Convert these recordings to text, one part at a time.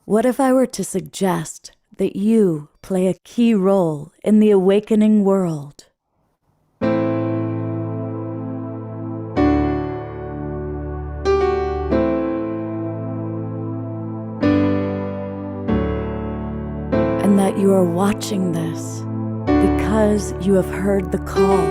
What if I were to suggest that you play a key role in the awakening world? And that you are watching this because you have heard the call.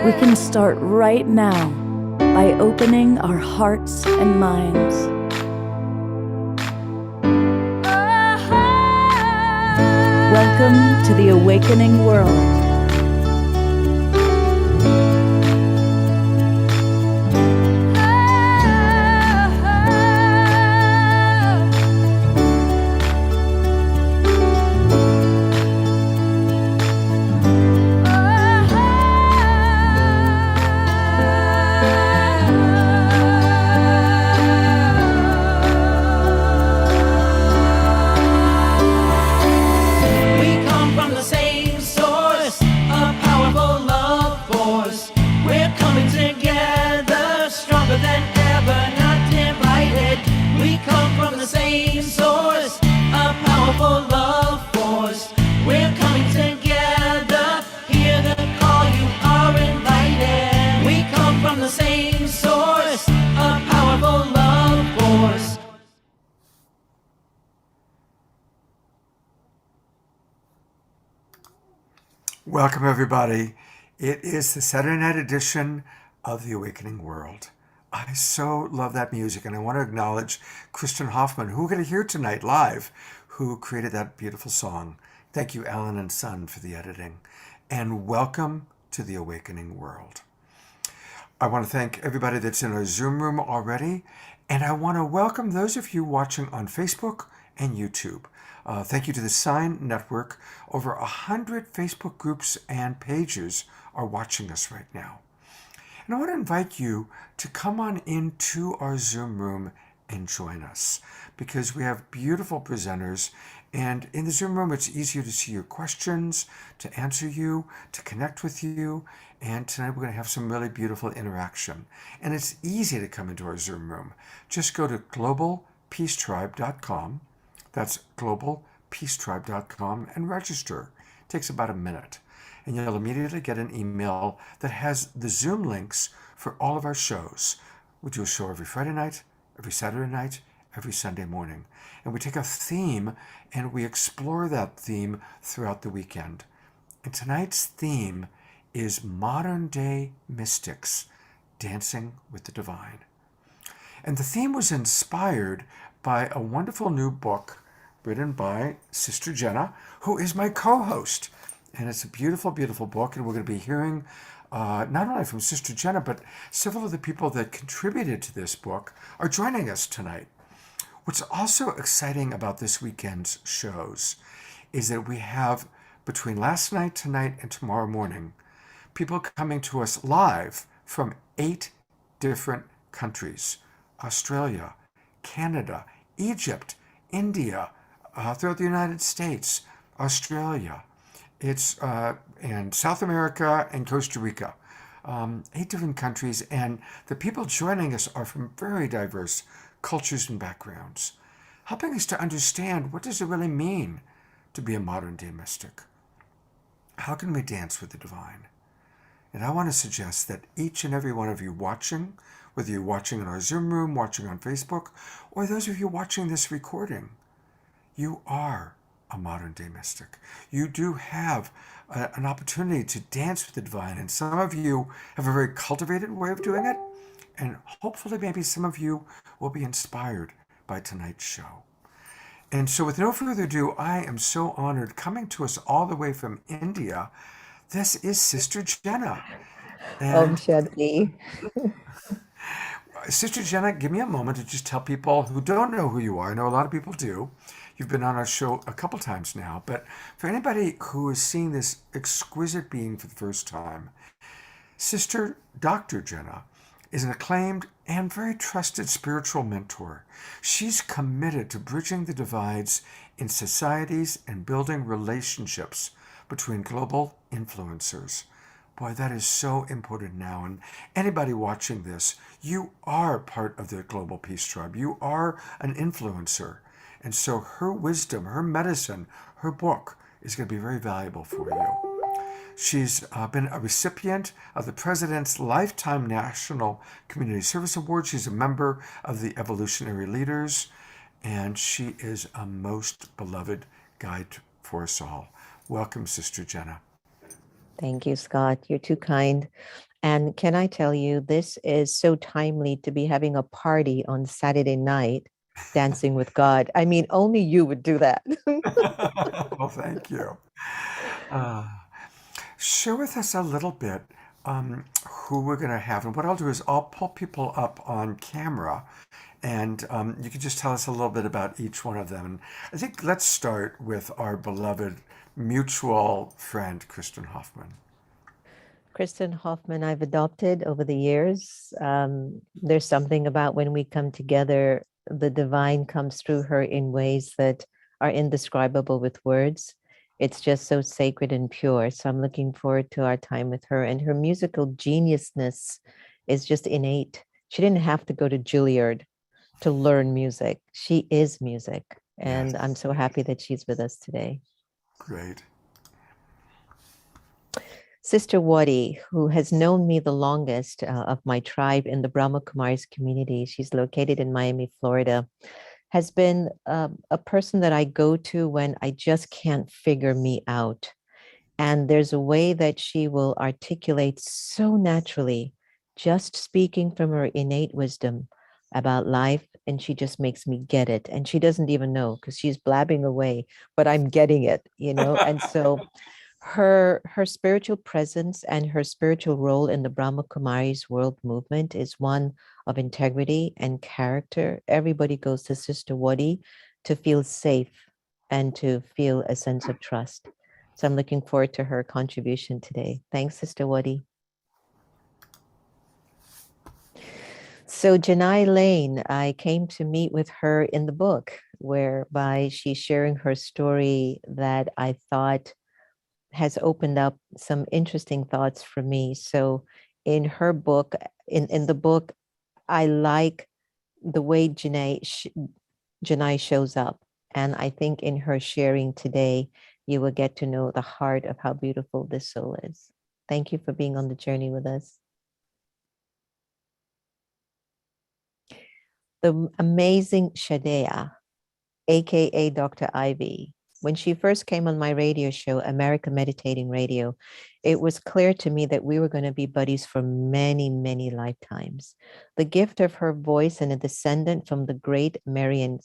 We can start right now by opening our hearts and minds. Welcome to the awakening world. Welcome, everybody. It is the Saturday night edition of The Awakening World. I so love that music, and I want to acknowledge Kristen Hoffman, who we're going to hear tonight live, who created that beautiful song. Thank you, Alan and Son, for the editing. And welcome to The Awakening World. I want to thank everybody that's in our Zoom room already, and I want to welcome those of you watching on Facebook and YouTube. Thank you to the Sign Network. Over 100 Facebook groups and pages are watching us right now. And I want to invite you to come on into our Zoom room and join us, because we have beautiful presenters, and in the Zoom room it's easier to see your questions, to answer you, to connect with you, and tonight we're going to have some really beautiful interaction. And it's easy to come into our Zoom room. Just go to globalpeacetribe.com. That's globalpeacetribe.com and register. It takes about a minute. And you'll immediately get an email that has the Zoom links for all of our shows. We do a show every Friday night, every Saturday night, every Sunday morning. And we take a theme and we explore that theme throughout the weekend. And tonight's theme is Modern Day Mystics, Dancing with the Divine. And the theme was inspired by a wonderful new book written by Sister Jenna, who is my co-host. And it's a beautiful, beautiful book. And we're going to be hearing not only from Sister Jenna, but several of the people that contributed to this book are joining us tonight. What's also exciting about this weekend's shows is that we have, between last night, tonight, and tomorrow morning, people coming to us live from 8 different countries: Australia, Canada, Egypt, India, throughout the United States, Australia, and South America and Costa Rica. 8 different countries, and the people joining us are from very diverse cultures and backgrounds, helping us to understand, what does it really mean to be a modern day mystic? How can we dance with the divine? And I want to suggest that each and every one of you watching, whether you're watching in our Zoom room, watching on Facebook, or those of you watching this recording, you are a modern day mystic. You do have an opportunity to dance with the divine, and some of you have a very cultivated way of doing it, and hopefully maybe some of you will be inspired by tonight's show. And so with no further ado, I am so honored, coming to us all the way from India, this is Sister Jenna. Om Shanti. Sister Jenna, give me a moment to just tell people who don't know who you are. I know a lot of people do. You've been on our show a couple times now, but for anybody who is seeing this exquisite being for the first time, Sister Dr. Jenna is an acclaimed and very trusted spiritual mentor. She's committed to bridging the divides in societies and building relationships between global influencers Boy, that is so important now. And anybody watching this, you are part of the Global Peace Tribe. You are an influencer. And so her wisdom, her medicine, her book is going to be very valuable for you. She's been a recipient of the President's Lifetime National Community Service Award. She's a member of the Evolutionary Leaders, and she is a most beloved guide for us all. Welcome, Sister Jenna. Thank you, Scott. You're too kind. And can I tell you, this is so timely to be having a party on Saturday night, dancing with God. I mean, only you would do that. Well, thank you. Uh, Share with us a little bit who we're going to have. And what I'll do is I'll pull people up on camera and you can just tell us a little bit about each one of them. And I think let's start with our beloved mutual friend, Kristen Hoffman. Kristen Hoffman, I've adopted over the years. There's something about when we come together, the divine comes through her in ways that are indescribable with words. It's just so sacred and pure. So I'm looking forward to our time with her. And her musical geniusness is just innate. She didn't have to go to Juilliard to learn music. She is music. And Yes. I'm so happy that she's with us today. Great. Sister Wadi, who has known me the longest of my tribe in the Brahma Kumaris community, she's located in Miami, Florida, has been a person that I go to when I just can't figure me out. And there's a way that she will articulate so naturally, just speaking from her innate wisdom about life. And she just makes me get it. And she doesn't even know because she's blabbing away, but I'm getting it, you know? And so her spiritual presence and her spiritual role in the Brahma Kumaris world movement is one of integrity and character. Everybody goes to Sister Wadi to feel safe and to feel a sense of trust. So I'm looking forward to her contribution today. Thanks, Sister Wadi. So Janai Lane, I came to meet with her in the book, whereby she's sharing her story that I thought has opened up some interesting thoughts for me. So in her book, in the book, I like the way Janai shows up. And I think in her sharing today, you will get to know the heart of how beautiful this soul is. Thank you for being on the journey with us. The amazing Shadea, AKA Dr. Ivy. When she first came on my radio show, America Meditating Radio, it was clear to me that we were going to be buddies for many, many lifetimes. The gift of her voice and a descendant from the great Marian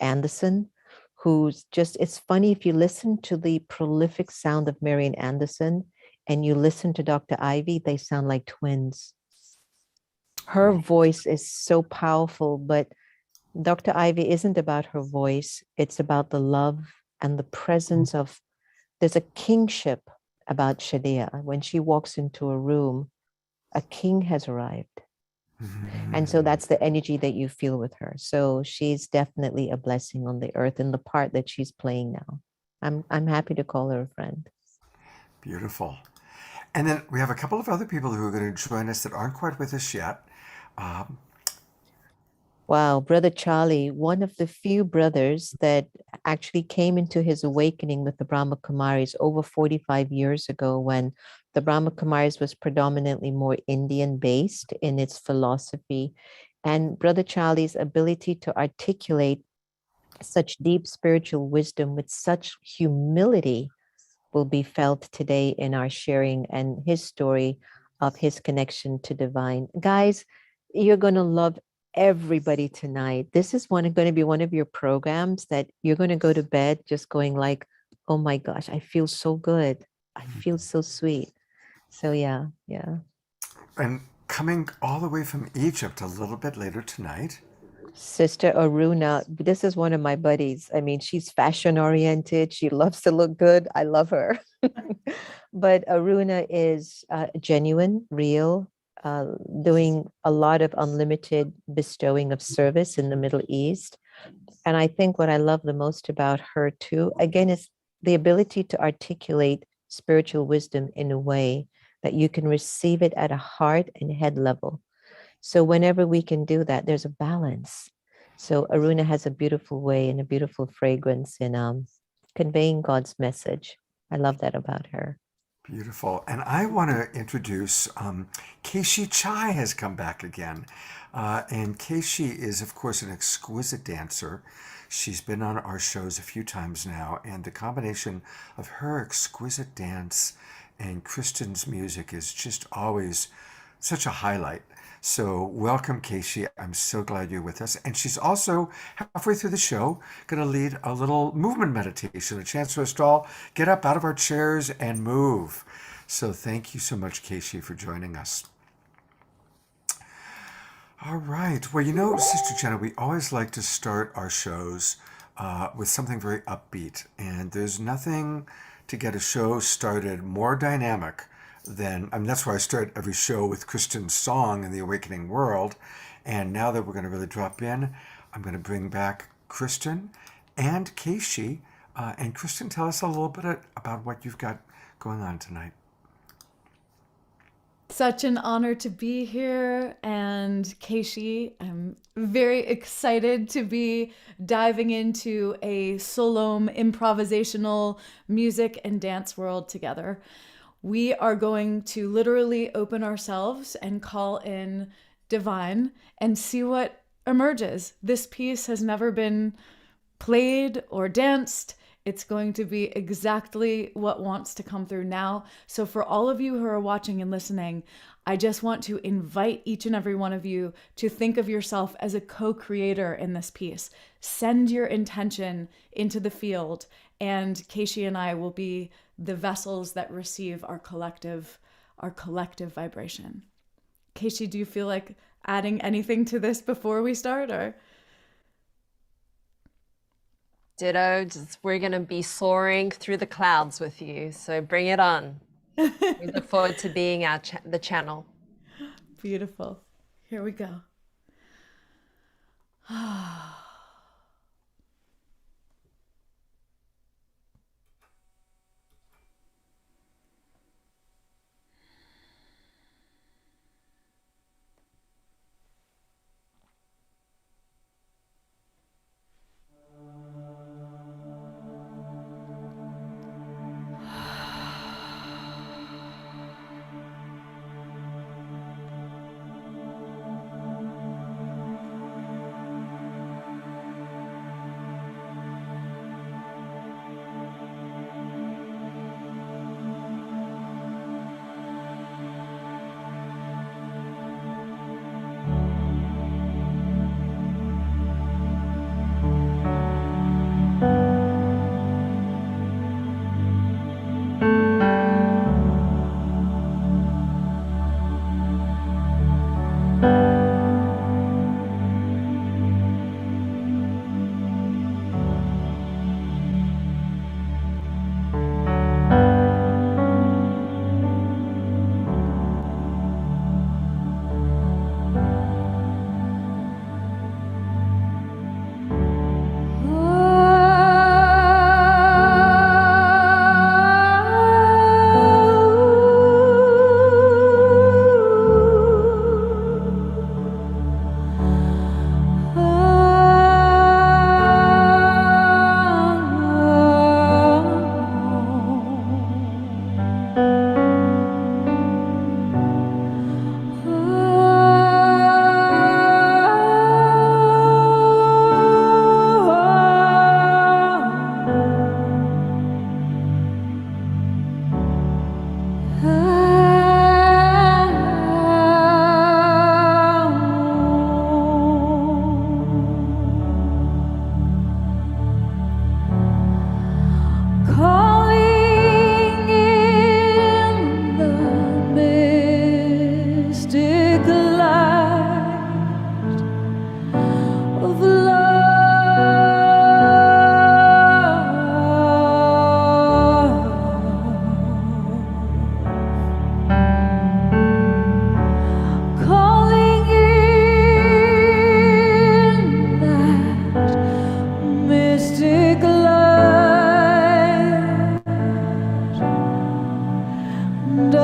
Anderson, who's just, it's funny if you listen to the prolific sound of Marian Anderson and you listen to Dr. Ivy, they sound like twins. Her voice is so powerful, but Dr. Ivy isn't about her voice. It's about the love and the presence of, there's a kingship about Shadea. When she walks into a room, a king has arrived. And so that's the energy that you feel with her. So she's definitely a blessing on the earth in the part that she's playing now. I'm happy to call her a friend. Beautiful. And then we have a couple of other people who are going to join us that aren't quite with us yet. Wow, Brother Charlie, one of the few brothers that actually came into his awakening with the Brahma Kumaris over 45 years ago, when the Brahma Kumaris was predominantly more Indian-based in its philosophy. And Brother Charlie's ability to articulate such deep spiritual wisdom with such humility will be felt today in our sharing and his story of his connection to divine. Guys, you're going to love everybody tonight. This is going to be one of your programs that you're going to go to bed just going like, oh my gosh, I feel so good. I feel so sweet. So yeah. And coming all the way from Egypt a little bit later tonight. Sister Aruna, this is one of my buddies. I mean, she's fashion oriented. She loves to look good. I love her. But Aruna is genuine, real, doing a lot of unlimited bestowing of service in the Middle East. And I think what I love the most about her too, again, is the ability to articulate spiritual wisdom in a way that you can receive it at a heart and head level. So whenever we can do that, there's a balance. So Aruna has a beautiful way and a beautiful fragrance in conveying God's message. I love that about her. Beautiful. And I want to introduce Keishi Chai has come back again. And Keishi is, of course, an exquisite dancer. She's been on our shows a few times now, and the combination of her exquisite dance and Kristen's music is just always such a highlight. So welcome, Keishi. I'm so glad you're with us. And she's also, halfway through the show, going to lead a little movement meditation, a chance for us to all get up out of our chairs and move. So thank you so much, Keishi, for joining us. All right. Well, you know, Sister Jenna, we always like to start our shows with something very upbeat. And there's nothing to get a show started more dynamic than, I mean, that's why I start every show with Kristen's song in the Awakening World. And now that we're going to really drop in, I'm going to bring back Kristen and Keishi. And Kristen, tell us a little bit about what you've got going on tonight. Such an honor to be here, and Keishi, I'm very excited to be diving into a Solom improvisational music and dance world together. We are going to literally open ourselves and call in divine and see what emerges. This piece has never been played or danced. It's going to be exactly what wants to come through now. So for all of you who are watching and listening, I just want to invite each and every one of you to think of yourself as a co-creator in this piece. Send your intention into the field, and Keishi and I will be the vessels that receive our collective vibration. Keishi, do you feel like adding anything to this before we start, or? Ditto. We're going to be soaring through the clouds with you. So bring it on. We look forward to being the channel. Beautiful. Here we go.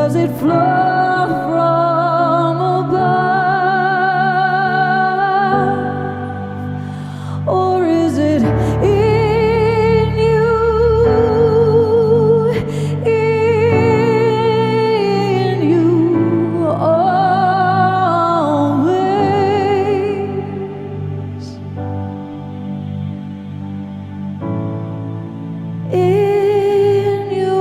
Does it flow from above, or is it in you, always? In you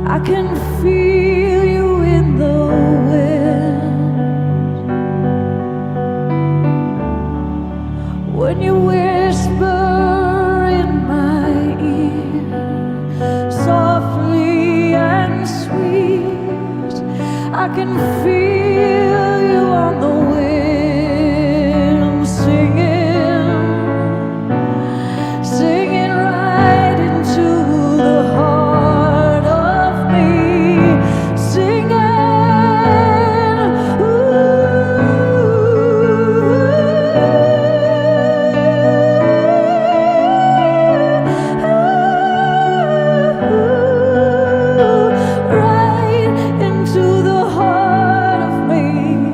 I can feel you in the wind when you whisper in my ear, softly and sweet. I can feel you on the wind, singing right into the heart of me, singing, right into the heart of me.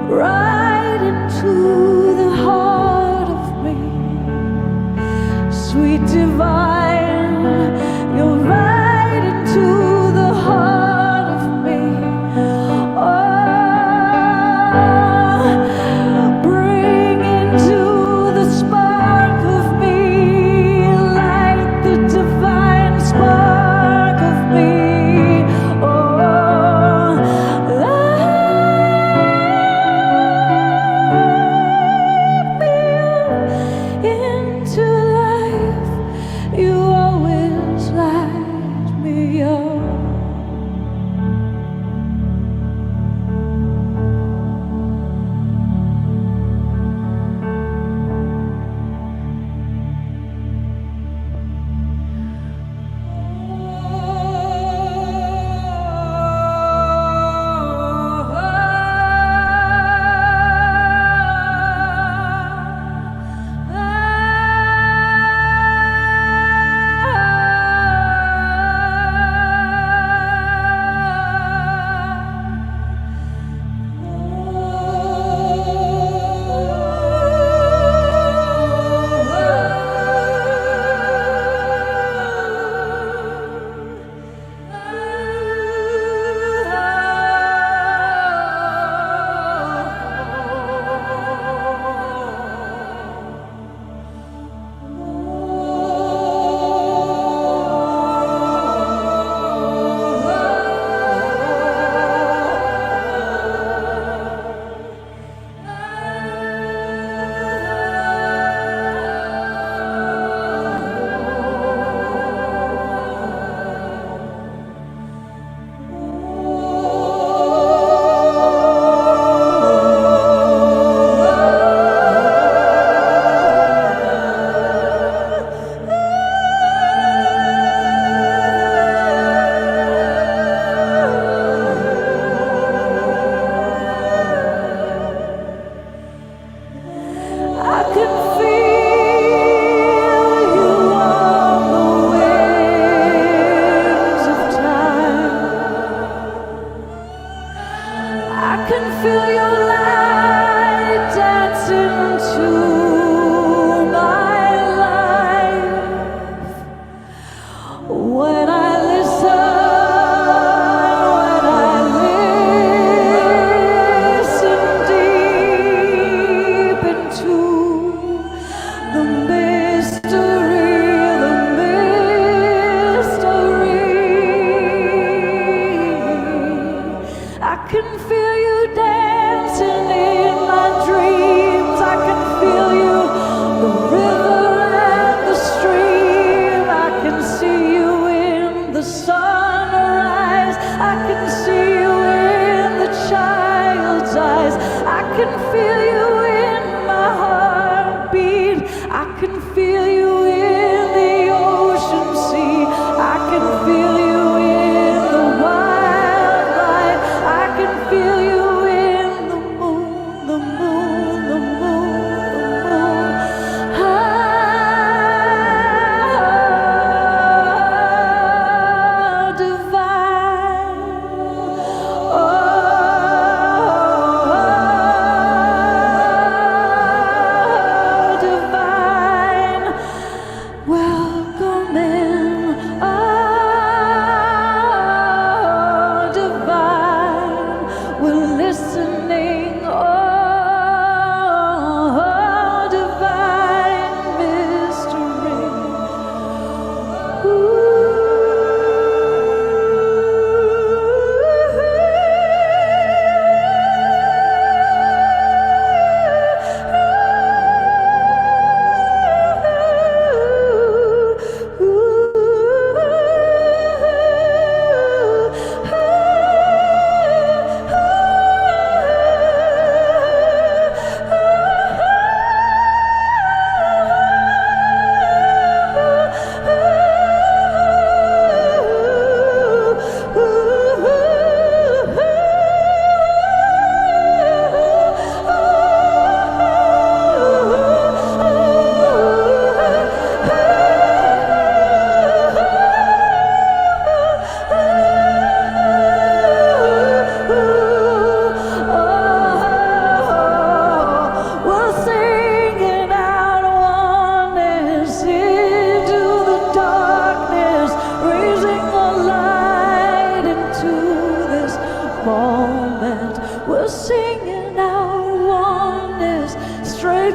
Right into the heart of me, sweet divine, you're right into the heart of me. Oh, bring into the spark of me, light the divine spark of me. Oh, into life, you always light me up. I can feel you on the wings of time. I can feel your light dancing to my life. When I listen deep into the mystery, I can feel you dancing in my dreams. I can feel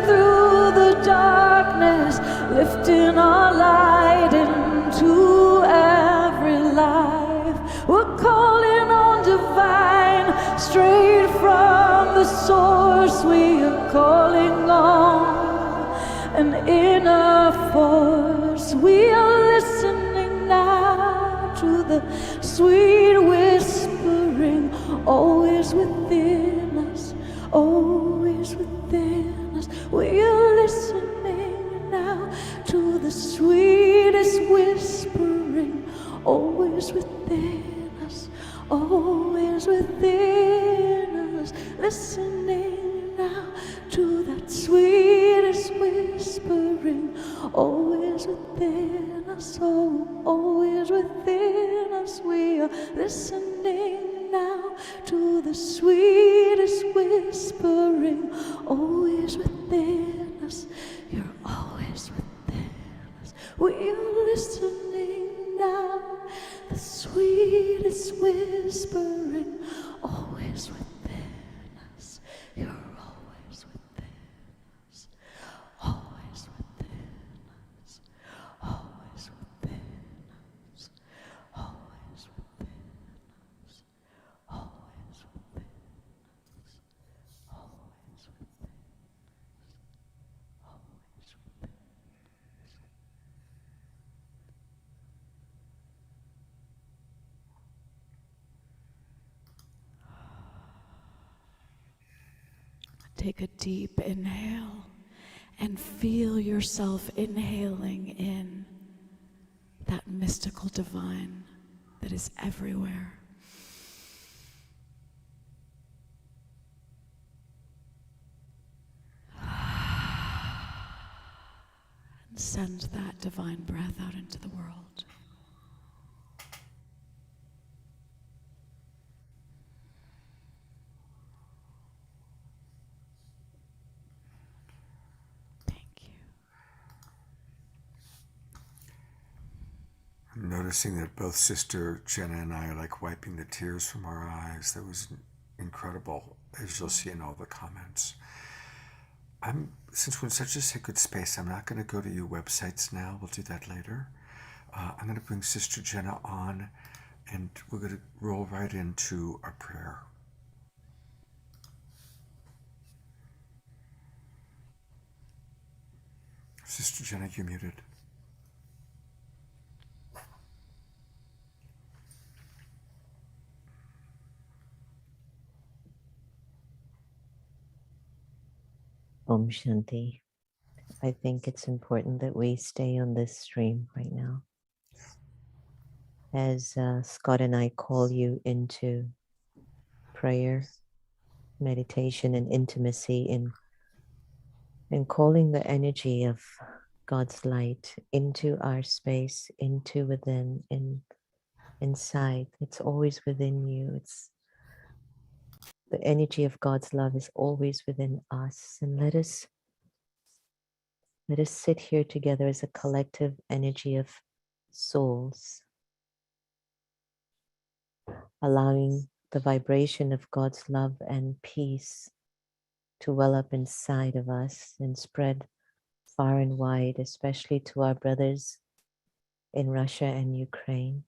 through the darkness, lifting our light into every life. We're calling on divine, straight from the source. We are calling on an inner force. We are listening now to the sweet whispering, always within us, always within us. We are listening now to the sweetest whispering, always within us, always within us. Listening now to that sweetest whispering, always within us, oh, always within us. We are listening now to the sweetest whispering, always within us. You're always within us. We are listening now, the sweetest whispering, always within us. You're always within us, always within us, always within us, always within us, always within us, always within us, always within. Take a deep inhale and feel yourself inhaling in that mystical divine that is everywhere. And send that divine breath out into the world. I'm noticing that both Sister Jenna and I are like wiping the tears from our eyes. That was incredible, as you'll see in all the comments. Since we're in such a sacred space, I'm not going to go to your websites now. We'll do that later. I'm going to bring Sister Jenna on, and we're going to roll right into our prayer. Sister Jenna, you're muted. Om Shanti. I think it's important that we stay on this stream right now. As Scott and I call you into prayer, meditation, and intimacy in calling the energy of God's light into our space, into within, inside. It's always within you. It's the energy of God's love is always within us. And let us sit here together as a collective energy of souls, allowing the vibration of God's love and peace to well up inside of us and spread far and wide, especially to our brothers in Russia and Ukraine.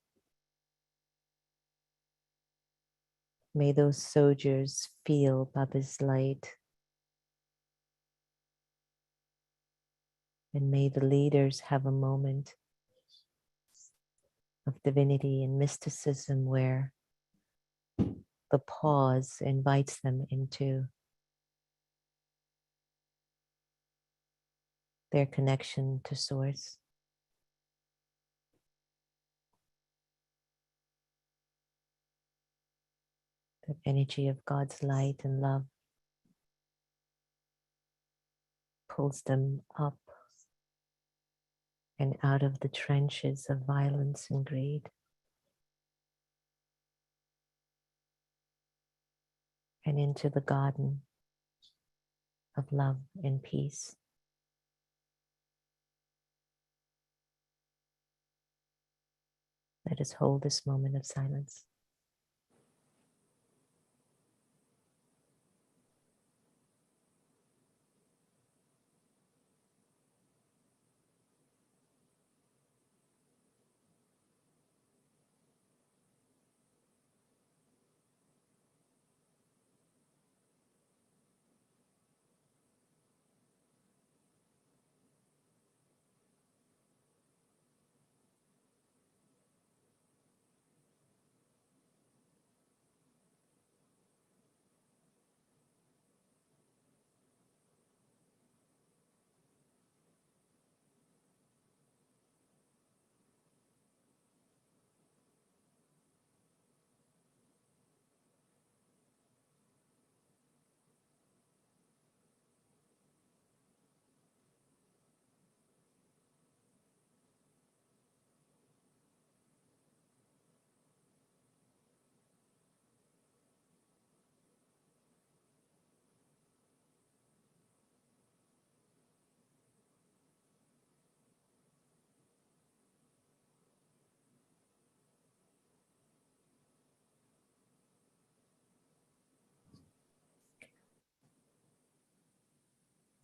May those soldiers feel Baba's light. And may the leaders have a moment of divinity and mysticism where the pause invites them into their connection to Source. The energy of God's light and love pulls them up and out of the trenches of violence and greed, and into the garden of love and peace. Let us hold this moment of silence.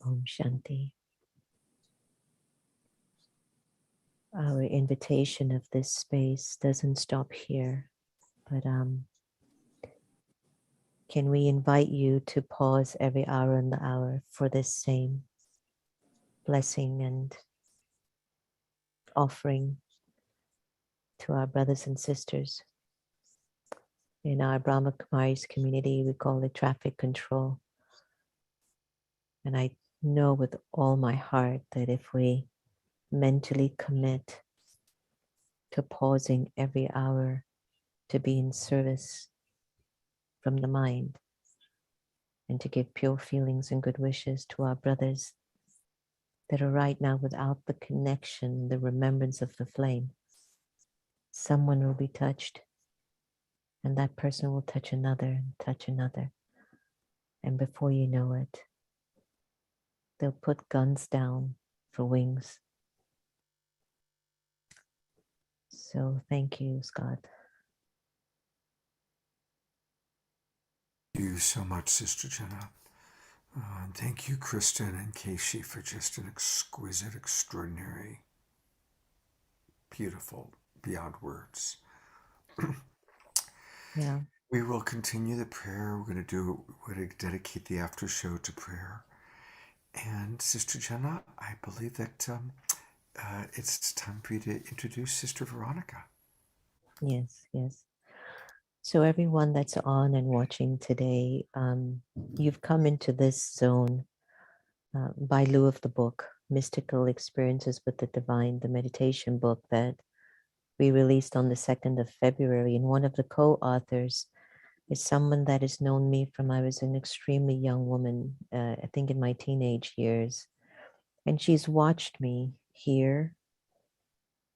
Om Shanti. Our invitation of this space doesn't stop here, but can we invite you to pause every hour in the hour for this same blessing and offering to our brothers and sisters. In our Brahma Kumaris community, we call it traffic control. And I know with all my heart that if we mentally commit to pausing every hour to be in service from the mind and to give pure feelings and good wishes to our brothers that are right now without the connection, the remembrance of the flame, someone will be touched, and that person will touch another and touch another. And before you know it, they'll put guns down for wings. So thank you, Scott. Thank you so much, Sister Jenna. And thank you, Kristen and Keishi, for just an exquisite, extraordinary, beautiful, beyond words. Yeah. We will continue the prayer. We're going to dedicate the after show to prayer. And Sister Jenna, I believe that it's time for you to introduce Sister Veronica. Yes, yes. So everyone that's on and watching today, you've come into this zone by lieu of the book, Mystical Experiences with the Divine, the meditation book that we released on the 2nd of February. And one of the co-authors is someone that has known me from I was an extremely young woman, I think in my teenage years. And she's watched me here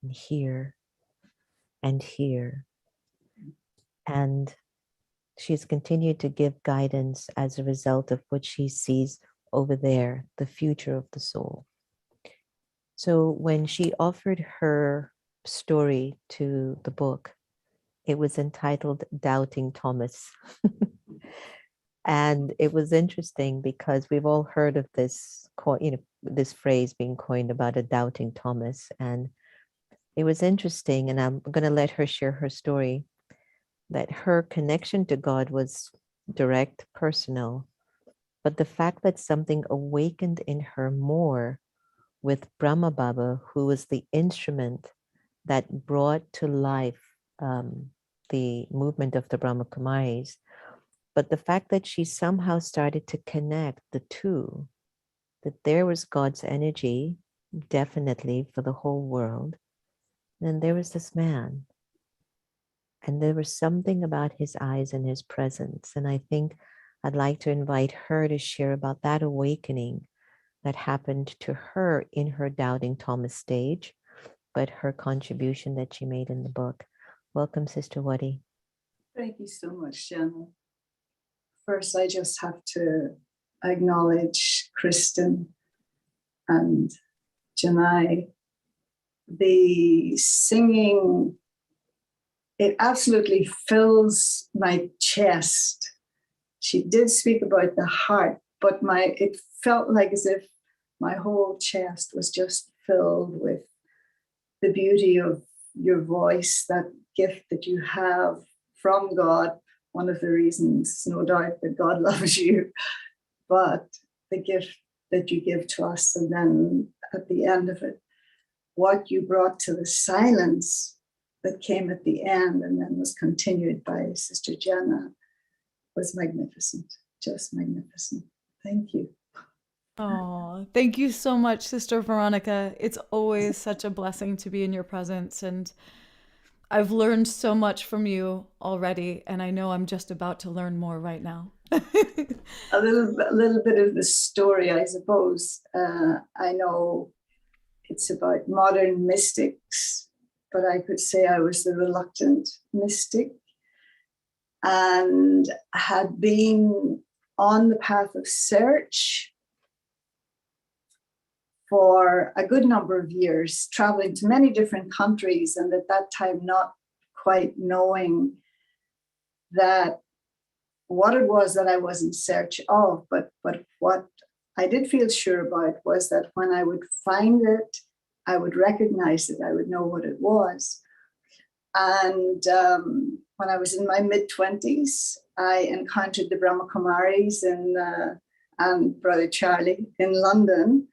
and here and here. And she's continued to give guidance as a result of what she sees over there, the future of the soul. So when she offered her story to the book, it was entitled Doubting Thomas. And it was interesting because we've all heard of this, this phrase being coined about a doubting Thomas. And it was interesting, and I'm going to let her share her story, that her connection to God was direct, personal, but the fact that something awakened in her more with Brahma Baba, who was the instrument that brought to life the movement of the Brahma Kumaris, but the fact that she somehow started to connect the two, that there was God's energy, definitely for the whole world, and there was this man. And there was something about his eyes and his presence. And I think I'd like to invite her to share about that awakening that happened to her in her Doubting Thomas stage, but her contribution that she made in the book. Welcome, Sister Wadi. Thank you so much, Jenna. First, I just have to acknowledge Kristen and Janai. The singing, it absolutely fills my chest. She did speak about the heart, but it felt like as if my whole chest was just filled with the beauty of your voice, that gift that you have from God. One of the reasons, no doubt, that God loves you, but the gift that you give to us. And then at the end of it, what you brought to the silence that came at the end and then was continued by Sister Jenna was magnificent, just magnificent. Thank you. Oh, thank you so much, Sister Veronica. It's always such a blessing to be in your presence, and I've learned so much from you already, and I know I'm just about to learn more right now. A little bit of the story, I suppose. I know it's about modern mystics, but I could say I was the reluctant mystic and had been on the path of search for a good number of years, traveling to many different countries, and at that time not quite knowing that what it was that I was in search of, but what I did feel sure about was that when I would find it, I would recognize it, I would know what it was. And when I was in my mid-20s, I encountered the Brahma Kumaris and Brother Charlie in London.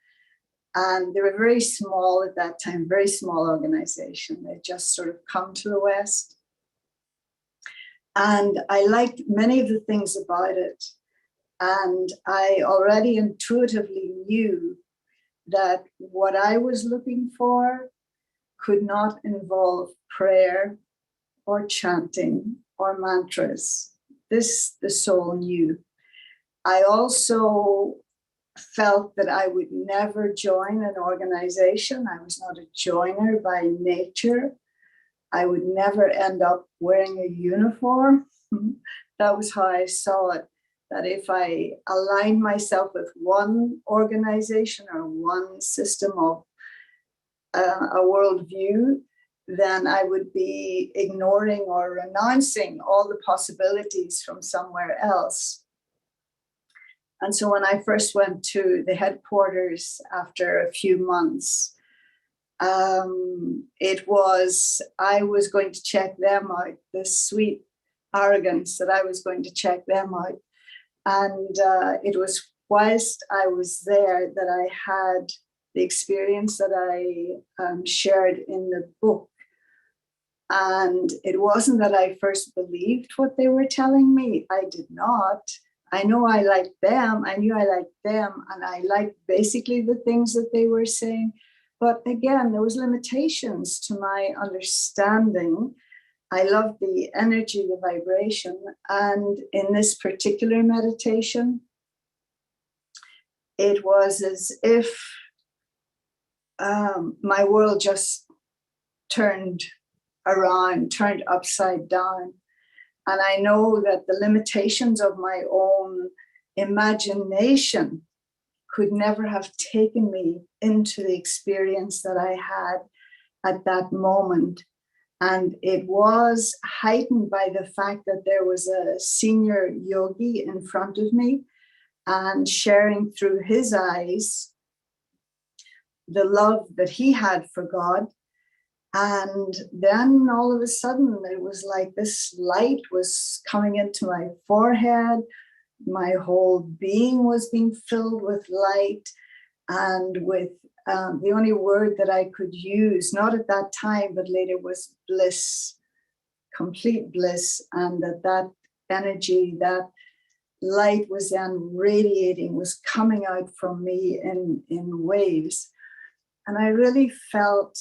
And they were very small at that time, very small organization. They just sort of come to the West. And I liked many of the things about it. And I already intuitively knew that what I was looking for could not involve prayer or chanting or mantras. This the soul knew. I also felt that I would never join an organization. I was not a joiner by nature. I would never end up wearing a uniform. That was how I saw it, that if I aligned myself with one organization or one system of a worldview, then I would be ignoring or renouncing all the possibilities from somewhere else. And so when I first went to the headquarters after a few months, I was going to check them out, this sweet arrogance that I was going to check them out. And it was whilst I was there that I had the experience that I shared in the book. And it wasn't that I first believed what they were telling me. I did not. I know I liked them. I knew I liked them. And I liked basically the things that they were saying. But again, there was limitations to my understanding. I loved the energy, the vibration. And in this particular meditation, it was as if my world just turned around, turned upside down. And I know that the limitations of my own imagination could never have taken me into the experience that I had at that moment. And it was heightened by the fact that there was a senior yogi in front of me and sharing through his eyes the love that he had for God. And then all of a sudden, it was like this light was coming into my forehead. My whole being was being filled with light and with the only word that I could use, not at that time, but later, was bliss, complete bliss. And that energy, that light was then radiating, was coming out from me in waves. And I really felt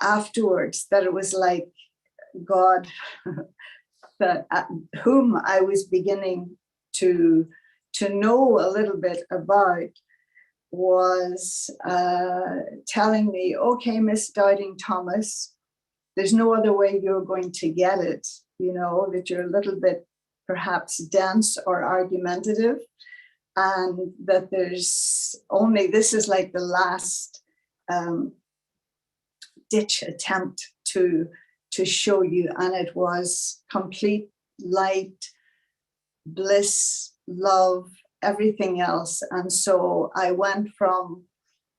afterwards that it was like God, that whom I was beginning to know a little bit about, was telling me, okay, Miss Doubting Thomas, there's no other way you're going to get it, that you're a little bit perhaps dense or argumentative, and that there's only, this is like the last ditch attempt to show you. And it was complete light, bliss, love, everything else. And so I went from,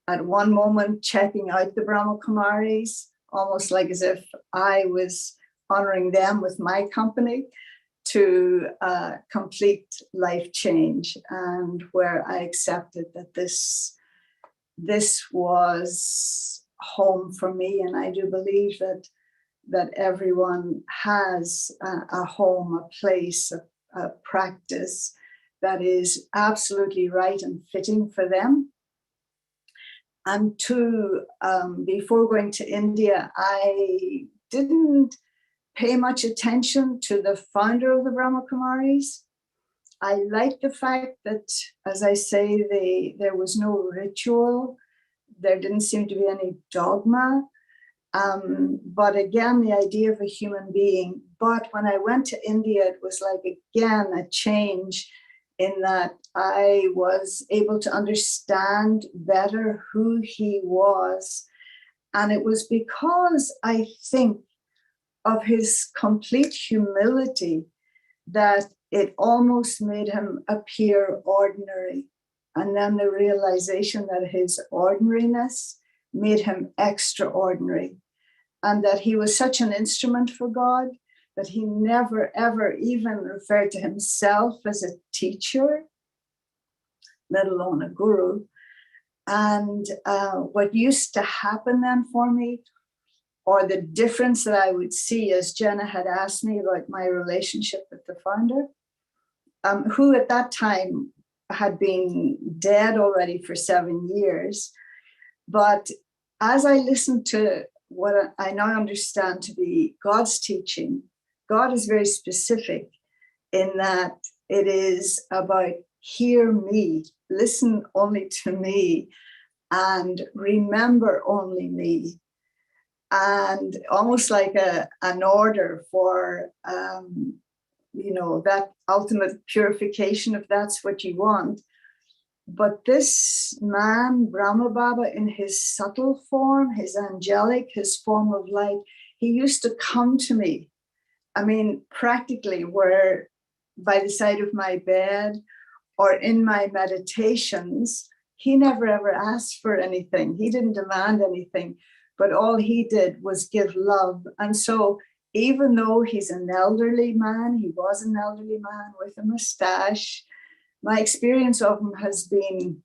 at one moment, checking out the Brahma Kumaris, almost like as if I was honoring them with my company, to complete life change, and where I accepted that this was home for me. And I do believe that everyone has a home, a place, a practice that is absolutely right and fitting for them. And before going to India, I didn't pay much attention to the founder of the Brahma Kumaris. I liked the fact that, as I say, there was no ritual. There didn't seem to be any dogma. But again, the idea of a human being. But when I went to India, it was like, again, a change in that I was able to understand better who he was. And it was because, I think, of his complete humility that it almost made him appear ordinary. And then the realization that his ordinariness made him extraordinary, and that he was such an instrument for God that he never, ever even referred to himself as a teacher, let alone a guru. And what used to happen then for me, or the difference that I would see, as Jenna had asked me about my relationship with the founder, who at that time had been dead already for 7 years. But as I listened to what I now understand to be God's teaching, God is very specific in that it is about hear me, listen only to me, and remember only me. And almost like an order for, that ultimate purification, if that's what you want. But this man, Brahma Baba, in his subtle form, his angelic, his form of light, he used to come to me. I mean, practically where by the side of my bed or in my meditations, he never ever asked for anything. He didn't demand anything, but all he did was give love. And so even though he's an elderly man, he was an elderly man with a mustache, my experience of him has been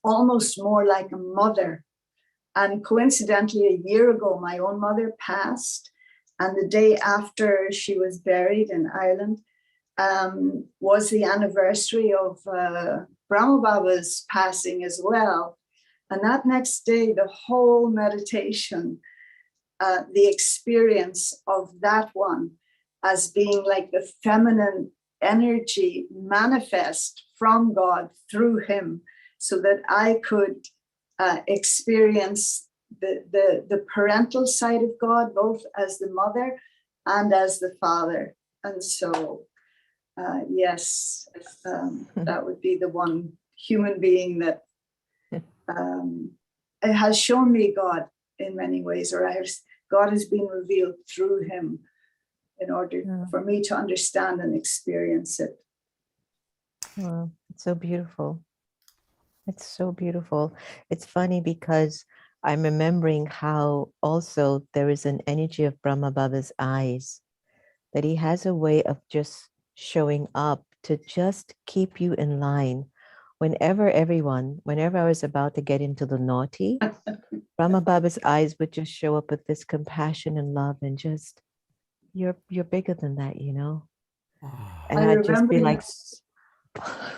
almost more like a mother. And coincidentally, a year ago, my own mother passed. And the day after she was buried in Ireland was the anniversary of Brahma Baba's passing as well. And that next day, the whole meditation, the experience of that one as being like the feminine energy manifest from God through him, so that I could experience the parental side of God, both as the mother and as the father. And so, yes, that would be the one human being that it has shown me God in many ways, or God has been revealed through him in order for me to understand and experience it. Oh, it's so beautiful. It's so beautiful. It's funny because I'm remembering how also there is an energy of Brahma Baba's eyes, that he has a way of just showing up to just keep you in line. Whenever I was about to get into the naughty, Brahma Baba's eyes would just show up with this compassion and love and just, you're bigger than that, you know? And I'd just be like...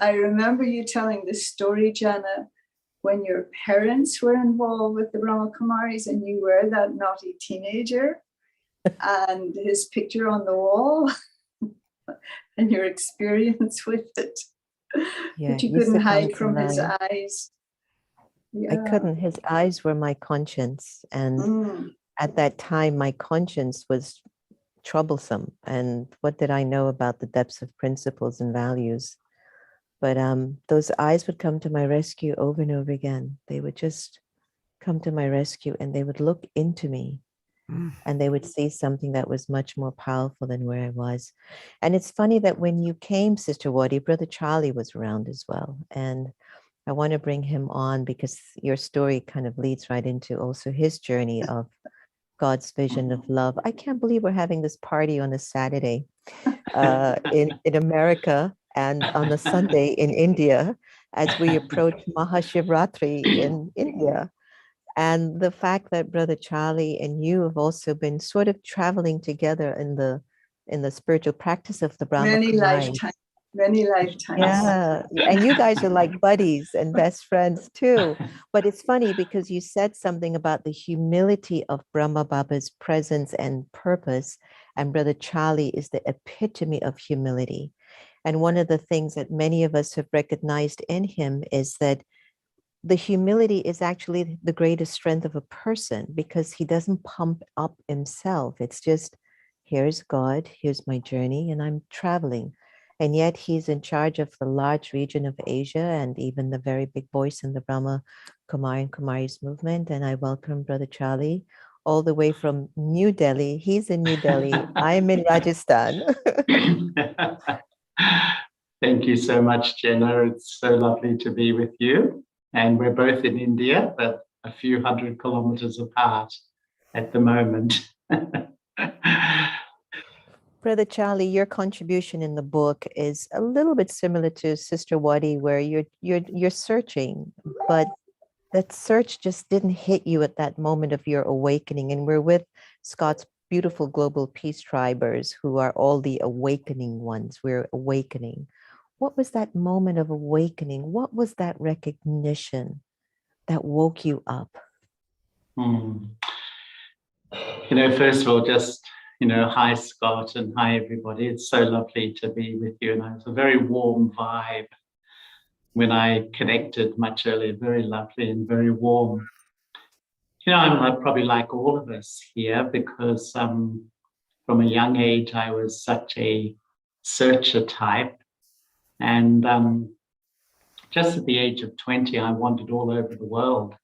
I remember you telling this story, Jenna, when your parents were involved with the Brahma Kumaris and you were that naughty teenager, and his picture on the wall and your experience with it. Yeah, but you couldn't hide from his eyes. Yeah. I couldn't. His eyes were my conscience. And at that time, my conscience was troublesome. And what did I know about the depths of principles and values? But those eyes would come to my rescue over and over again. They would just come to my rescue and they would look into me and they would see something that was much more powerful than where I was. And it's funny that when you came, Sister Wadi, Brother Charlie was around as well. And I want to bring him on because your story kind of leads right into also his journey of God's vision of love. I can't believe we're having this party on a Saturday in America and on a Sunday in India as we approach Mahashivratri in India. And the fact that Brother Charlie and you have also been sort of traveling together in the spiritual practice of the Brahma Kumaris. Many lifetimes. Yeah, and you guys are like buddies and best friends too. But it's funny because you said something about the humility of Brahma Baba's presence and purpose, and Brother Charlie is the epitome of humility. And one of the things that many of us have recognized in him is that the humility is actually the greatest strength of a person, because he doesn't pump up himself. It's just, here's God, here's my journey, and I'm traveling. And yet he's in charge of the large region of Asia and even the very big voice in the Brahma Kumari and Kumaris movement. And I welcome Brother Charlie all the way from New Delhi. He's in New Delhi. I'm in Rajasthan. Thank you so much, Jenna. It's so lovely to be with you. And we're both in India, but a few hundred kilometers apart at the moment. Brother Charlie, your contribution in the book is a little bit similar to Sister Wadi, where you're searching, but that search just didn't hit you at that moment of your awakening. And we're with Scott's beautiful global peace tribers, who are all the awakening ones. We're awakening. What was that moment of awakening? What was that recognition that woke you up? First of all, just, hi, Scott, and hi, everybody. It's so lovely to be with you. And it's a very warm vibe when I connected much earlier, very lovely and very warm. I'm probably like all of us here, because from a young age, I was such a searcher type. And just at the age of 20, I wandered all over the world.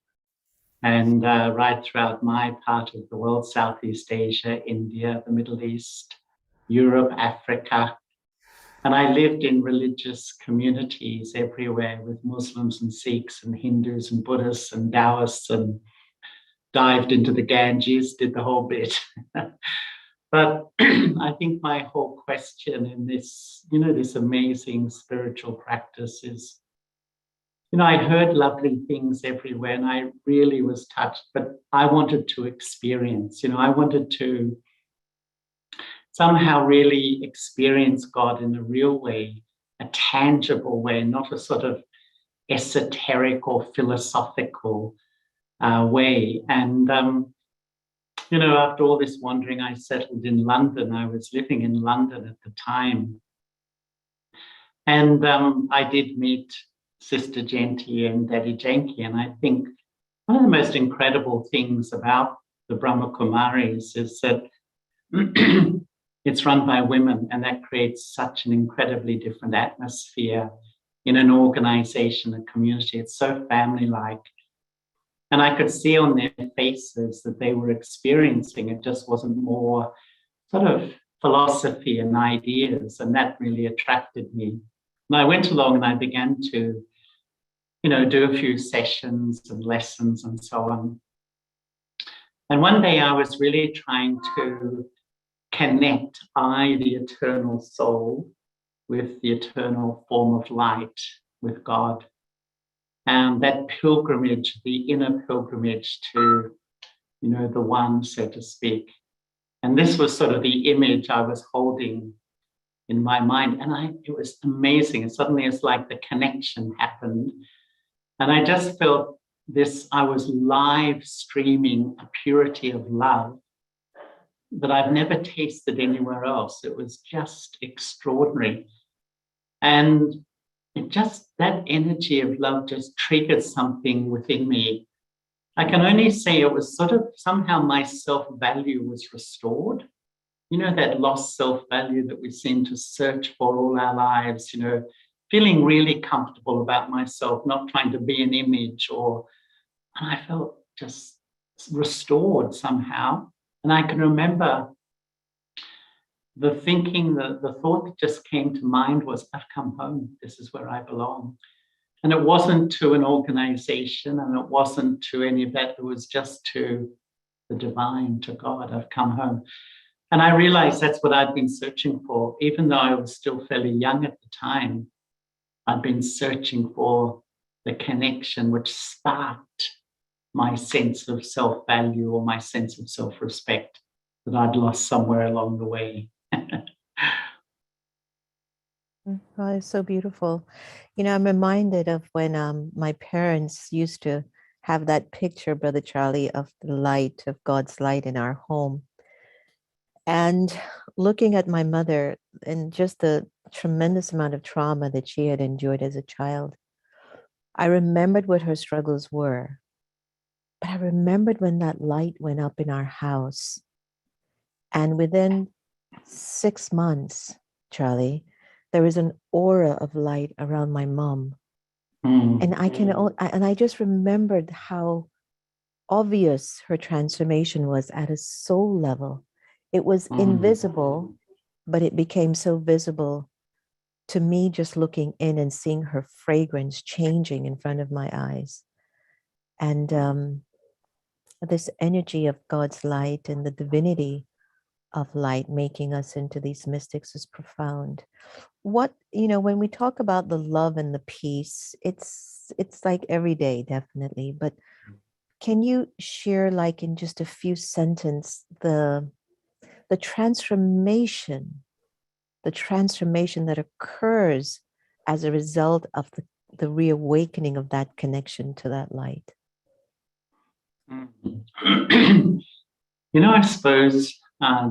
And right throughout my part of the world, Southeast Asia, India, the Middle East, Europe, Africa. And I lived in religious communities everywhere with Muslims and Sikhs and Hindus and Buddhists and Taoists, and dived into the Ganges, did the whole bit. But I think my whole question in this, this amazing spiritual practice is, I heard lovely things everywhere and I really was touched, but I wanted to experience, I wanted to somehow really experience God in a real way, a tangible way, not a sort of esoteric or philosophical way. And, after all this wandering, I settled in London. I was living in London at the time. And I did meet Sister Genti and Daddy Janki. And I think one of the most incredible things about the Brahma Kumaris is that it's run by women, and that creates such an incredibly different atmosphere in an organization, a community. It's so family-like. And I could see on their faces that they were experiencing it just wasn't more sort of philosophy and ideas, and that really attracted me. And I went along and I began to, do a few sessions and lessons and so on. And one day I was really trying to connect the eternal soul, with the eternal form of light, with God. And that pilgrimage, the inner pilgrimage to, the one, so to speak. And this was sort of the image I was holding in my mind. And it was amazing. And suddenly it's like the connection happened. And I just felt I was live streaming a purity of love that I've never tasted anywhere else. It was just extraordinary. And that energy of love just triggered something within me. I can only say it was sort of somehow my self-value was restored. That lost self-value that we seem to search for all our lives, feeling really comfortable about myself, not trying to be an image, and I felt just restored somehow. And I can remember the thought that just came to mind was, I've come home. This is where I belong. And it wasn't to an organization, and it wasn't to any of that. It was just to the divine, to God. I've come home. And I realized that's what I'd been searching for. Even though I was still fairly young at the time, I'd been searching for the connection which sparked my sense of self-value or my sense of self-respect that I'd lost somewhere along the way. Oh, it's so beautiful. I'm reminded of when my parents used to have that picture, Brother Charlie, of the light, of God's light in our home. And looking at my mother and just the tremendous amount of trauma that she had endured as a child, I remembered what her struggles were. But I remembered when that light went up in our house. And within 6 months, Charlie, there was an aura of light around my mom. And I just remembered how obvious her transformation was at a soul level. It was invisible, but it became so visible to me just looking in and seeing her fragrance changing in front of my eyes. And this energy of God's light and the divinity of light making us into these mystics is profound. What, when we talk about the love and the peace, it's like every day, definitely. But can you share, like in just a few sentences, the transformation that occurs as a result of the reawakening of that connection to that light? I suppose,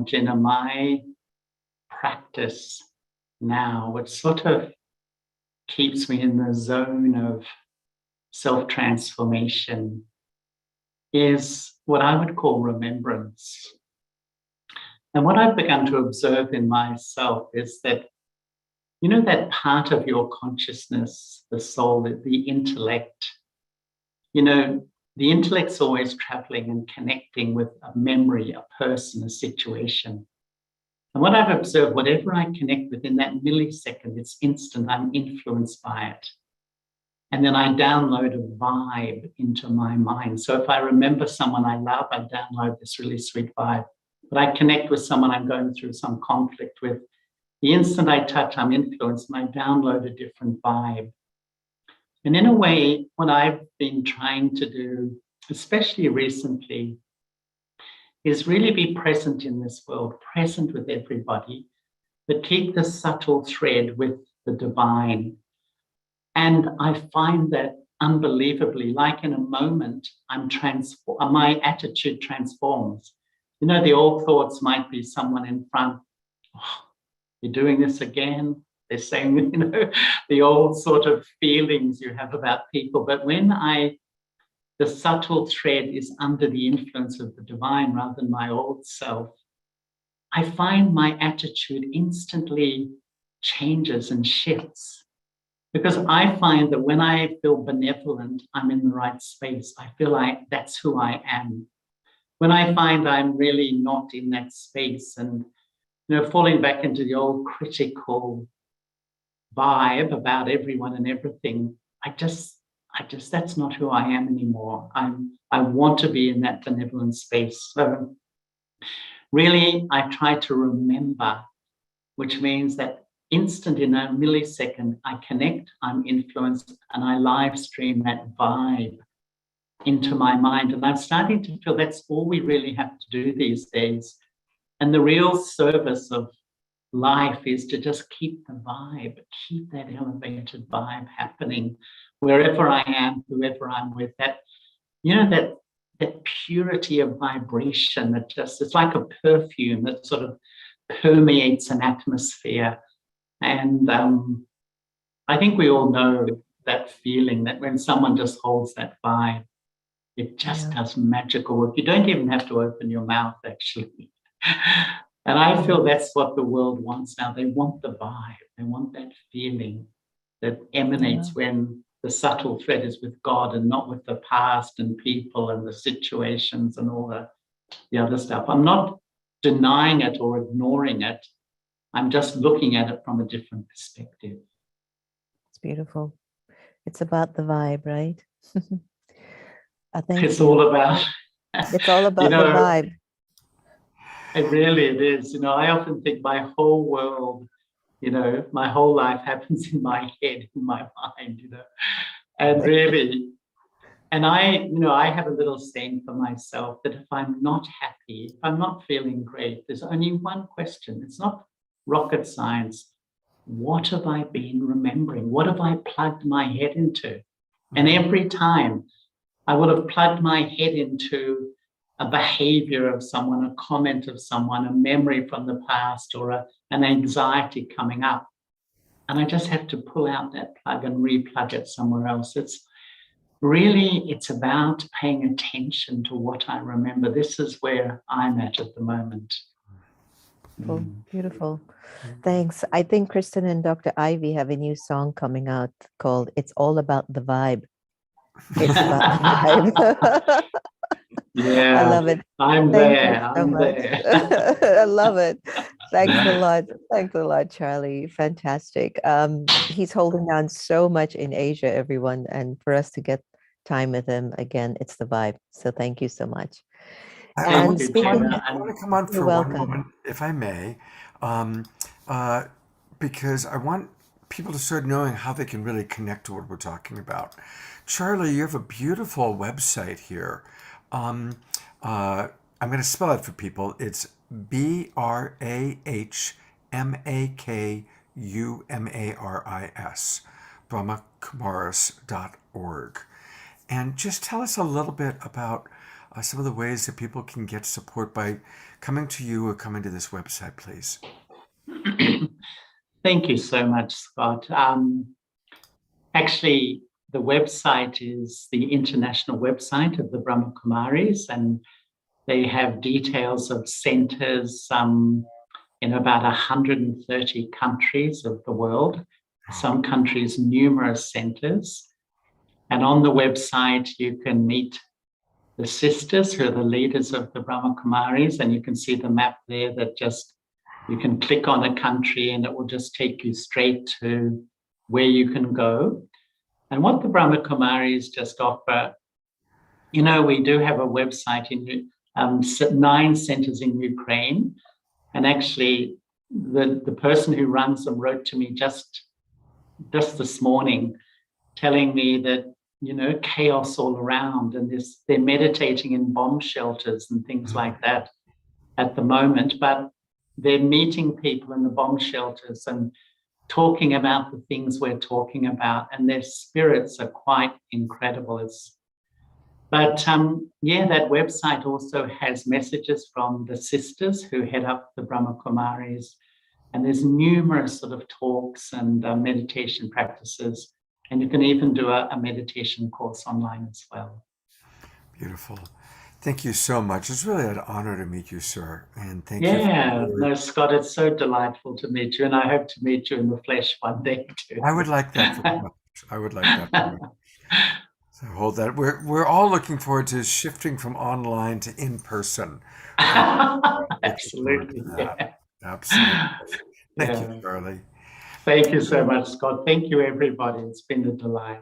Jenna, my practice now, which sort of keeps me in the zone of self-transformation, is what I would call remembrance. And what I've begun to observe in myself is that, that part of your consciousness, the soul, the intellect, the intellect's always traveling and connecting with a memory, a person, a situation. And what I've observed, whatever I connect with in that millisecond, it's instant, I'm influenced by it. And then I download a vibe into my mind. So if I remember someone I love, I download this really sweet vibe. But I connect with someone I'm going through some conflict with. The instant I touch, I'm influenced and I download a different vibe. And in a way, what I've been trying to do, especially recently, is really be present in this world, present with everybody, but keep the subtle thread with the divine. And I find that unbelievably, like in a moment, my attitude transforms. The old thoughts might be someone in front, oh, you're doing this again. They're saying, the old sort of feelings you have about people. But when the subtle thread is under the influence of the divine rather than my old self, I find my attitude instantly changes and shifts. Because I find that when I feel benevolent, I'm in the right space. I feel like that's who I am. When I find I'm really not in that space and, falling back into the old critical vibe about everyone and everything, I just that's not who I am anymore. I want to be in that benevolent space. So really, I try to remember, which means that instant, in a millisecond, I connect, I'm influenced, and I live stream that vibe into my mind. And I'm starting to feel that's all we really have to do these days. And the real service of life is to just keep the vibe, keep that elevated vibe happening wherever I am, whoever I'm with. That, that purity of vibration that it's like a perfume that sort of permeates an atmosphere. And I think we all know that feeling that when someone just holds that vibe, it just does magical work. You don't even have to open your mouth, actually. And I feel that's what the world wants now. They want the vibe. They want that feeling that emanates when the subtle thread is with God and not with the past and people and the situations and all the other stuff. I'm not denying it or ignoring it. I'm just looking at it from a different perspective. It's beautiful. It's about the vibe, right? It's all about the vibe. It is. I often think my whole world, my whole life happens in my head, in my mind, and really, and I have a little saying for myself that if I'm not happy, if I'm not feeling great, there's only one question. It's not rocket science. What have I been remembering? What have I plugged my head into? And every time I would have plugged my head into a behavior of someone, a comment of someone, a memory from the past, or an anxiety coming up. And I just have to pull out that plug and replug it somewhere else. It's about paying attention to what I remember. This is where I'm at the moment. Beautiful. Thanks. I think Kristen and Dr. Ivy have a new song coming out called It's All About the Vibe. It's about the vibe. Yeah, I love it. I'm Thank you there. so I'm much. there. I love it. Thanks a lot. Thanks a lot, Charlie. Fantastic. He's holding down so much in Asia, everyone, and for us to get time with him again, it's the vibe. So thank you so much. I Thank And want, you, speaking, Jenna. I And want to come on you're for one welcome. moment, if I may, um, uh, because I want people to start knowing how they can really connect to what we're talking about. Charlie, you have a beautiful website here. Um, I'm going to spell it for people. It's BRAHMAKUMARIS, brahmakumaris.org. And just tell us a little bit about some of the ways that people can get support by coming to you or coming to this website, please. thank you so much, Scott. Actually, the website is the international website of the Brahma Kumaris, and they have details of centers in about 130 countries of the world, some countries, numerous centers. And on the website, you can meet the sisters who are the leaders of the Brahma Kumaris, and you can see the map there that just, you can click on a country and it will just take you straight to where you can go. And what the Brahma Kumaris just offer, we do have a website in 9 centers in Ukraine. And actually, the person who runs them wrote to me just this morning, telling me that, chaos all around, and they're meditating in bomb shelters and things like that at the moment, but they're meeting people in the bomb shelters and talking about the things we're talking about, and their spirits are quite incredible. That website also has messages from the sisters who head up the Brahma Kumaris, and there's numerous sort of talks and meditation practices, and you can even do a meditation course online as well. Beautiful. Thank you so much. It's really an honor to meet you, sir. And thank you. No, Scott, it's so delightful to meet you, and I hope to meet you in the flesh one day too. I would like that very much. I would like that very much. So hold that. We're all looking forward to shifting from online to in person. Absolutely. Yeah. Absolutely. Thank you, Yeah. Charlie. Thank you so much, Scott. Thank you, everybody. It's been a delight.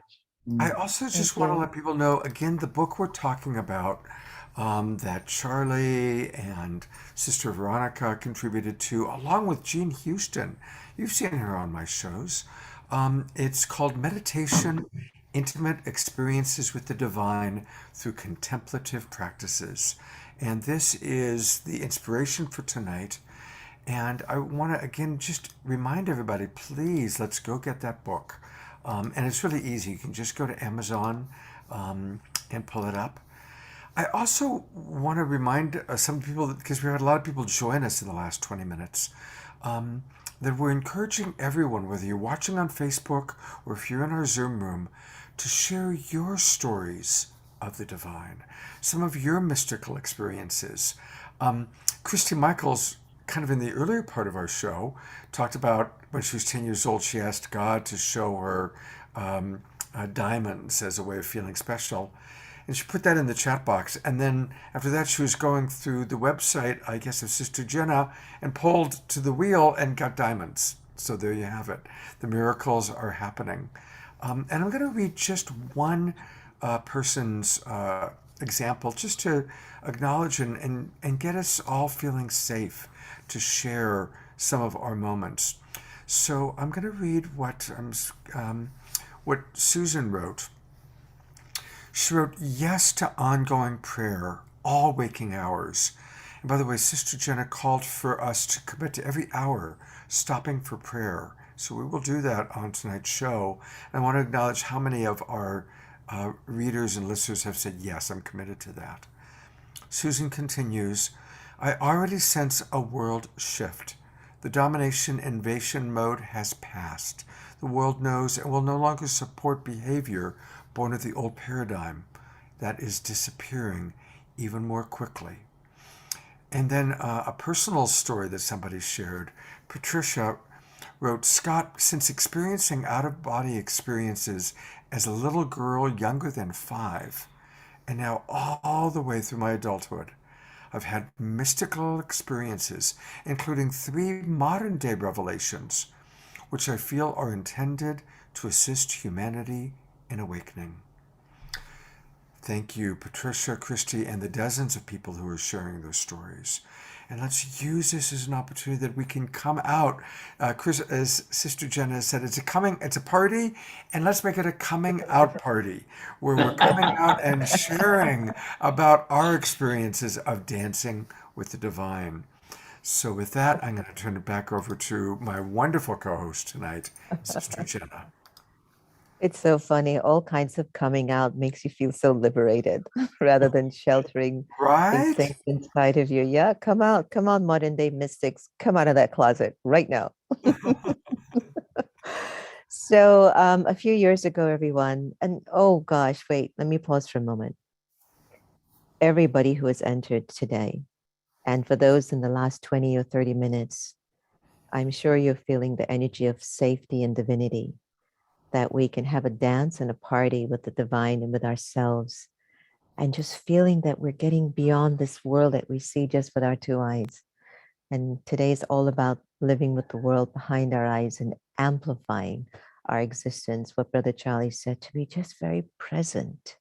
I also just want to let people know again the book we're talking about that Charlie and Sister Veronica contributed to, along with Jean Houston. You've seen her on my shows. It's called Meditation, Intimate Experiences with the Divine Through Contemplative Practices. And this is the inspiration for tonight. And I want to, again, just remind everybody, please, let's go get that book. And it's really easy. You can just go to Amazon and pull it up. I also want to remind some people, because we had a lot of people join us in the last 20 minutes, that we're encouraging everyone, whether you're watching on Facebook or if you're in our Zoom room, to share your stories of the divine, some of your mystical experiences. Christy Michaels, kind of in the earlier part of our show, talked about when she was 10 years old, she asked God to show her diamonds as a way of feeling special. And she put that in the chat box. And then after that, she was going through the website, I guess, of Sister Jenna, and pulled to the wheel and got diamonds. So there you have it. The miracles are happening. And I'm going to read just one person's example, just to acknowledge and get us all feeling safe to share some of our moments. So I'm going to read what Susan wrote. She wrote, yes to ongoing prayer, all waking hours. And by the way, Sister Jenna called for us to commit to every hour stopping for prayer. So we will do that on tonight's show. And I want to acknowledge how many of our readers and listeners have said, yes, I'm committed to that. Susan continues, I already sense a world shift. The domination invasion mode has passed. The world knows and will no longer support behavior born of the old paradigm that is disappearing even more quickly. And then a personal story that somebody shared. Patricia wrote, Scott, since experiencing out-of-body experiences as a little girl younger than 5, And now, all the way through my adulthood, I've had mystical experiences, including 3 modern day revelations, which I feel are intended to assist humanity in awakening. Thank you, Patricia, Christy, and the dozens of people who are sharing those stories. And let's use this as an opportunity that we can come out. Chris, as Sister Jenna said, it's a party, and let's make it a coming out party where we're coming out and sharing about our experiences of dancing with the divine. So with that, I'm going to turn it back over to my wonderful co-host tonight, Sister Jenna. It's so funny. All kinds of coming out makes you feel so liberated rather than sheltering these Right? things inside of you. Yeah, come out. Come on, modern day mystics. Come out of that closet right now. So a few years ago, everyone, and oh gosh, wait, let me pause for a moment. Everybody who has entered today, and for those in the last 20 or 30 minutes, I'm sure you're feeling the energy of safety and divinity, that we can have a dance and a party with the divine and with ourselves, and just feeling that we're getting beyond this world that we see just with our 2 eyes. And today is all about living with the world behind our eyes and amplifying our existence. What Brother Charlie said, to be just very present,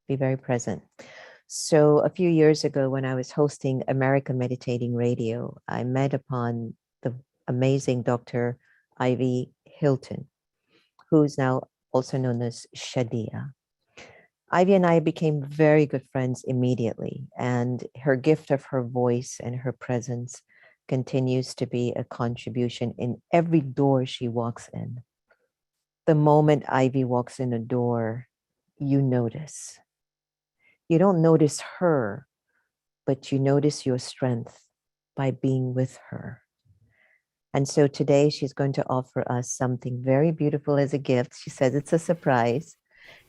be very present. So a few years ago, when I was hosting America Meditating Radio, I met upon the amazing Dr. Ivy Hilton, who's now also known as Shadia. Ivy and I became very good friends immediately, and her gift of her voice and her presence continues to be a contribution in every door she walks in. The moment Ivy walks in a door, you notice. You don't notice her, but you notice your strength by being with her. And so today she's going to offer us something very beautiful as a gift. She says it's a surprise,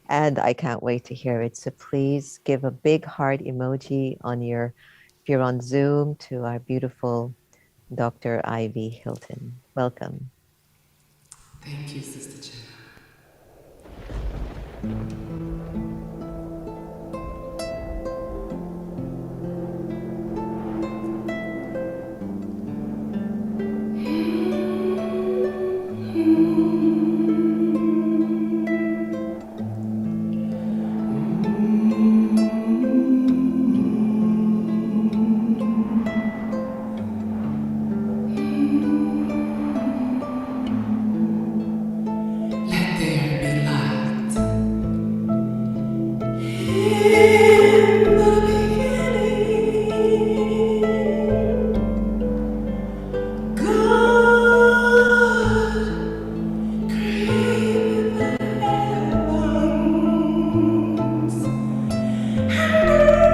and I can't wait to hear it. So please give a big heart emoji if you're on Zoom, to our beautiful Dr. Ivy Hilton. Welcome. Thank you, Sister Jenna. Let there be light. In the beginning, God created the heavens and the earth.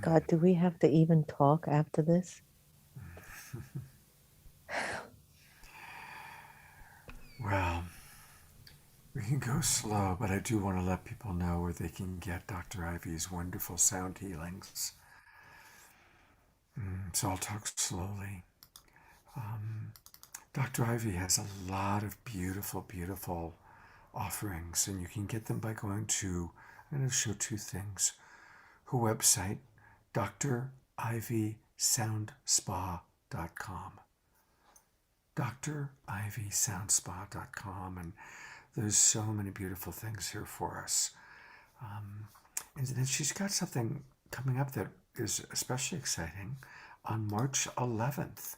Scott, do we have to even talk after this? Well, we can go slow, but I do want to let people know where they can get Dr. Ivy's wonderful sound healings. So I'll talk slowly. Dr. Ivy has a lot of beautiful, beautiful offerings, and you can get them by going to, I'm going to show two things. Her website, drivysoundspa.com. drivysoundspa.com, and there's so many beautiful things here for us. And then she's got something coming up that is especially exciting on March 11th.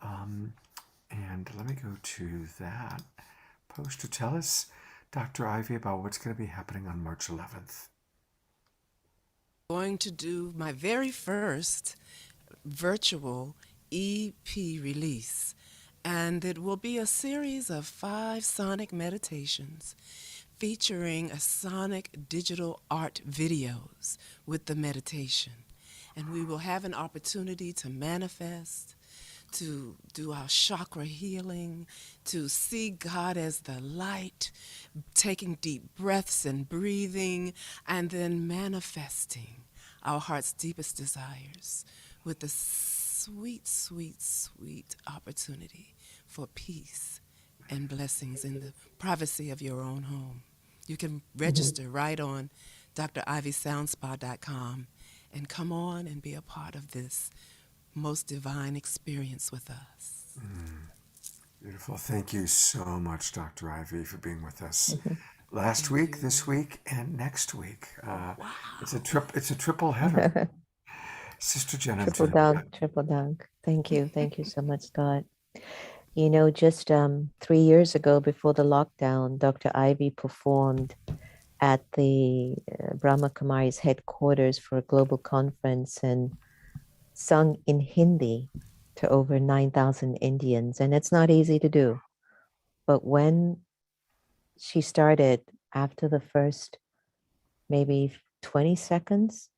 And let me go to that post to tell us, Dr. Ivy, about what's going to be happening on March 11th. Going to do my very first virtual EP release, and it will be a series of 5 sonic meditations featuring a sonic digital art videos with the meditation. And we will have an opportunity to manifest, to do our chakra healing, to see God as the light, taking deep breaths and breathing, and then manifesting our heart's deepest desires with the sweet, sweet, sweet opportunity for peace and blessings in the privacy of your own home. You can register right on drivysoundspa.com and come on and be a part of this most divine experience with us. Beautiful. Thank you so much, Dr. Ivy, for being with us last week, this week, and next week. It's a triple header. Sister Jenna. Triple dunk. Thank you so much, Scott. You know, just 3 years ago, before the lockdown, Dr. Ivy performed at the Brahma Kumari's headquarters for a global conference and sung in Hindi to over 9,000 Indians. And it's not easy to do. But when she started, after the first maybe 20 seconds,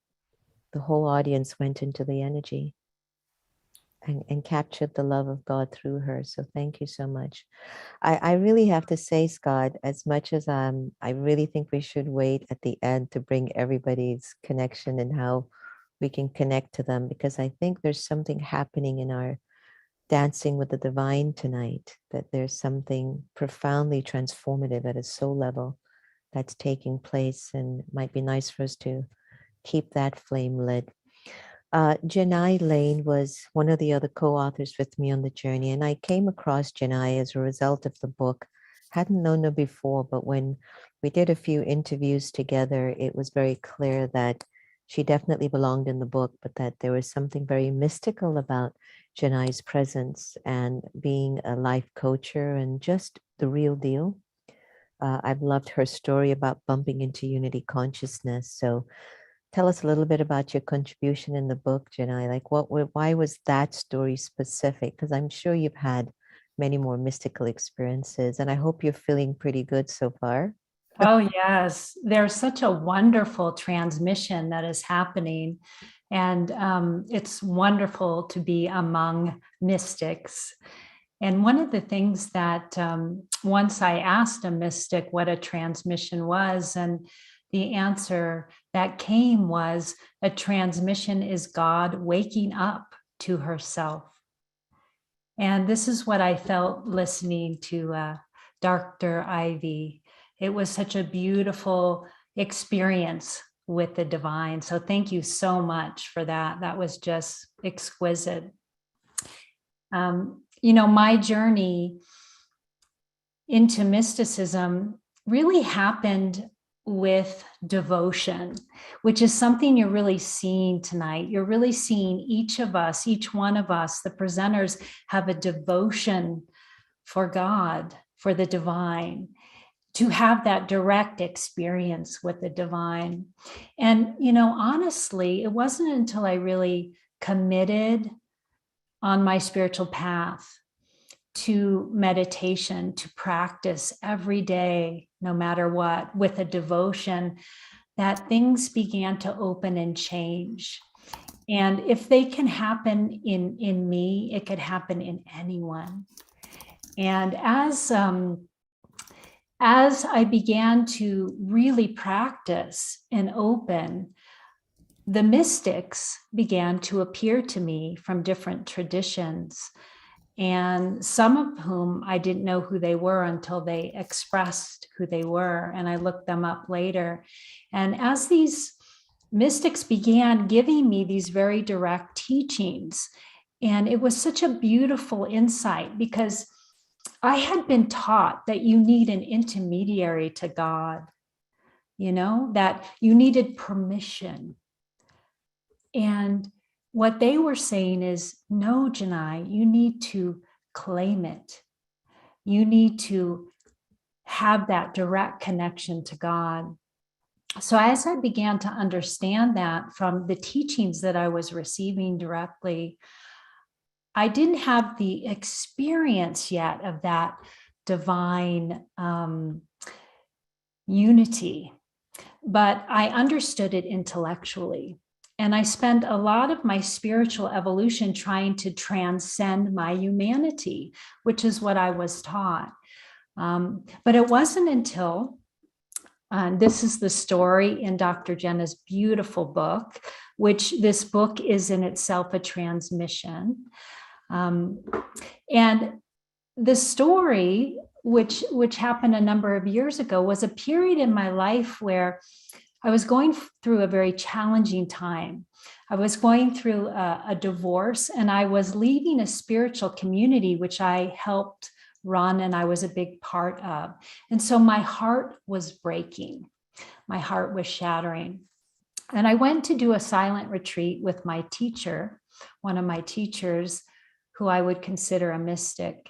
the whole audience went into the energy and captured the love of God through her. So thank you so much. I really have to say, Scott, as much as I really think we should wait at the end to bring everybody's connection and how we can connect to them, because I think there's something happening in our dancing with the divine tonight, that there's something profoundly transformative at a soul level that's taking place, and it might be nice for us to keep that flame lit. Janai Lane was one of the other co-authors with me on the journey, and I came across Janai as a result of the book. Hadn't known her before, but when we did a few interviews together, it was very clear that she definitely belonged in the book, but that there was something very mystical about Janai's presence and being a life coacher and just the real deal. I've loved her story about bumping into unity consciousness. So tell us a little bit about your contribution in the book, Janai. Like, why was that story specific? Because I'm sure you've had many more mystical experiences, and I hope you're feeling pretty good so far. Oh, yes. There's such a wonderful transmission that is happening. And it's wonderful to be among mystics. And one of the things that once I asked a mystic what a transmission was, and the answer that came was, a transmission is God waking up to herself. And this is what I felt listening to Dr. Ivy. It was such a beautiful experience with the divine. So thank you so much for that. That was just exquisite. My journey into mysticism really happened with devotion, which is something you're really seeing tonight. You're really seeing each of us, each one of us, the presenters, have a devotion for God, for the divine, to have that direct experience with the divine. And, honestly, it wasn't until I really committed on my spiritual path to meditation, to practice every day, no matter what, with a devotion, that things began to open and change. And if they can happen in me, it could happen in anyone. And as I began to really practice and open, the mystics began to appear to me from different traditions, and some of whom I didn't know who they were until they expressed who they were, and I looked them up later. And as these mystics began giving me these very direct teachings, and it was such a beautiful insight, because I had been taught that you need an intermediary to God, that you needed permission. And what they were saying is, no, Janai, you need to claim it. You need to have that direct connection to God. So as I began to understand that from the teachings that I was receiving directly, I didn't have the experience yet of that divine unity, but I understood it intellectually. And I spent a lot of my spiritual evolution trying to transcend my humanity, which is what I was taught. But it wasn't until, this is the story in Dr. Jenna's beautiful book, which this book is in itself a transmission. And the story, which happened a number of years ago, was a period in my life where I was going through a very challenging time. I was going through a divorce, and I was leaving a spiritual community, which I helped run and I was a big part of. And so my heart was breaking. My heart was shattering. And I went to do a silent retreat with my teacher, one of my teachers, who I would consider a mystic.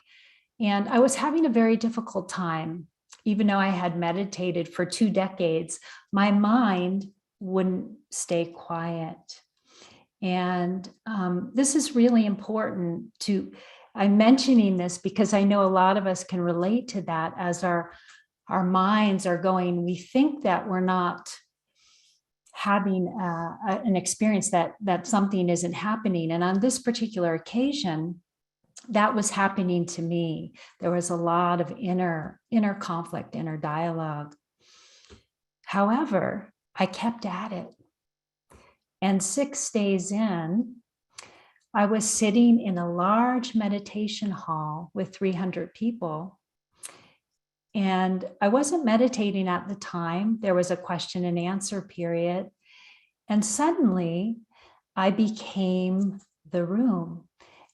And I was having a very difficult time. Even though I had meditated for 2 decades, my mind wouldn't stay quiet. And this is really important I'm mentioning this because I know a lot of us can relate to that as our minds are going, we think that we're not having an experience, that something isn't happening. And on this particular occasion, that was happening to me. There was a lot of inner conflict, inner dialogue. However, I kept at it. And 6 days in, I was sitting in a large meditation hall with 300 people. And I wasn't meditating at the time. There was a question and answer period. And suddenly I became the room.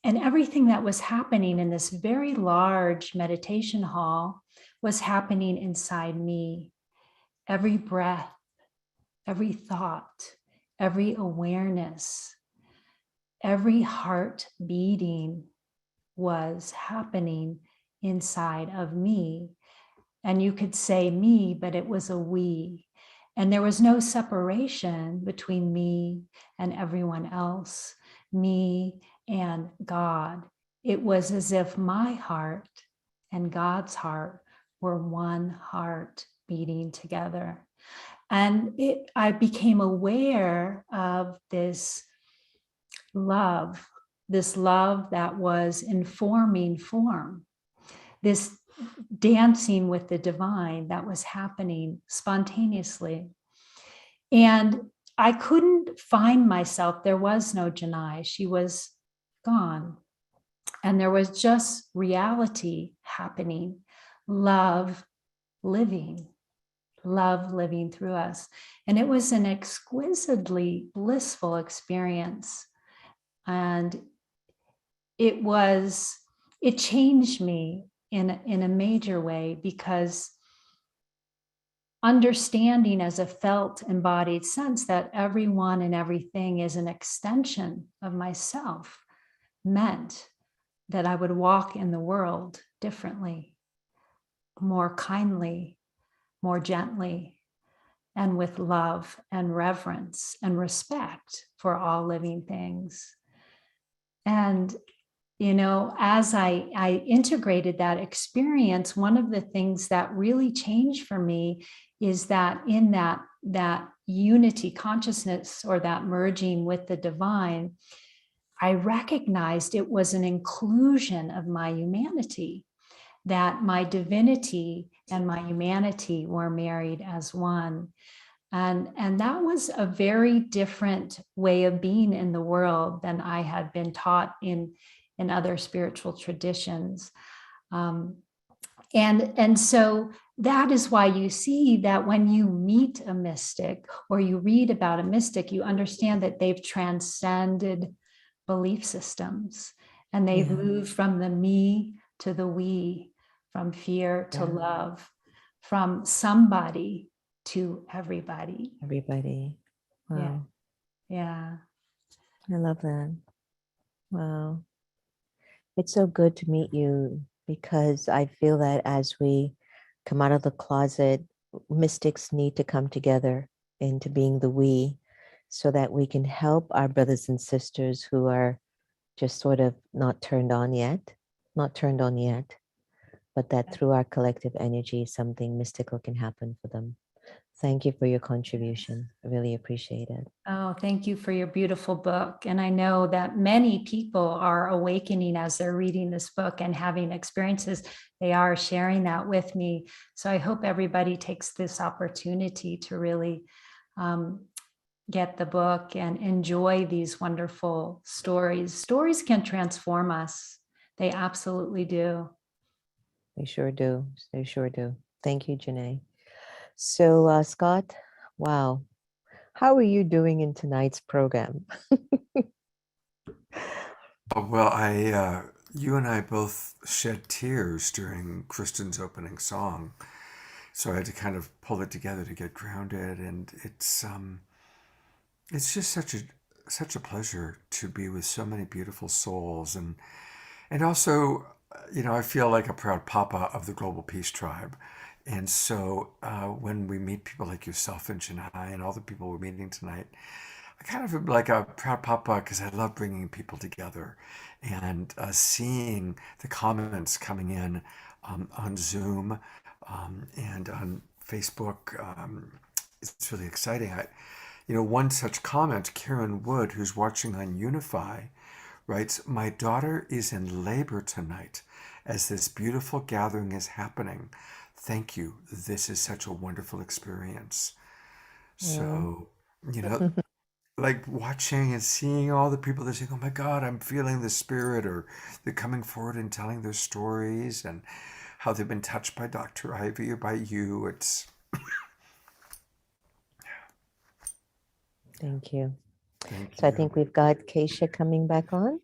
And everything that was happening in this very large meditation hall was happening inside me. Every breath, every thought, every awareness, every heart beating was happening inside of me. And you could say me, but it was a we. And there was no separation between me and everyone else, me and God. It was as if my heart and God's heart were one heart beating together. And I became aware of this love that was informing form, this dancing with the divine that was happening spontaneously. And I couldn't find myself. There was no Janai. She was gone. And there was just reality happening, love living through us. And it was an exquisitely blissful experience. And it changed me in a major way, because understanding as a felt embodied sense that everyone and everything is an extension of myself meant that I would walk in the world differently, more kindly, more gently, and with love and reverence and respect for all living things. And as I integrated that experience, one of the things that really changed for me is that in that unity consciousness, or that merging with the divine, I recognized it was an inclusion of my humanity, that my divinity and my humanity were married as one. And that was a very different way of being in the world than I had been taught in other spiritual traditions. And so that is why you see that when you meet a mystic or you read about a mystic, you understand that they've transcended belief systems, and they've moved from the me to the we, from fear to love, from somebody to everybody. Everybody. Wow. Yeah. I love that. Wow. It's so good to meet you, because I feel that as we come out of the closet, mystics need to come together into being the we, so that we can help our brothers and sisters who are just sort of not turned on yet, but that through our collective energy, something mystical can happen for them. Thank you for your contribution. I really appreciate it. Oh, thank you for your beautiful book. And I know that many people are awakening as they're reading this book and having experiences. They are sharing that with me. So I hope everybody takes this opportunity to really get the book and enjoy these wonderful stories. Stories can transform us. They absolutely do. They sure do. They sure do. Thank you, Janai. So, Scott, wow. How are you doing in tonight's program? Well, you and I both shed tears during Kristen's opening song, so I had to kind of pull it together to get grounded. And it's just such a pleasure to be with so many beautiful souls, and also, I feel like a proud papa of the Global Peace Tribe. And so when we meet people like yourself and Janai and all the people we're meeting tonight, I kind of am like a proud papa, because I love bringing people together and seeing the comments coming in on Zoom and on Facebook. It's really exciting. One such comment, Karen Wood, who's watching on Unify, writes, "My daughter is in labor tonight as this beautiful gathering is happening. Thank you. This is such a wonderful experience." So, like watching and seeing all the people that saying, "Oh my God, I'm feeling the spirit," or they're coming forward and telling their stories and how they've been touched by Dr. Ivy or by you. Thank you. Thank So I you. think we've got Keisha coming back on.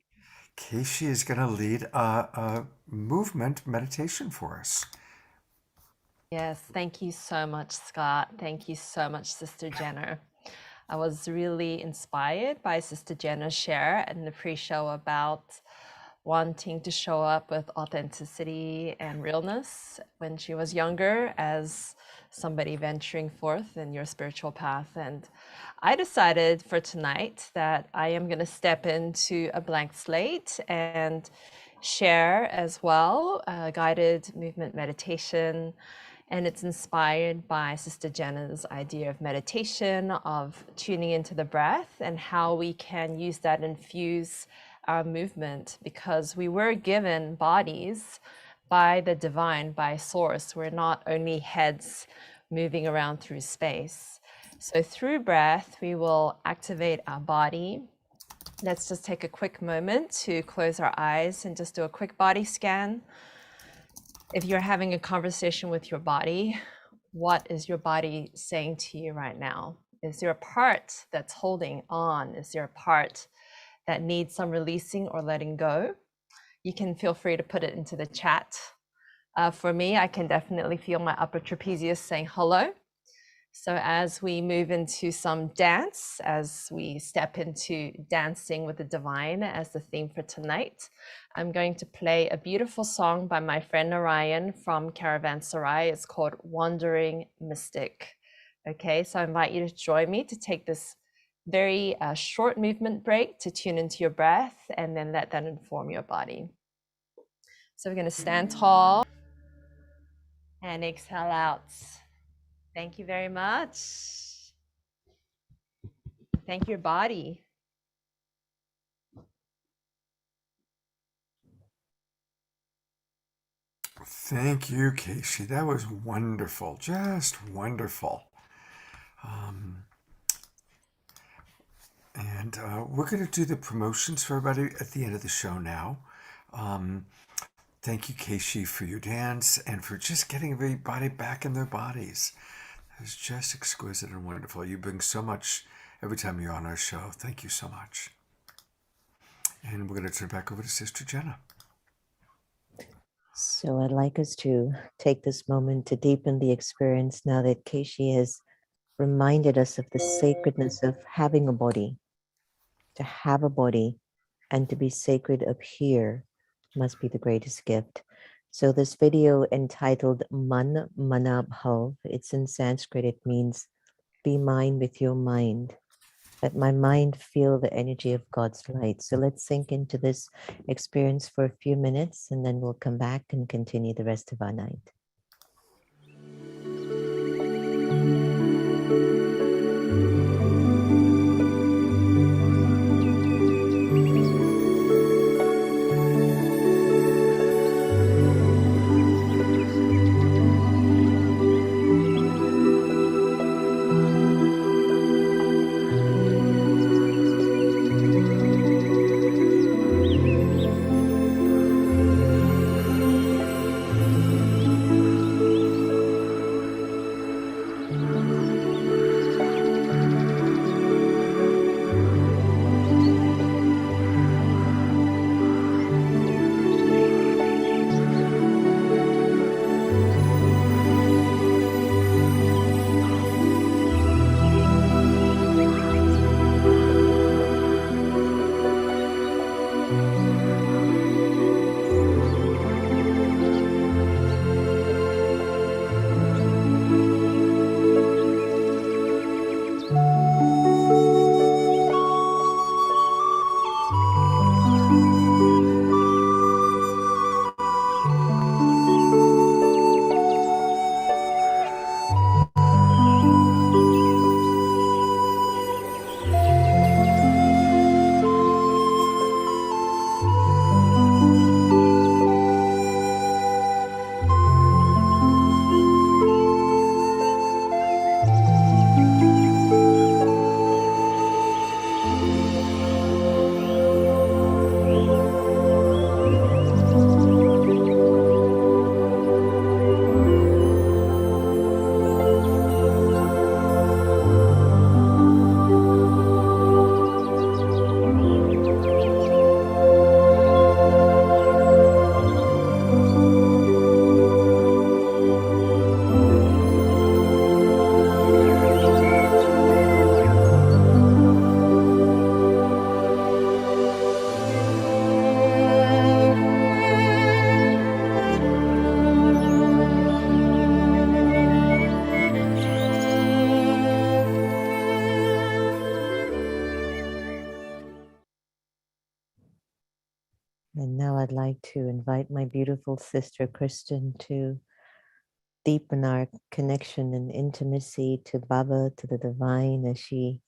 Casey is going to lead a movement meditation for us. Yes, thank you so much, Scott. Thank you so much, Sister Jenna. I was really inspired by Sister Jenna's share in the pre-show about wanting to show up with authenticity and realness when she was younger as somebody venturing forth in your spiritual path. And I decided for tonight that I am going to step into a blank slate and share as well a guided movement meditation. And it's inspired by Sister Jenna's idea of meditation, of tuning into the breath, and how we can use that and infuse our movement, because we were given bodies by the divine, by source. We're not only heads moving around through space. So through breath, we will activate our body. Let's just take a quick moment to close our eyes and just do a quick body scan. If you're having a conversation with your body, what is your body saying to you right now? Is there a part that's holding on? Is there a part that needs some releasing or letting go? You can feel free to put it into the chat. For me, I can definitely feel my upper trapezius saying hello. So as we move into some dance, as we step into dancing with the divine as the theme for tonight, I'm going to play a beautiful song by my friend Narayan from Caravanserai. It's called Wandering Mystic. Okay, so I invite you to join me to take this very short movement break to tune into your breath, and then let that inform your body. So we're going to stand tall and exhale out. Thank you very much. Thank your body. Thank you, Casey. That was wonderful. Just wonderful. And we're going to do the promotions for everybody at the end of the show now. Thank you, Casey, for your dance and for just getting everybody back in their bodies. It was just exquisite and wonderful. You bring so much every time you're on our show. Thank you so much. And we're going to turn back over to Sister Jenna. So I'd like us to take this moment to deepen the experience now that Keishi has reminded us of the sacredness of having a body. To have a body and to be sacred up here must be the greatest gift. So this video entitled Man Mana Bhav, it's in Sanskrit, it means be mine with your mind. Let my mind feel the energy of God's light. So let's sink into this experience for a few minutes and then we'll come back and continue the rest of our night. And now I'd like to invite my beautiful sister, Kristen, to deepen our connection and intimacy to Baba, to the divine, as she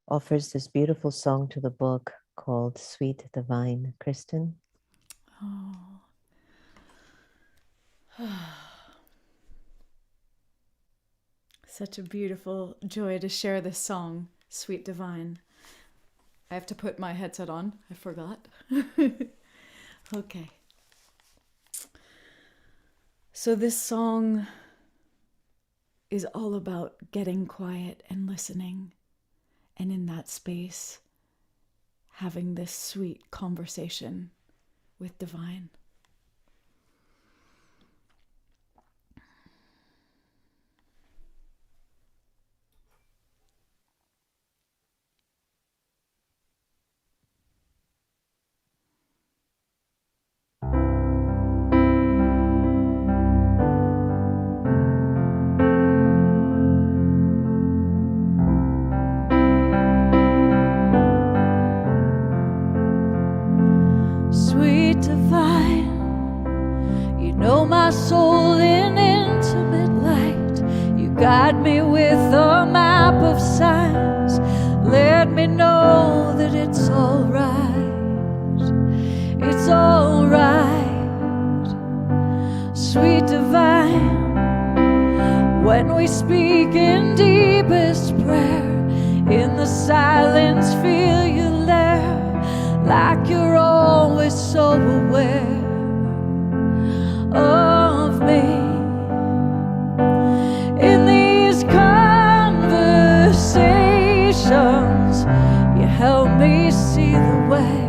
offers this beautiful song to the book called Sweet Divine. Kristen? Oh. Such a beautiful joy to share this song, Sweet Divine. I have to put my headset on. I forgot. Okay. So this song is all about getting quiet and listening, and in that space, having this sweet conversation with Divine. Sweet divine, you know my soul in intimate light. You Guide me with a map of signs. Let me know that it's all right. It's all right. Sweet divine, when we speak in deepest prayer, in the silence feel you there, like you're always so aware of me. In these conversations, you help me see the way.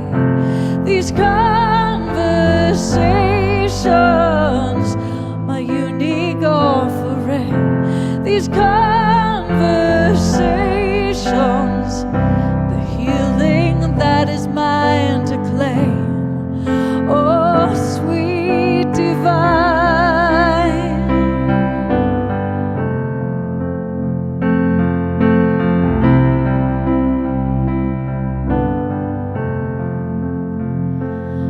These conversations, my unique offering. These conversations, the healing that is mine to claim. Oh, sweet divine.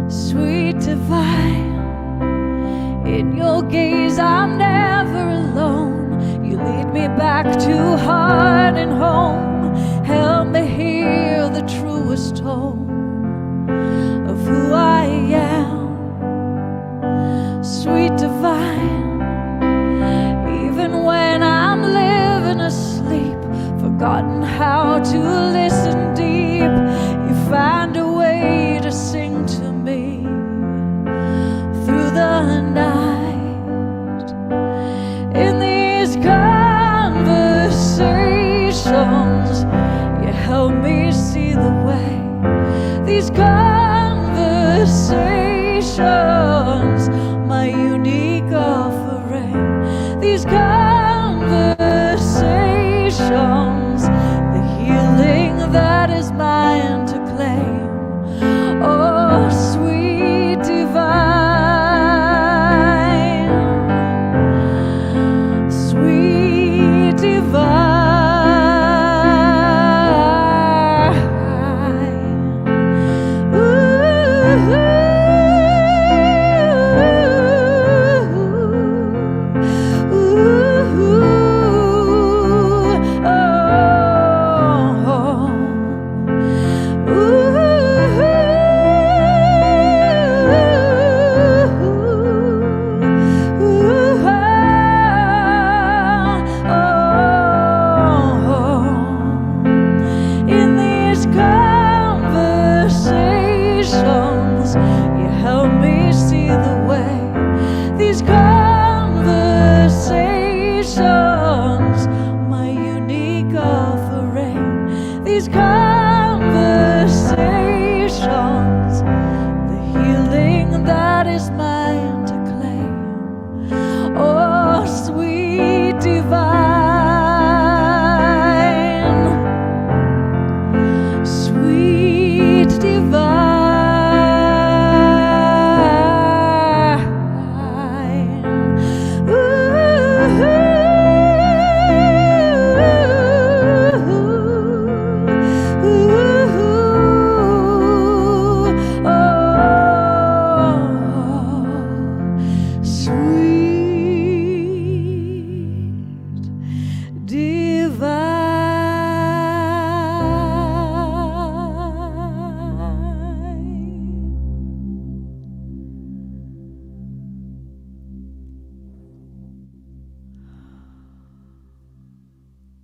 Sweet divine, in your gaze I'm never alone. You lead me back to heart and home. Help me hear the truest tone of who I am. Sweet divine, even when I'm living asleep, forgotten how to listen deep, you find a way to sing to me through the night. In these conversations, you help me see the way. These conversations, my unique offering. These conversations, the healing that is mine to claim. Oh, sweet divine, sweet divine. Ooh.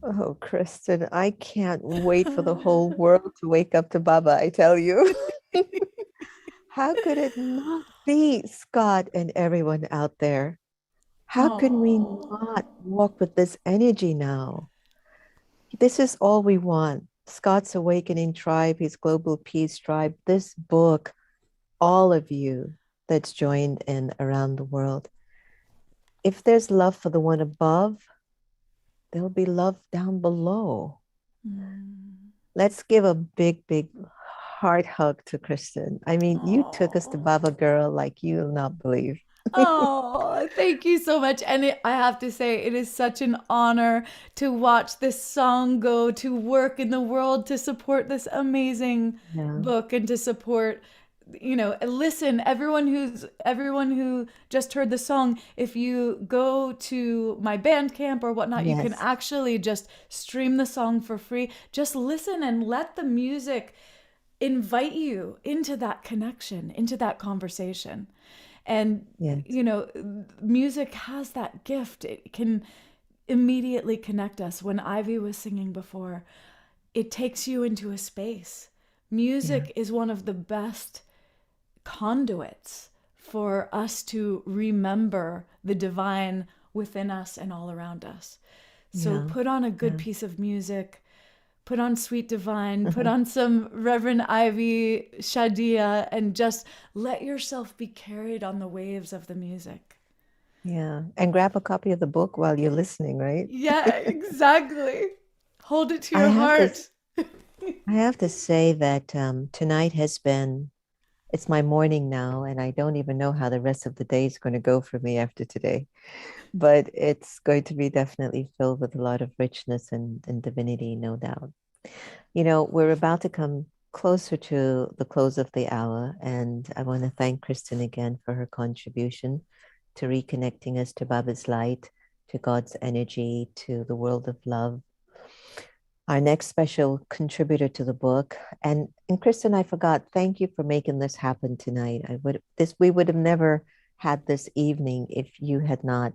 Oh, Kristen, I can't wait for the whole world to wake up to Baba, I tell you. How could it not be, Scott and everyone out there? How can we not walk with this energy now? This is all we want. Scott's Awakening Tribe, his Global Peace Tribe, this book, all of you that's joined in around the world. If there's love for the one above, there'll be love down below. Let's give a big, big heart hug to Kristen. I mean, you took us to Baba Girl like you'll not believe. Oh, thank you so much. And I have to say, it is such an honor to watch this song go to work in the world to support this amazing book and to support listen, everyone who just heard the song, if you go to my Bandcamp or whatnot, you can Yes. actually just stream the song for free. Just listen and let the music invite you into that connection, into that conversation. And, Yes. music has that gift. It can immediately connect us. When Ivy was singing before, it takes you into a space. Music is one of the best conduits for us to remember the divine within us and all around us. So Yeah. put on a good piece of music, put on Sweet Divine, put on some Reverend Ivy Shadia, and just let yourself be carried on the waves of the music. Yeah. And grab a copy of the book while you're listening, right? Yeah, exactly. Hold it to I your have heart. I have to say that tonight has been, it's my morning now, and I don't even know how the rest of the day is going to go for me after today. But it's going to be definitely filled with a lot of richness and divinity, no doubt. We're about to come closer to the close of the hour, and I want to thank Kristen again for her contribution to reconnecting us to Baba's light, to God's energy, to the world of love. Our next special contributor to the book, and Kristen, I forgot. Thank you for making this happen tonight. We would have never had this evening if you had not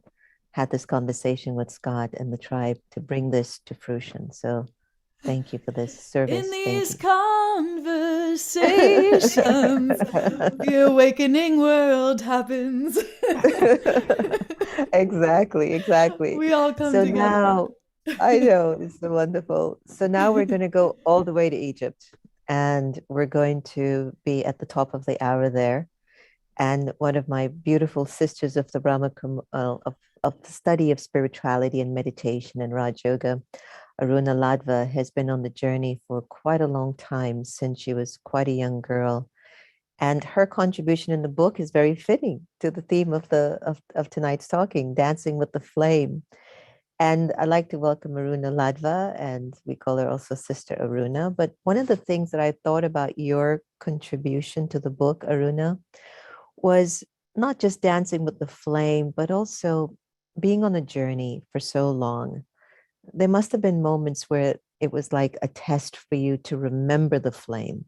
had this conversation with Scott and the tribe to bring this to fruition. So thank you for this service. In Thank these you. conversations, the awakening world happens. Exactly. We all come So together. now, I know, it's so wonderful. So now we're going to go all the way to Egypt, and we're going to be at the top of the hour there. And one of my beautiful sisters of the of the study of spirituality and meditation and Raj Yoga, Aruna Ladva, has been on the journey for quite a long time, since she was quite a young girl. And her contribution in the book is very fitting to the theme of tonight's talking, dancing with the flame. And I'd like to welcome Aruna Ladva, and we call her also Sister Aruna. But one of the things that I thought about your contribution to the book, Aruna, was not just dancing with the flame, but also being on a journey for so long. There must have been moments where it was like a test for you to remember the flame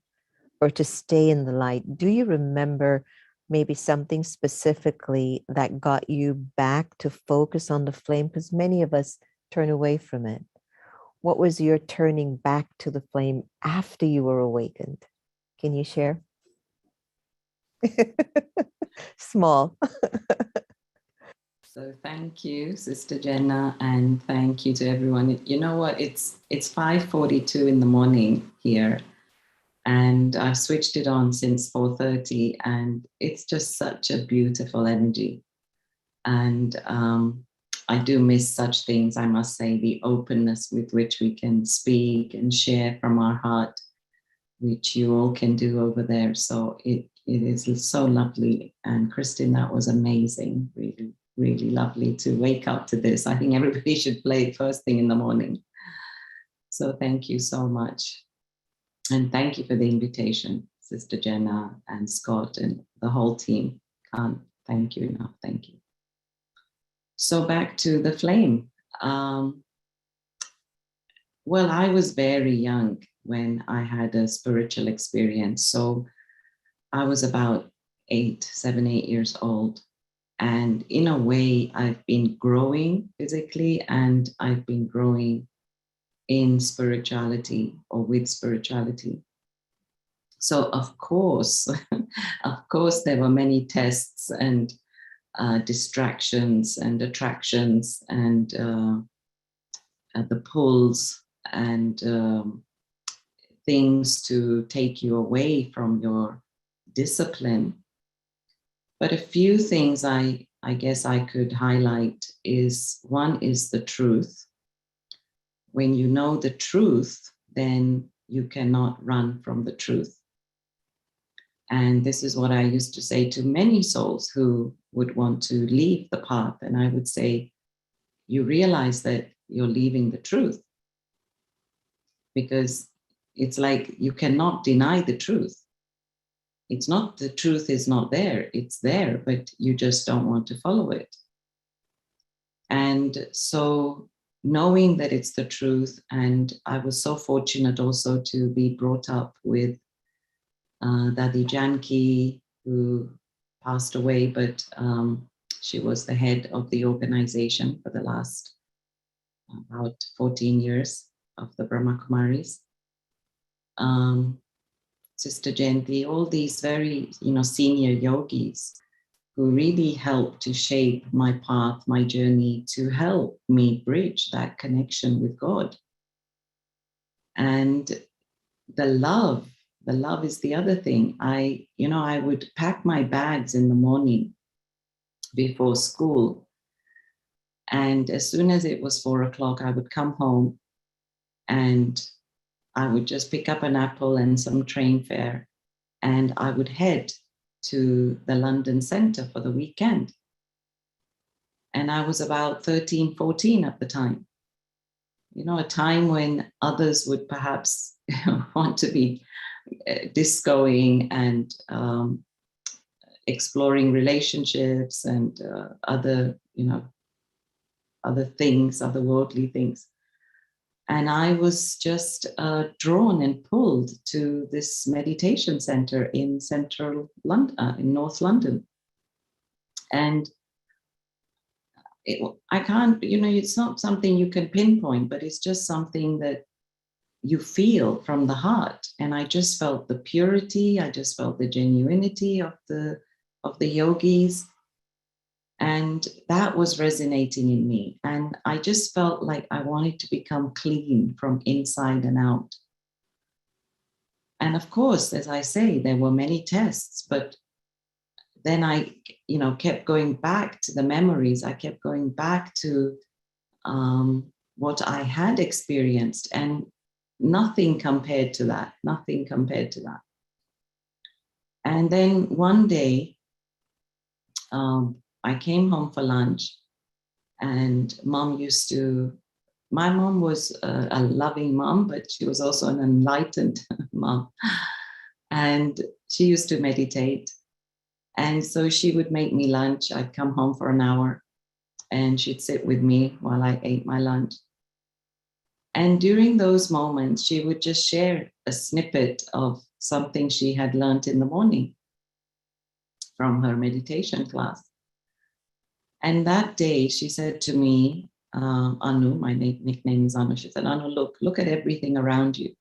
or to stay in the light. Do you remember maybe something specifically that got you back to focus on the flame? Because many of us turn away from it. What was your turning back to the flame after you were awakened? Can you share? Small. So thank you, Sister Jenna, and thank you to everyone. You know what? It's 5:42 in the morning here, and I've switched it on since 4:30, and it's just such a beautiful energy. And I do miss such things, I must say, the openness with which we can speak and share from our heart, which you all can do over there. So it is so lovely. And Kristen, that was amazing, really. Really lovely to wake up to this. I think everybody should play it first thing in the morning. So thank you so much. And thank you for the invitation, Sister Jenna and Scott and the whole team. Can't thank you enough. Thank you. So back to the flame. Well, I was very young when I had a spiritual experience. So I was about 7, 8 years old. And in a way, I've been growing physically, and I've been growing in spirituality or with spirituality. So of course, there were many tests and distractions and attractions and the pulls and things to take you away from your discipline. But a few things I guess I could highlight is, one is the truth. When you know the truth, then you cannot run from the truth. And this is what I used to say to many souls who would want to leave the path. And I would say, you realize that you're leaving the truth, because it's like you cannot deny the truth. It's not, the truth is not there. It's there, but you just don't want to follow it. And so knowing that it's the truth, and I was so fortunate also to be brought up with Dadi Janki, who passed away, but she was the head of the organization for the last about 14 years of the Brahma Kumaris. Sister Jayanti, all these very, senior yogis who really helped to shape my path, my journey, to help me bridge that connection with God. And the love is the other thing. I would pack my bags in the morning before school. And as soon as it was 4 o'clock, I would come home and I would just pick up an apple and some train fare, and I would head to the London Centre for the weekend. And I was about 13, 14 at the time. A time when others would perhaps want to be discoing and exploring relationships and other things, other worldly things. And I was just drawn and pulled to this meditation center in central London, in North London. And I can't, it's not something you can pinpoint, but it's just something that you feel from the heart. And I just felt the purity, I just felt the genuinity of the yogis. And that was resonating in me. And I just felt like I wanted to become clean from inside and out. And of course, as I say, there were many tests, but then I, kept going back to the memories. I kept going back to what I had experienced, and nothing compared to that, nothing compared to that. And then one day, I came home for lunch, and my mom was a loving mom, but she was also an enlightened mom. And she used to meditate. And so she would make me lunch. I'd come home for an hour and she'd sit with me while I ate my lunch. And during those moments, she would just share a snippet of something she had learned in the morning from her meditation class. And that day she said to me, Anu, my nickname is Anu, she said, Anu, look at everything around you.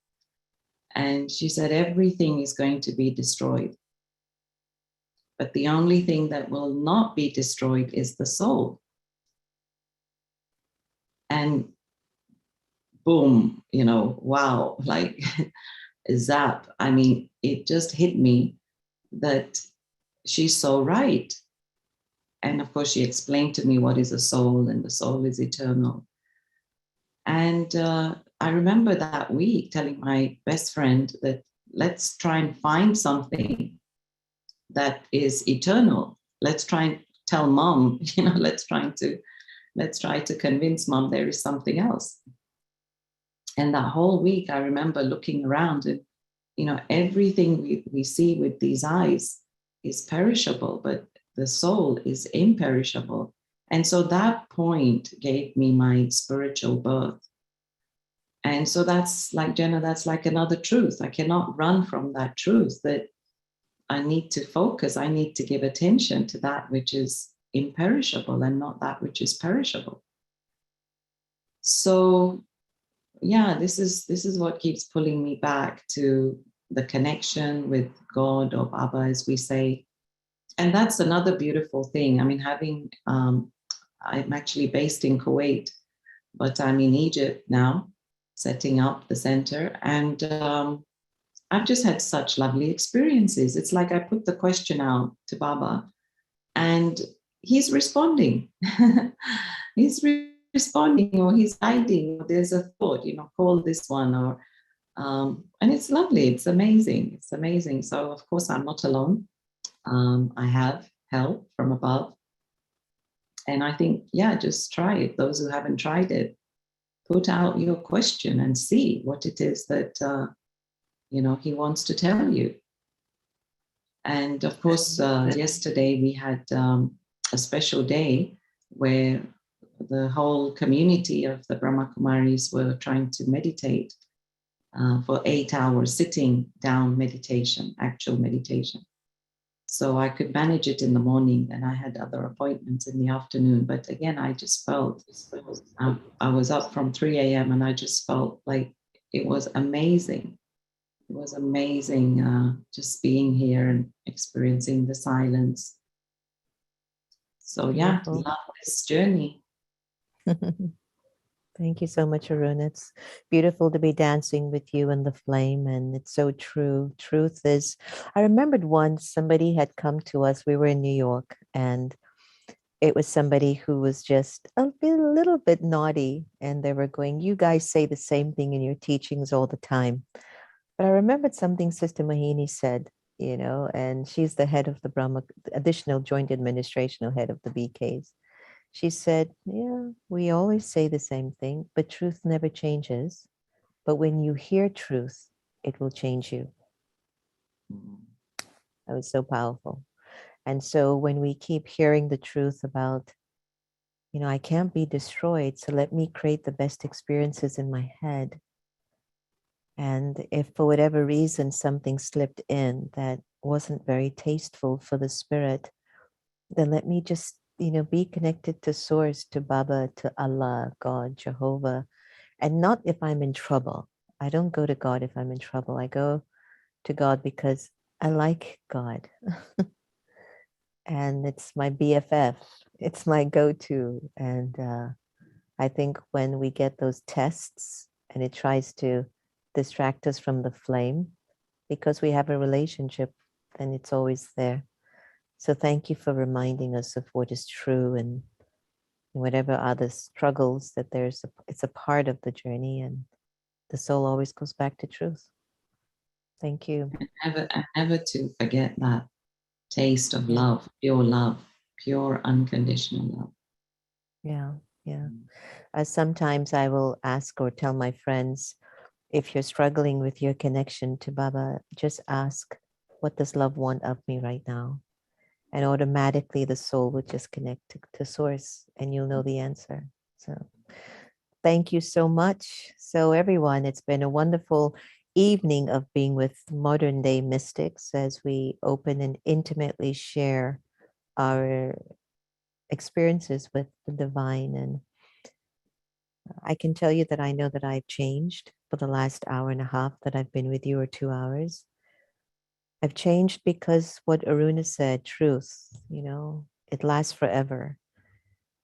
And she said, everything is going to be destroyed. But the only thing that will not be destroyed is the soul. And boom, wow, like a zap. I mean, it just hit me that she's so right. And of course, she explained to me what is a soul, and the soul is eternal. And I remember that week telling my best friend that let's try and find something that is eternal. Let's try and tell mom, let's try to convince mom there is something else. And that whole week, I remember looking around and, everything we see with these eyes is perishable, but the soul is imperishable. And so that point gave me my spiritual birth. And so that's like, Jenna, that's like another truth. I cannot run from that truth, that I need to focus, I need to give attention to that which is imperishable and not that which is perishable. So yeah, this is what keeps pulling me back to the connection with God, or Baba, as we say. And that's another beautiful thing. I mean, I'm actually based in Kuwait, but I'm in Egypt now, setting up the center. And I've just had such lovely experiences. It's like I put the question out to Baba and he's responding. He's responding, or he's guiding, or there's a thought, call this one, or and it's lovely. It's amazing. It's amazing. So of course I'm not alone. I have help from above. And I think, just try it. Those who haven't tried it, put out your question and see what it is that he wants to tell you. And of course, yesterday we had a special day where the whole community of the Brahma Kumaris were trying to meditate for 8 hours, sitting down meditation, actual meditation. So I could manage it in the morning, and I had other appointments in the afternoon. But again, I just felt, I was up from 3 a.m. and I just felt like it was amazing. It was amazing just being here and experiencing the silence. So yeah, Beautiful. love this journey. Thank you so much, Arun. It's beautiful to be dancing with you in the flame, and it's so true. Truth is, I remembered once somebody had come to us. We were in New York, and it was somebody who was just little bit naughty, and they were going, "You guys say the same thing in your teachings all the time." But I remembered something Sister Mahini said, and she's the head of the Brahma, additional joint administrational head of the BKs. She said, "Yeah, we always say the same thing, but truth never changes. But when you hear truth, it will change you." That was so powerful. And so when we keep hearing the truth about, I can't be destroyed, so let me create the best experiences in my head. And if for whatever reason something slipped in that wasn't very tasteful for the spirit, then let me just be connected to Source, to Baba, to Allah, God, Jehovah, and not if I'm in trouble. I don't go to God if I'm in trouble. I go to God because I like God. And it's my BFF. It's my go-to. And I think when we get those tests and it tries to distract us from the flame, because we have a relationship, then it's always there. So thank you for reminding us of what is true, and whatever other struggles that it's a part of the journey, and the soul always goes back to truth. Thank you. And never to forget that taste of love, pure unconditional love. Yeah. Sometimes I will ask or tell my friends, if you're struggling with your connection to Baba, just ask, what does love want of me right now? And automatically the soul would just connect to Source, and you'll know the answer. So thank you so much. So everyone, it's been a wonderful evening of being with modern day mystics as we open and intimately share our experiences with the divine. And I can tell you that I know that I've changed for the last hour and a half that I've been with you, or 2 hours. I've changed because what Aruna said, truth, it lasts forever.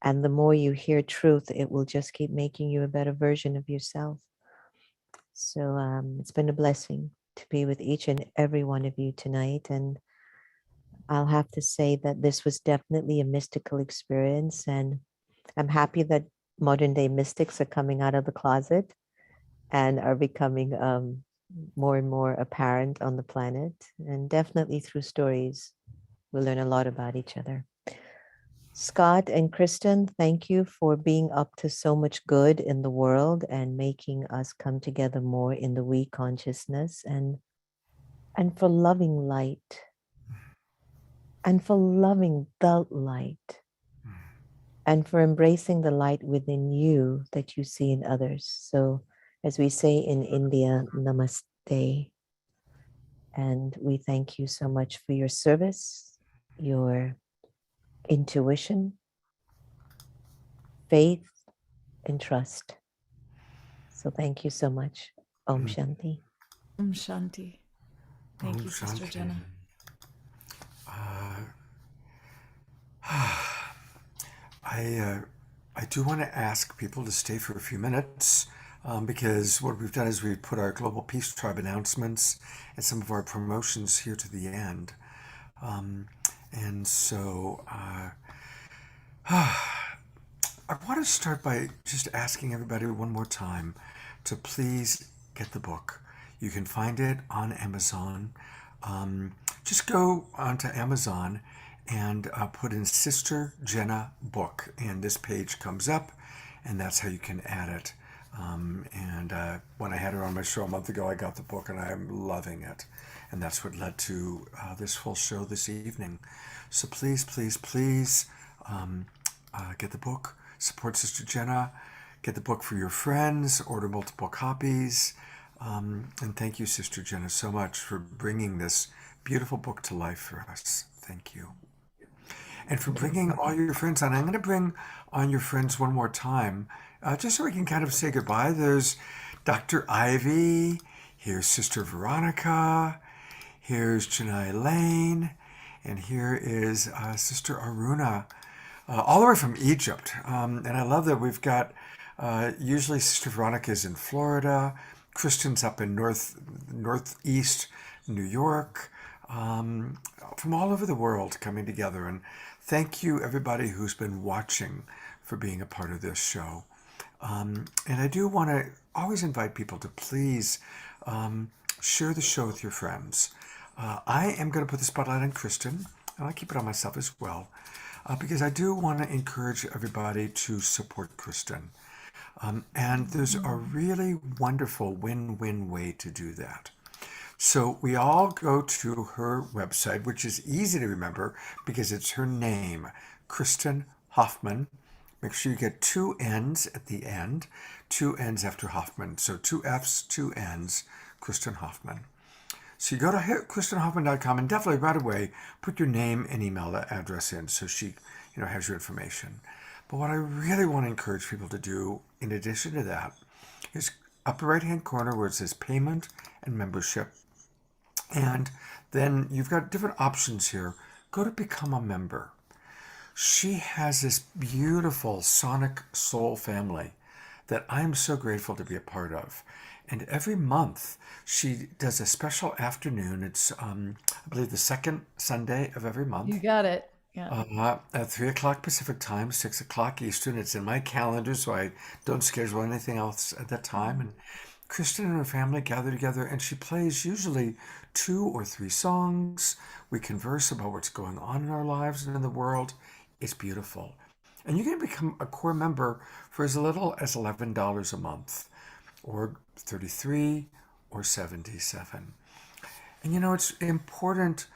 And the more you hear truth, it will just keep making you a better version of yourself. So it's been a blessing to be with each and every one of you tonight. And I'll have to say that this was definitely a mystical experience. And I'm happy that modern day mystics are coming out of the closet and are becoming more and more apparent on the planet. And definitely through stories, we learn a lot about each other. Scott and Kristen, thank you for being up to so much good in the world and making us come together more in the we consciousness, and for loving light, and for loving the light, and for embracing the light within you that you see in others. So as we say in India, namaste. And we thank you so much for your service, your intuition, faith, and trust. So thank you so much. Om Shanti. Om Shanti. Thank you, Sister Shanti. Jenna. I do want to ask people to stay for a few minutes because what we've done is we've put our Global Peace Tribe announcements and some of our promotions here to the end. And so I want to start by just asking everybody one more time to please get the book. You can find it on Amazon. Just go onto Amazon and put in Sister Jenna book, and this page comes up, and that's how you can add it. And when I had her on my show a month ago, I got the book, and I'm loving it. And that's what led to this full show this evening. So please, please, please get the book, support Sister Jenna, get the book for your friends, order multiple copies. And thank you, Sister Jenna, so much for bringing this beautiful book to life for us. Thank you. And for bringing all your friends on. I'm going to bring on your friends one more time, just so we can kind of say goodbye. There's Dr. Ivy, here's Sister Veronica, here's Janai Lane, and here is Sister Aruna, all the way from Egypt. And I love that we've got, usually Sister Veronica is in Florida, Kristen's up in northeast New York, from all over the world coming together. And thank you, everybody who's been watching, for being a part of this show. And I do want to always invite people to please share the show with your friends. I am going to put the spotlight on Kristen, and I'll keep it on myself as well, because I do want to encourage everybody to support Kristen. And there's a really wonderful win-win way to do that. So we all go to her website, which is easy to remember because it's her name, Kristen Hoffman. Make sure you get 2 N's at the end, 2 N's after Hoffman. So 2 F's, 2 N's, Kristen Hoffman. So you go to KristenHoffman.com and definitely right away put your name and email address in so she has your information. But what I really want to encourage people to do in addition to that is upper right-hand corner where it says payment and membership. And then you've got different options here. Go to become a member. She has this beautiful sonic soul family that I'm so grateful to be a part of. And every month she does a special afternoon. It's, I believe, the second Sunday of every month. You got it. Yeah. At 3 o'clock Pacific time, 6 o'clock Eastern. It's in my calendar, so I don't schedule anything else at that time. And Kristen and her family gather together, and she plays usually 2 or 3 songs. We converse about what's going on in our lives and in the world. It's beautiful. And you can become a core member for as little as $11 a month, or $33 or $77. And it's important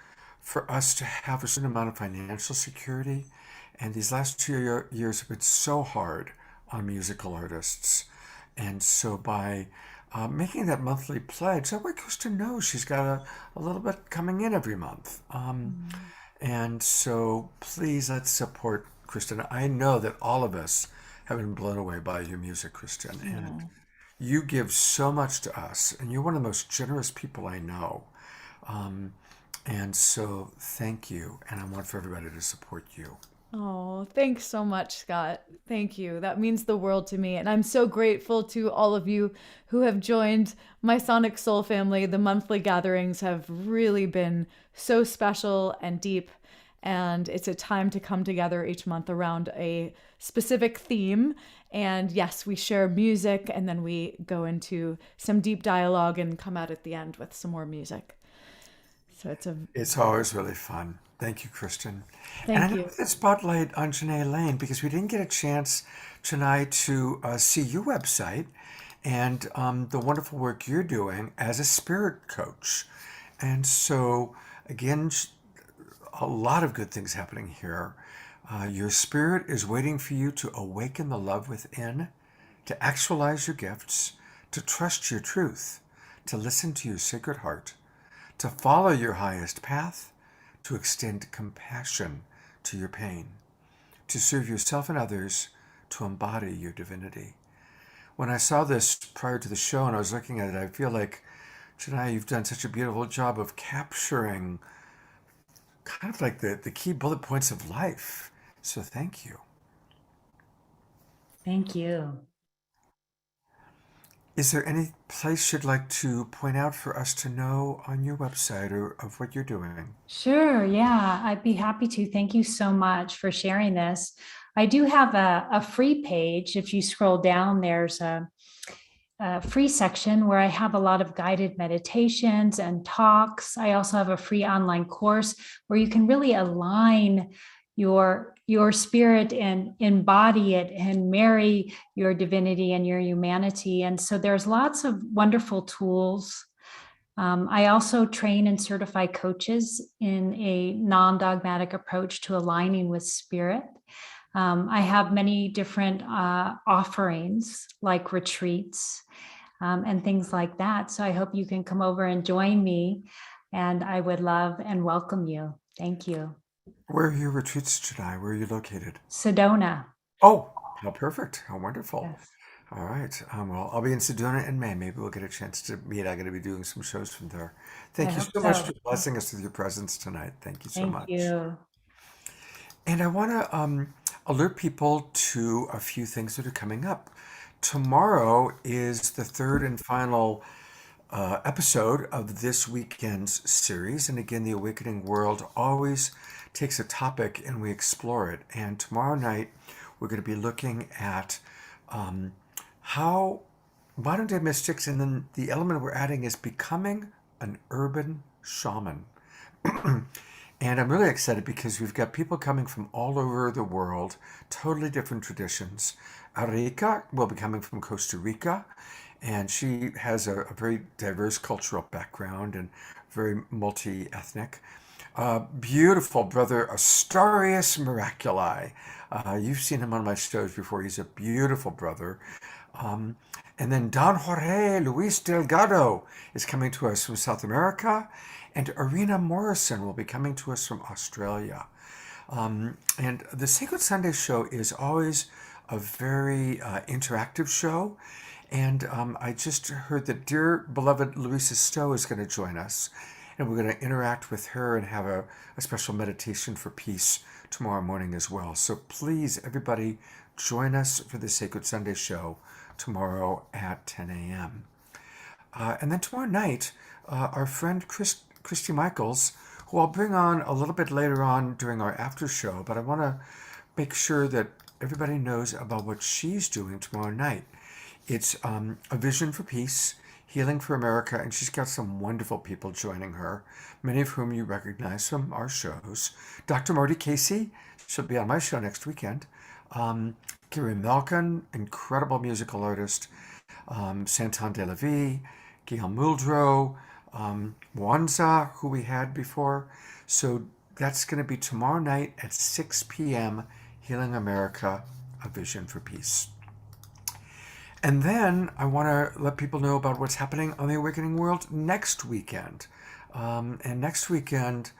for us to have a certain amount of financial security. And these last 2 years have been so hard on musical artists. And so by making that monthly pledge, that way Kristen knows she's got a little bit coming in every month. And so please, let's support Kristen. I know that all of us have been blown away by your music, Kristen. And you give so much to us, and you're one of the most generous people I know. And so thank you. And I want for everybody to support you. Oh, thanks so much, Scott. Thank you. That means the world to me. And I'm so grateful to all of you who have joined my Sonic Soul family. The monthly gatherings have really been so special and deep. And it's a time to come together each month around a specific theme. And yes, we share music, and then we go into some deep dialogue and come out at the end with some more music. So it's always really fun. Thank you, Kristen. Thank and you. I put the spotlight on Janai Lane because we didn't get a chance tonight to see your website and the wonderful work you're doing as a spirit coach. And so, again, a lot of good things happening here. Your spirit is waiting for you to awaken the love within, to actualize your gifts, to trust your truth, to listen to your sacred heart, to follow your highest path, to extend compassion to your pain, to serve yourself and others, to embody your divinity. When I saw this prior to the show and I was looking at it, I feel like, Janai, you've done such a beautiful job of capturing kind of like the key bullet points of life. So thank you. Thank you. Is there any place you'd like to point out for us to know on your website or of what you're doing? Sure. Yeah, I'd be happy to. Thank you so much for sharing this. I do have a free page. If you scroll down, there's a free section where I have a lot of guided meditations and talks. I also have a free online course where you can really align your spirit and embody it and marry your divinity and your humanity. And so there's lots of wonderful tools I also train and certify coaches in a non-dogmatic approach to aligning with spirit. I have many different offerings like retreats and things like that. So I hope you can come over and join me, and I would love and welcome you. Thank you. Where are your retreats, Janai? Where are you located? Sedona. Oh, how perfect. How wonderful. Yes. All right. Well, I'll be in Sedona in May. Maybe we'll get a chance to meet. I'm going to be doing some shows from there. Thank I you hope so much so. for blessing us with your presence tonight. Thank you so Thank much. you. And I want to alert people to a few things that are coming up. Tomorrow is the third and final episode of this weekend's series. And again, the Awakening World always takes a topic and we explore it. And tomorrow night, we're going to be looking at how modern day mystics, and then the element we're adding is becoming an urban shaman. And I'm really excited because we've got people coming from all over the world, totally different traditions. Arika will be coming from Costa Rica, and she has a very diverse cultural background and very multi-ethnic. Beautiful brother Astarius Miraculi. You've seen him on my shows before. He's a beautiful brother. And then Don Jorge Luis Delgado is coming to us from South America. And Aruna Morrison will be coming to us from Australia. And the Sacred Sunday show is always a very interactive show. And I just heard that dear beloved Louisa Stowe is going to join us. And we're going to interact with her and have a special meditation for peace tomorrow morning as well. So please, everybody, join us for the Sacred Sunday show tomorrow at 10 a.m. And then tomorrow night, our friend Christy Michaels, who I'll bring on a little bit later on during our after show, but I want to make sure that everybody knows about what she's doing tomorrow night. It's a vision for peace, healing for America, and she's got some wonderful people joining her, many of whom you recognize from our shows. Dr. Marty Casey, she'll be on my show next weekend. Gary Malkin, incredible musical artist. Santon De La Vie, Gail Muldrow, Wanza, who we had before. So that's going to be tomorrow night at 6 p.m., Healing America, A Vision for Peace. And then I want to let people know about what's happening on the Awakening World next weekend. And next weekend,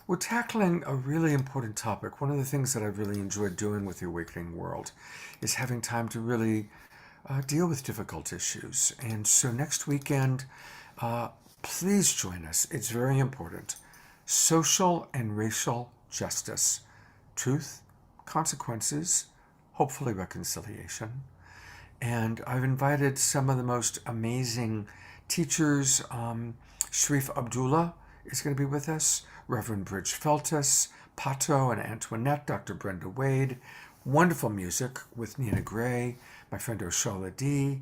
we're tackling a really important topic. One of the things that I've really enjoyed doing with the Awakening World is having time to really deal with difficult issues. And so next weekend, please join us. It's very important. Social and racial justice. Truth, consequences, hopefully reconciliation. And I've invited some of the most amazing teachers. Sharif Abdullah is going to be with us. Reverend Bridge Feltus, Pato and Antoinette, Dr. Brenda Wade. Wonderful music with Nina Gray, my friend Oshola D.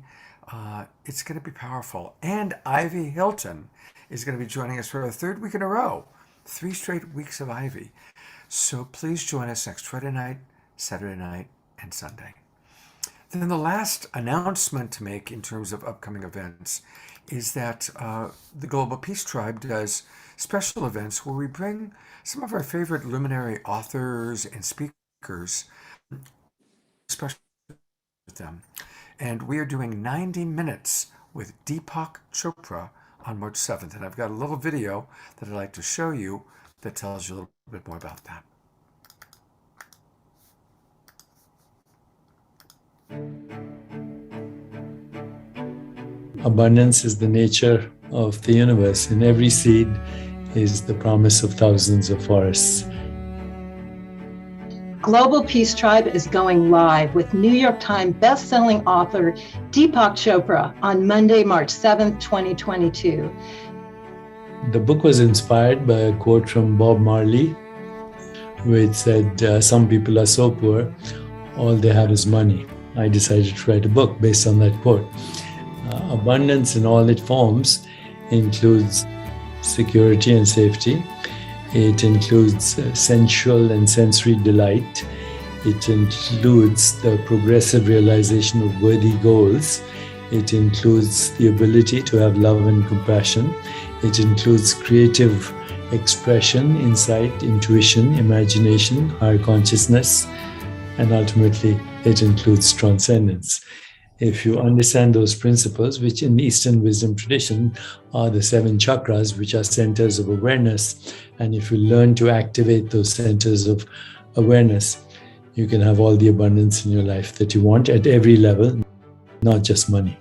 It's going to be powerful. And Ivy Hilton is going to be joining us for a third week in a row. 3 straight weeks of Ivy. So please join us next Friday night, Saturday night, and Sunday. Then the last announcement to make in terms of upcoming events is that the Global Peace Tribe does special events where we bring some of our favorite luminary authors and speakers, especially with them. And we are doing 90 minutes with Deepak Chopra on March 7th. And I've got a little video that I'd like to show you that tells you a little bit more about that. Abundance is the nature of the universe, and every seed is the promise of thousands of forests. Global Peace Tribe is going live with New York Times best-selling author Deepak Chopra on Monday, March 7th, 2022. The book was inspired by a quote from Bob Marley, which said, some people are so poor, all they have is money. I decided to write a book based on that quote. Abundance in all its forms includes security and safety. It includes sensual and sensory delight. It includes the progressive realization of worthy goals. It includes the ability to have love and compassion. It includes creative expression, insight, intuition, imagination, higher consciousness, and ultimately it includes transcendence. If you understand those principles, which in the Eastern wisdom tradition are the 7 chakras, which are centers of awareness, and if you learn to activate those centers of awareness, you can have all the abundance in your life that you want at every level, not just money.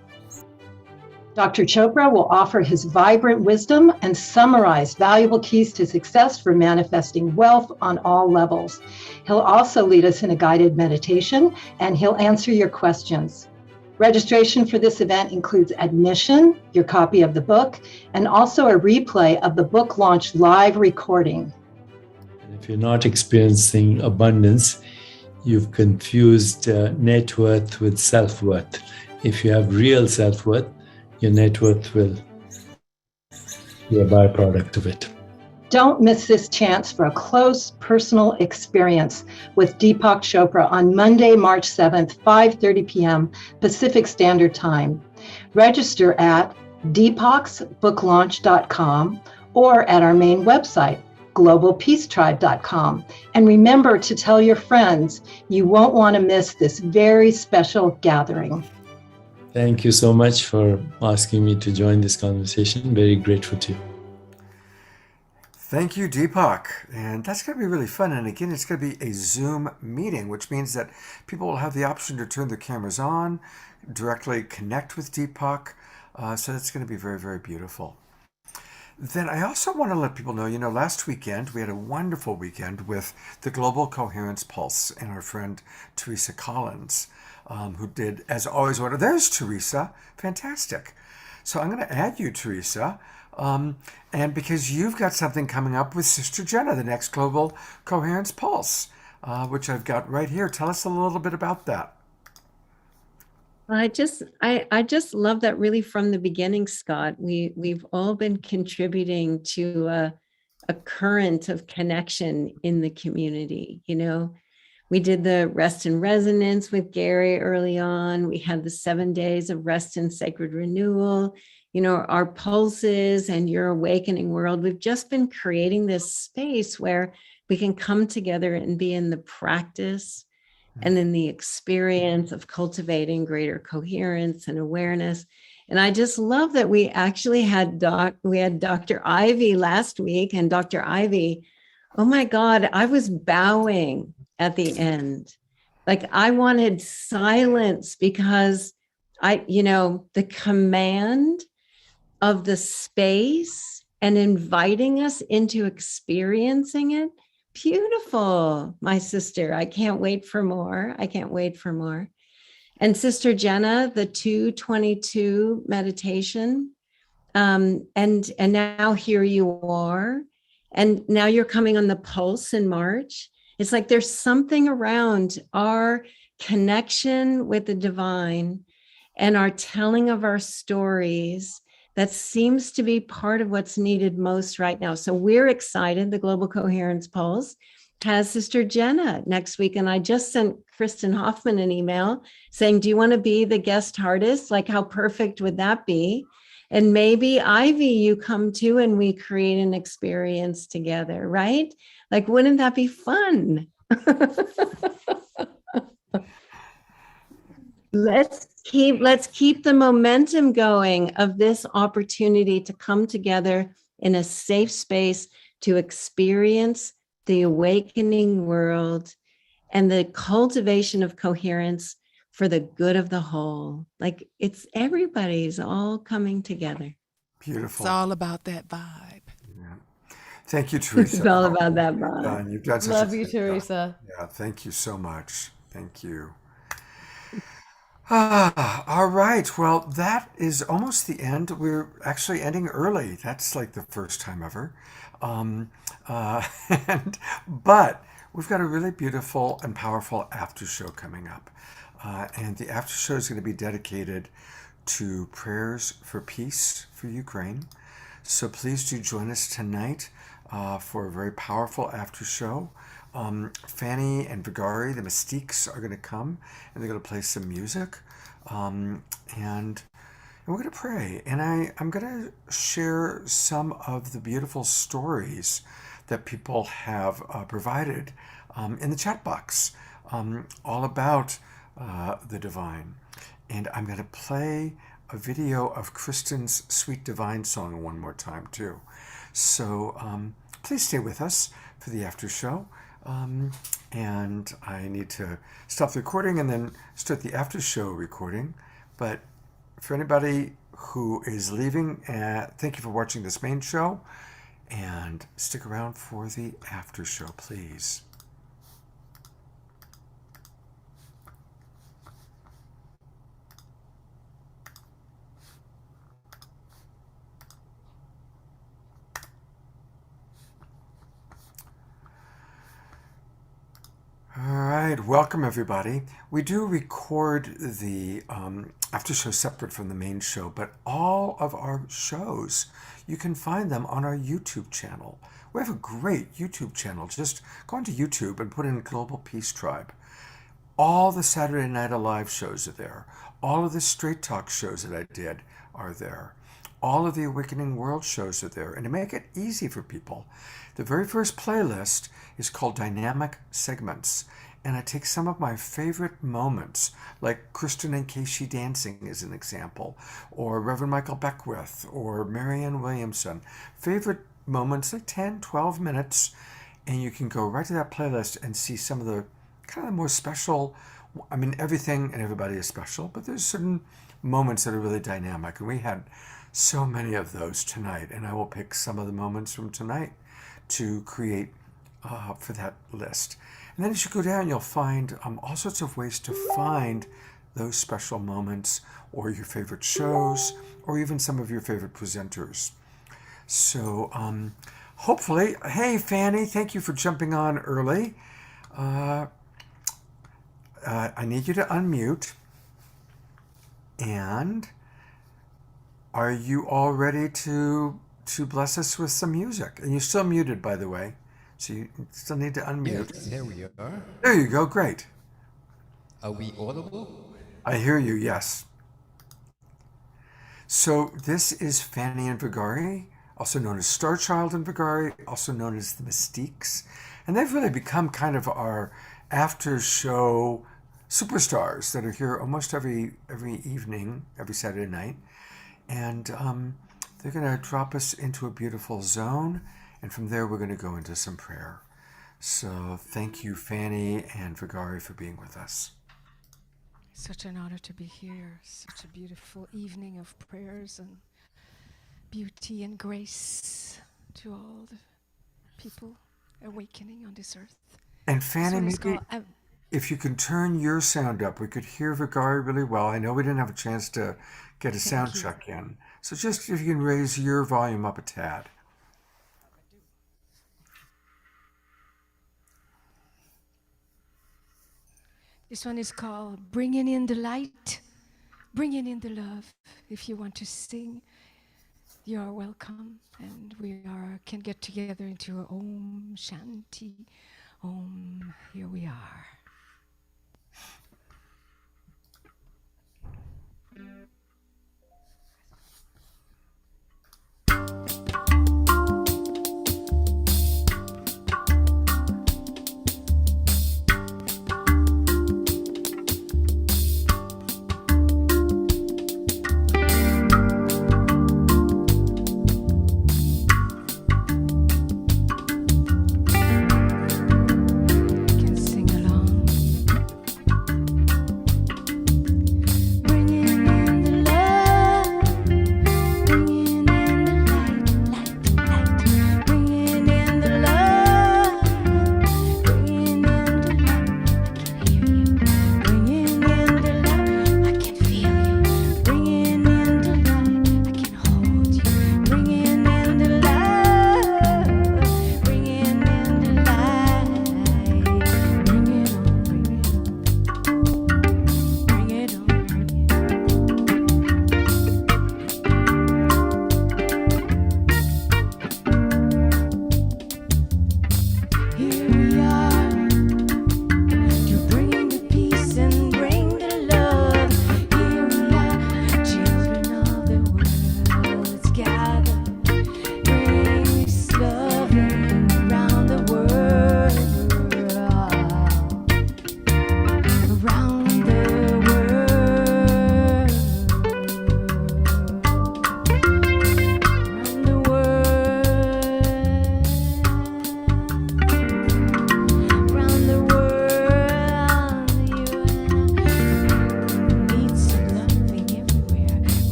Dr. Chopra will offer his vibrant wisdom and summarize valuable keys to success for manifesting wealth on all levels. He'll also lead us in a guided meditation, and he'll answer your questions. Registration for this event includes admission, your copy of the book, and also a replay of the book launch live recording. If you're not experiencing abundance, you've confused net worth with self-worth. If you have real self-worth, your net worth will be a byproduct of it. Don't miss this chance for a close personal experience with Deepak Chopra on Monday, March 7th, 5:30 p.m. Pacific Standard Time. Register at deepaksbooklaunch.com or at our main website, globalpeacetribe.com. And remember to tell your friends. You won't want to miss this very special gathering. Thank you so much for asking me to join this conversation. Very grateful to you. Thank you, Deepak. And that's going to be really fun. And again, it's going to be a Zoom meeting, which means that people will have the option to turn their cameras on, directly connect with Deepak. So that's going to be very, very beautiful. Then I also want to let people know, last weekend we had a wonderful weekend with the Global Coherence Pulse and our friend Teresa Collins, who did, as always, there's Teresa. Fantastic. So I'm going to add you, Teresa. And because you've got something coming up with Sister Jenna, the next Global Coherence Pulse, which I've got right here. Tell us a little bit about that. I just love that really from the beginning, Scott. We've all been contributing to a current of connection in the community. We did the Rest in Resonance with Gary early on. We had the 7 days of Rest in Sacred Renewal. Our pulses and Your Awakening World. We've just been creating this space where we can come together and be in the practice and in the experience of cultivating greater coherence and awareness. And I just love that we actually had Dr. Ivy last week, and Dr. Ivy, oh my God, I was bowing at the end. Like I wanted silence because the command of the space and inviting us into experiencing it. Beautiful, my sister. I can't wait for more. And Sister Jenna, the 222 meditation. And now here you are. And now you're coming on the Pulse in March. It's like there's something around our connection with the divine and our telling of our stories that seems to be part of what's needed most right now. So we're excited. The Global Coherence Pulse has Sister Jenna next week. And I just sent Kristen Hoffman an email saying, do you want to be the guest artist? Like, how perfect would that be? And maybe Ivy, you come too, and we create an experience together, right? Like, wouldn't that be fun? Let's keep the momentum going of this opportunity to come together in a safe space to experience the awakening world and the cultivation of coherence for the good of the whole. Like everybody's all coming together. Beautiful. It's all about that vibe. Yeah. Thank you, Teresa. It's all about that vibe. You've done such Love a you, great job. Teresa. Yeah, thank you so much. Thank you. All right. Well, that is almost the end. We're actually ending early. That's like the first time ever. But we've got a really beautiful and powerful after show coming up. And the after show is going to be dedicated to prayers for peace for Ukraine. So please do join us tonight for a very powerful after show. Fanny and Vigari, the Mystiques, are going to come and they're going to play some music. And And we're going to pray. And I'm going to share some of the beautiful stories that people have provided in the chat box, all about the divine. And I'm going to play a video of Kristen's Sweet Divine song one more time, too. So please stay with us for the after show. And I need to stop the recording and then start the after show recording. But for anybody who is leaving, thank you for watching this main show. And stick around for the after show, please. All right, welcome everybody. We do record the after show separate from the main show, but all of our shows, you can find them on our YouTube channel. We have a great YouTube channel. Just go onto YouTube and put in Global Peace Tribe. All the Saturday Night Alive shows are there. All of the Straight Talk shows that I did are there. All of the Awakening World shows are there. And to make it easy for people, the very first playlist is called Dynamic Segments. And I take some of my favorite moments, like Kristen and Casey dancing as an example, or Reverend Michael Beckwith, or Marianne Williamson. Favorite moments, like 10, 12 minutes. And you can go right to that playlist and see some of the kind of more special, I mean, everything and everybody is special, but there's certain moments that are really dynamic. And we had so many of those tonight. And I will pick some of the moments from tonight to create for that list. And then as you go down, you'll find all sorts of ways to find those special moments or your favorite shows or even some of your favorite presenters. So hopefully, hey, Fanny, thank you for jumping on early. I need you to unmute. And are you all ready to bless us with some music? And you're still muted, by the way. So you still need to unmute. Yes, here we are. There you go. Great. Are we audible? I hear you. Yes. So this is Fanny and Vigari, also known as Starchild and Vigari, also known as the Mystiques. And they've really become kind of our after-show superstars that are here almost every evening, every Saturday night. And they're going to drop us into a beautiful zone. And from there, we're going to go into some prayer. So thank you, Fanny and Vigari, for being with us. Such an honor to be here. Such a beautiful evening of prayers and beauty and grace to all the people awakening on this earth. And Fanny, maybe if you can turn your sound up, we could hear Vigari really well. I know we didn't have a chance to get a sound check in. So just if you can raise your volume up a tad. This one is called Bringing in the Light, Bringing in the Love. If you want to sing, you are welcome. And we can get together into a Om Shanti Om. Here we are. Can sing along.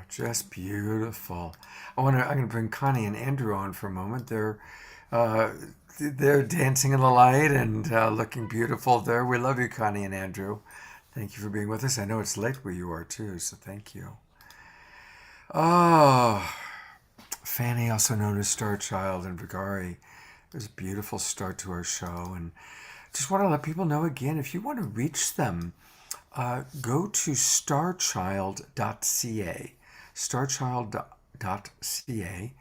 Just beautiful. I'm going to bring Connie and Andrew on for a moment. They're dancing in the light and looking beautiful there. We love you, Connie and Andrew. Thank you for being with us. I know it's late where you are too, so thank you. Oh, Fanny, also known as Star Child and Vigari. It was a beautiful start to our show, and just want to let people know again, if you want to reach them, go to starchild.ca. starchild.ca,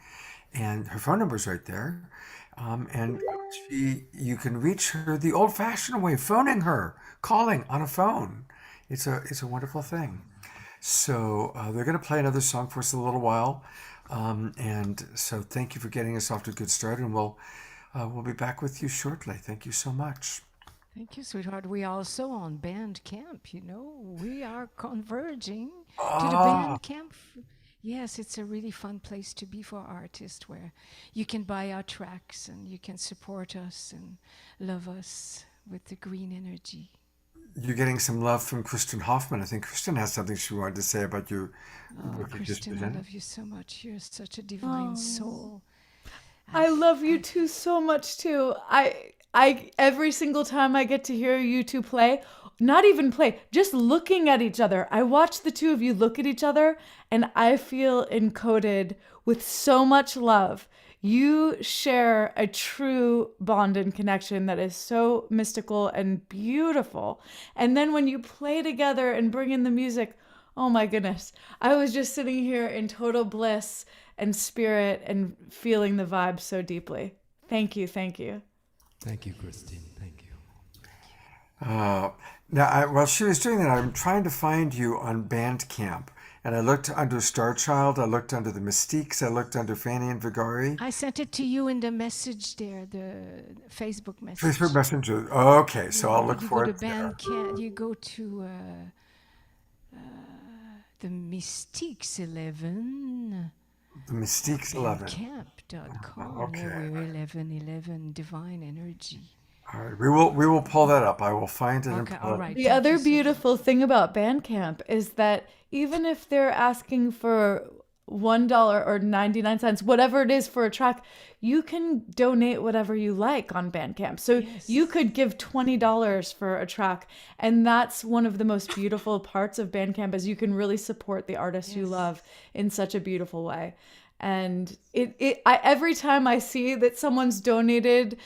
and her phone number's right there. And you can reach her the old-fashioned way, phoning her, calling on a phone. It's a wonderful thing. So they're going to play another song for us in a little while, and so thank you for getting us off to a good start, and we'll be back with you shortly. Thank you so much. Thank you, sweetheart. We also on Bandcamp, you know. We are converging to the Ah, Bandcamp. Yes, it's a really fun place to be for artists where you can buy our tracks and you can support us and love us with the green energy. you're getting some love from Kristen Hoffman. I think Kristen has something she wanted to say about you. Oh, What you just Kristen, I presented. love you so much. You're such a divine soul. I love you two so much too. I every single time I get to hear you two play, not even play, just looking at each other. I watch the two of you look at each other and I feel encoded with so much love. You share a true bond and connection that is so mystical and beautiful. And then when you play together and bring in the music, oh my goodness. I was just sitting here in total bliss and spirit and feeling the vibe so deeply. Thank you. Thank you. Thank you, Christine. Thank you. Now, while she was doing that, I'm trying to find you on Bandcamp. And I looked under Starchild, I looked under the Mystiques, I looked under Fanny and Vigari. I sent it to you in the message there, the Facebook message. Facebook Messenger. Okay, so I'll look You for go it to there. Bandcamp, you go to the Mystiques 11. The Mystiques 11. Bandcamp.com. Okay. We're 1111 Divine Energy. All right, we will pull that up. I will find it and Okay, pull all it. right. The other beautiful thing about Bandcamp is that even if they're asking for $1 or 99 cents, whatever it is for a track, you can donate whatever you like on Bandcamp. So you could give $20 for a track. And that's one of the most beautiful parts of Bandcamp is you can really support the artists you love in such a beautiful way. And every time I see that someone's donated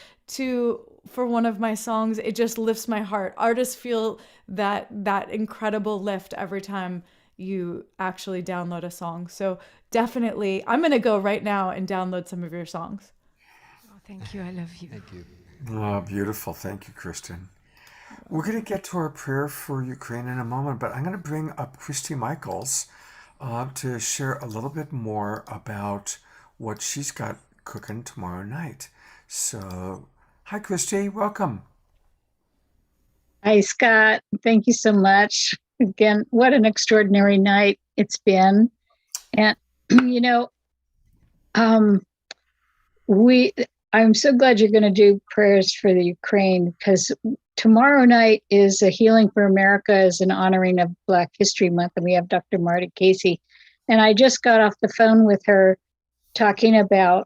for one of my songs, it just lifts my heart. Artists feel that incredible lift every time you actually download a song. So definitely, I'm going to go right now and download some of your songs. Oh, thank you. I love you. Thank you. Oh, beautiful. Thank you, Kristen. We're going to get to our prayer for Ukraine in a moment, but I'm going to bring up Christy Michaels to share a little bit more about what she's got cooking tomorrow night. So, hi, Christy. Welcome. Hi, Scott. Thank you so much. Again, what an extraordinary night it's been. And, you know, I'm so glad you're going to do prayers for the Ukraine because tomorrow night is a Healing for America as an honoring of Black History Month. And we have Dr. Marty Casey. And I just got off the phone with her talking about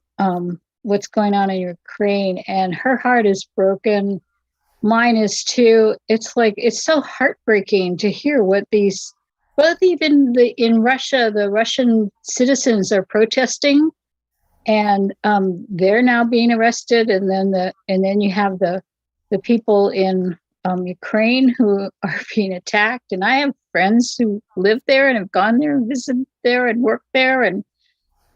what's going on in Ukraine. And her heart is broken. Mine is too. It's like, it's so heartbreaking to hear what these, both even in Russia, the Russian citizens are protesting and they're now being arrested. And then you have the people in Ukraine who are being attacked. And I have friends who live there and have gone there and visited there and worked there. And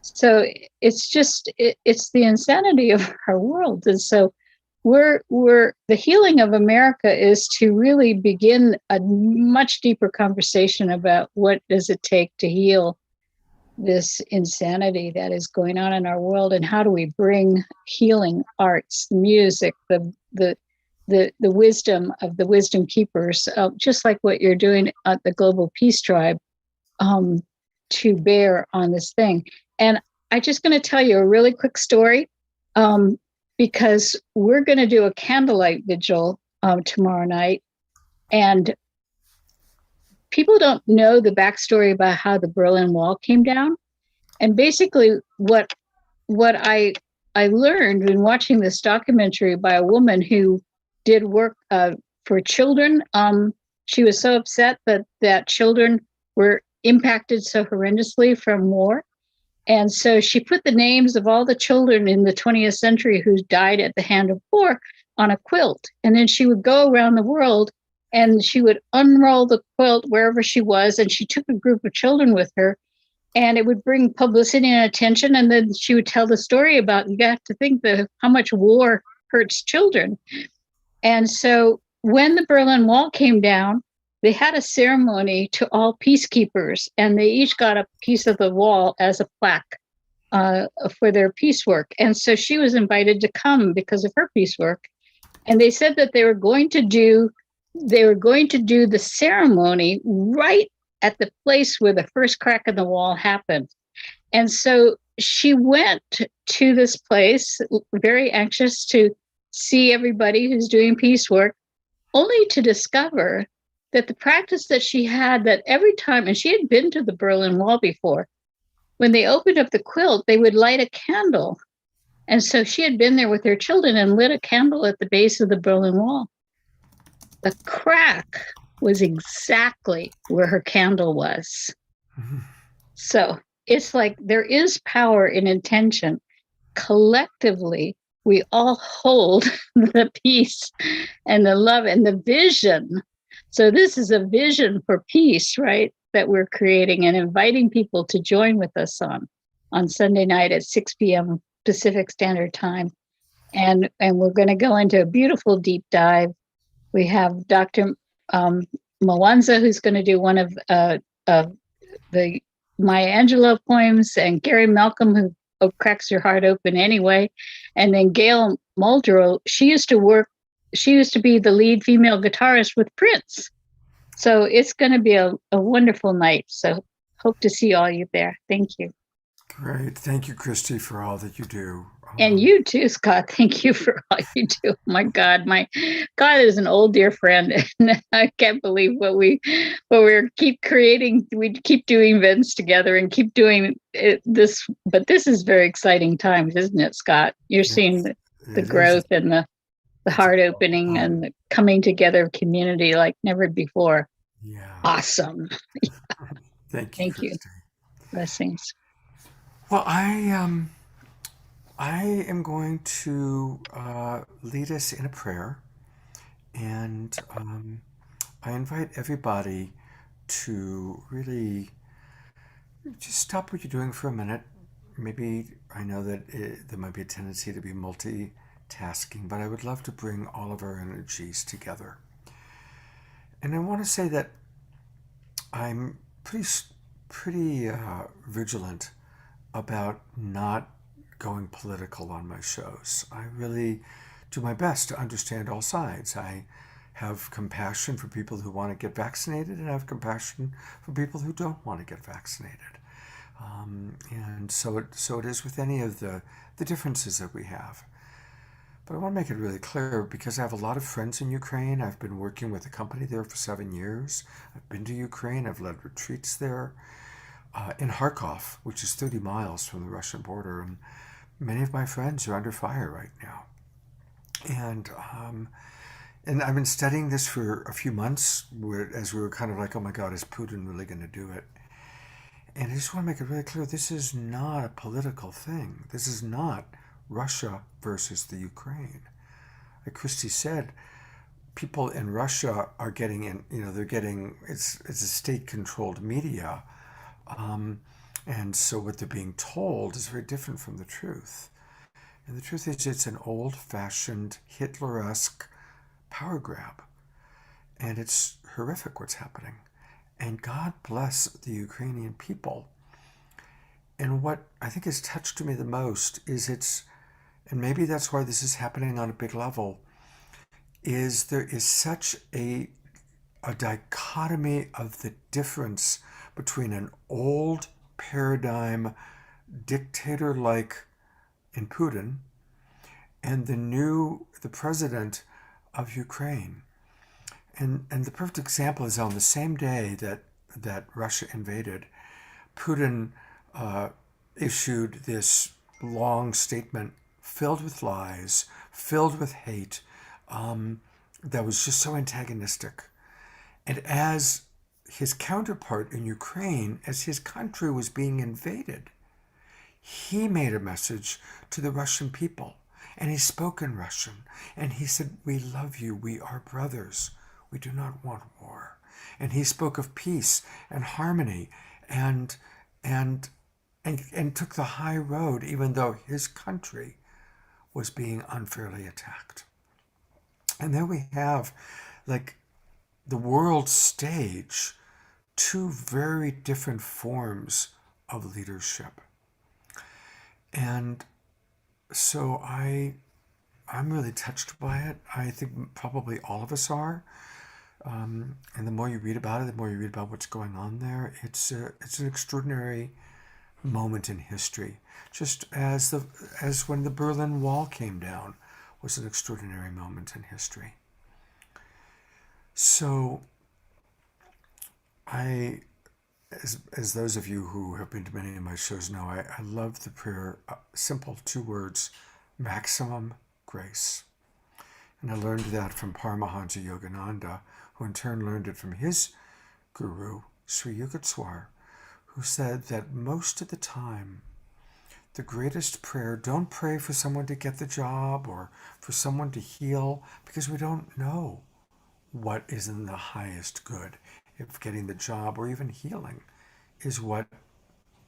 so it's just, it's the insanity of our world. And so we're the healing of America is to really begin a much deeper conversation about what does it take to heal this insanity that is going on in our world, and how do we bring healing arts, music, the wisdom of the wisdom keepers, just like what you're doing at the Global Peace Tribe, to bear on this thing. And I'm just going to tell you a really quick story. Because we're going to do a candlelight vigil tomorrow night. And people don't know the backstory about how the Berlin Wall came down. And basically what I learned in watching this documentary by a woman who did work for children, she was so upset that children were impacted so horrendously from war. And so she put the names of all the children in the 20th century who died at the hand of war on a quilt. And then she would go around the world and she would unroll the quilt wherever she was. And she took a group of children with her. and it would bring publicity and attention. And then she would tell the story about, you got to think how much war hurts children. And so when the Berlin Wall came down, they had a ceremony to all peacekeepers, and they each got a piece of the wall as a plaque for their peace work. And so she was invited to come because of her peace work. And they said that they were going to do the ceremony right at the place where the first crack in the wall happened. And so she went to this place, very anxious to see everybody who's doing peace work, only to discover that the practice that she had, that every time, and she had been to the Berlin Wall before, when they opened up the quilt, they would light a candle. And so she had been there with her children and lit a candle at the base of the Berlin Wall. The crack was exactly where her candle was. Mhm. So it's like there is power in intention. Collectively, we all hold the peace and the love and the vision. So this is a vision for peace, right? That we're creating and inviting people to join with us on Sunday night at 6 p.m. Pacific Standard Time. And we're going to go into a beautiful deep dive. We have Dr. Mwanza, who's going to do one of the Maya Angelou poems, and Gary Malcolm, who cracks your heart open anyway. And then Gail Muldrow, she used to be the lead female guitarist with Prince. So it's going to be a wonderful night. So hope to see all you there. Thank you. Great. Thank you, Christy, for all that you do. And you too, Scott. Thank you for all you do. My God is an old dear friend. And I can't believe what we keep creating. We keep doing events together and keep doing this. But this is very exciting times, isn't it, Scott? You're seeing the growth and the heart opening and the coming together of community like never before. Yeah. Awesome. Thank you. Blessings. Well, I am going to lead us in a prayer, and I invite everybody to really just stop what you're doing for a minute. Maybe I know that there might be a tendency to be multitasking, but I would love to bring all of our energies together. And I want to say that I'm pretty vigilant about not going political on my shows. I really do my best to understand all sides. I have compassion for people who want to get vaccinated, and I have compassion for people who don't want to get vaccinated. And so it is with any of the differences that we have. But I want to make it really clear, because I have a lot of friends in Ukraine. I've been working with a company there for 7 years. I've been to Ukraine. I've led retreats there. In Kharkov, which is 30 miles from the Russian border, and many of my friends are under fire right now. And I've been studying this for a few months, as we were kind of like, oh my God, is Putin really going to do it? And I just want to make it really clear, this is not a political thing. This is not Russia versus the Ukraine. Like Christy said, people in Russia are getting it's a state-controlled media. And so what they're being told is very different from the truth. And the truth is, it's an old-fashioned Hitler-esque power grab. And it's horrific what's happening. And God bless the Ukrainian people. And what I think has touched me the most is and maybe that's why this is happening on a big level, is there is such a dichotomy of the difference between an old paradigm dictator-like in Putin and the president of Ukraine. And the perfect example is on the same day that Russia invaded, Putin issued this long statement filled with lies, filled with hate, that was just so antagonistic. And as his counterpart in Ukraine, as his country was being invaded, he made a message to the Russian people, and he spoke in Russian, and he said, "We love you, we are brothers, we do not want war." And he spoke of peace and harmony, and and and took the high road, even though his country was being unfairly attacked. And there we have, like, the world stage, two very different forms of leadership. And so I'm really touched by it. I think probably all of us are. And the more you read about it, the more you read about what's going on there. It's an extraordinary moment in history. Just as when the Berlin Wall came down was an extraordinary moment in history. So as those of you who have been to many of my shows know, I love the prayer, simple 2 words, maximum grace. And I learned that from Paramahansa Yogananda, who in turn learned it from his guru, Sri Yugotswar, who said that most of the time, the greatest prayer, don't pray for someone to get the job or for someone to heal, because we don't know what is in the highest good. If getting the job or even healing is what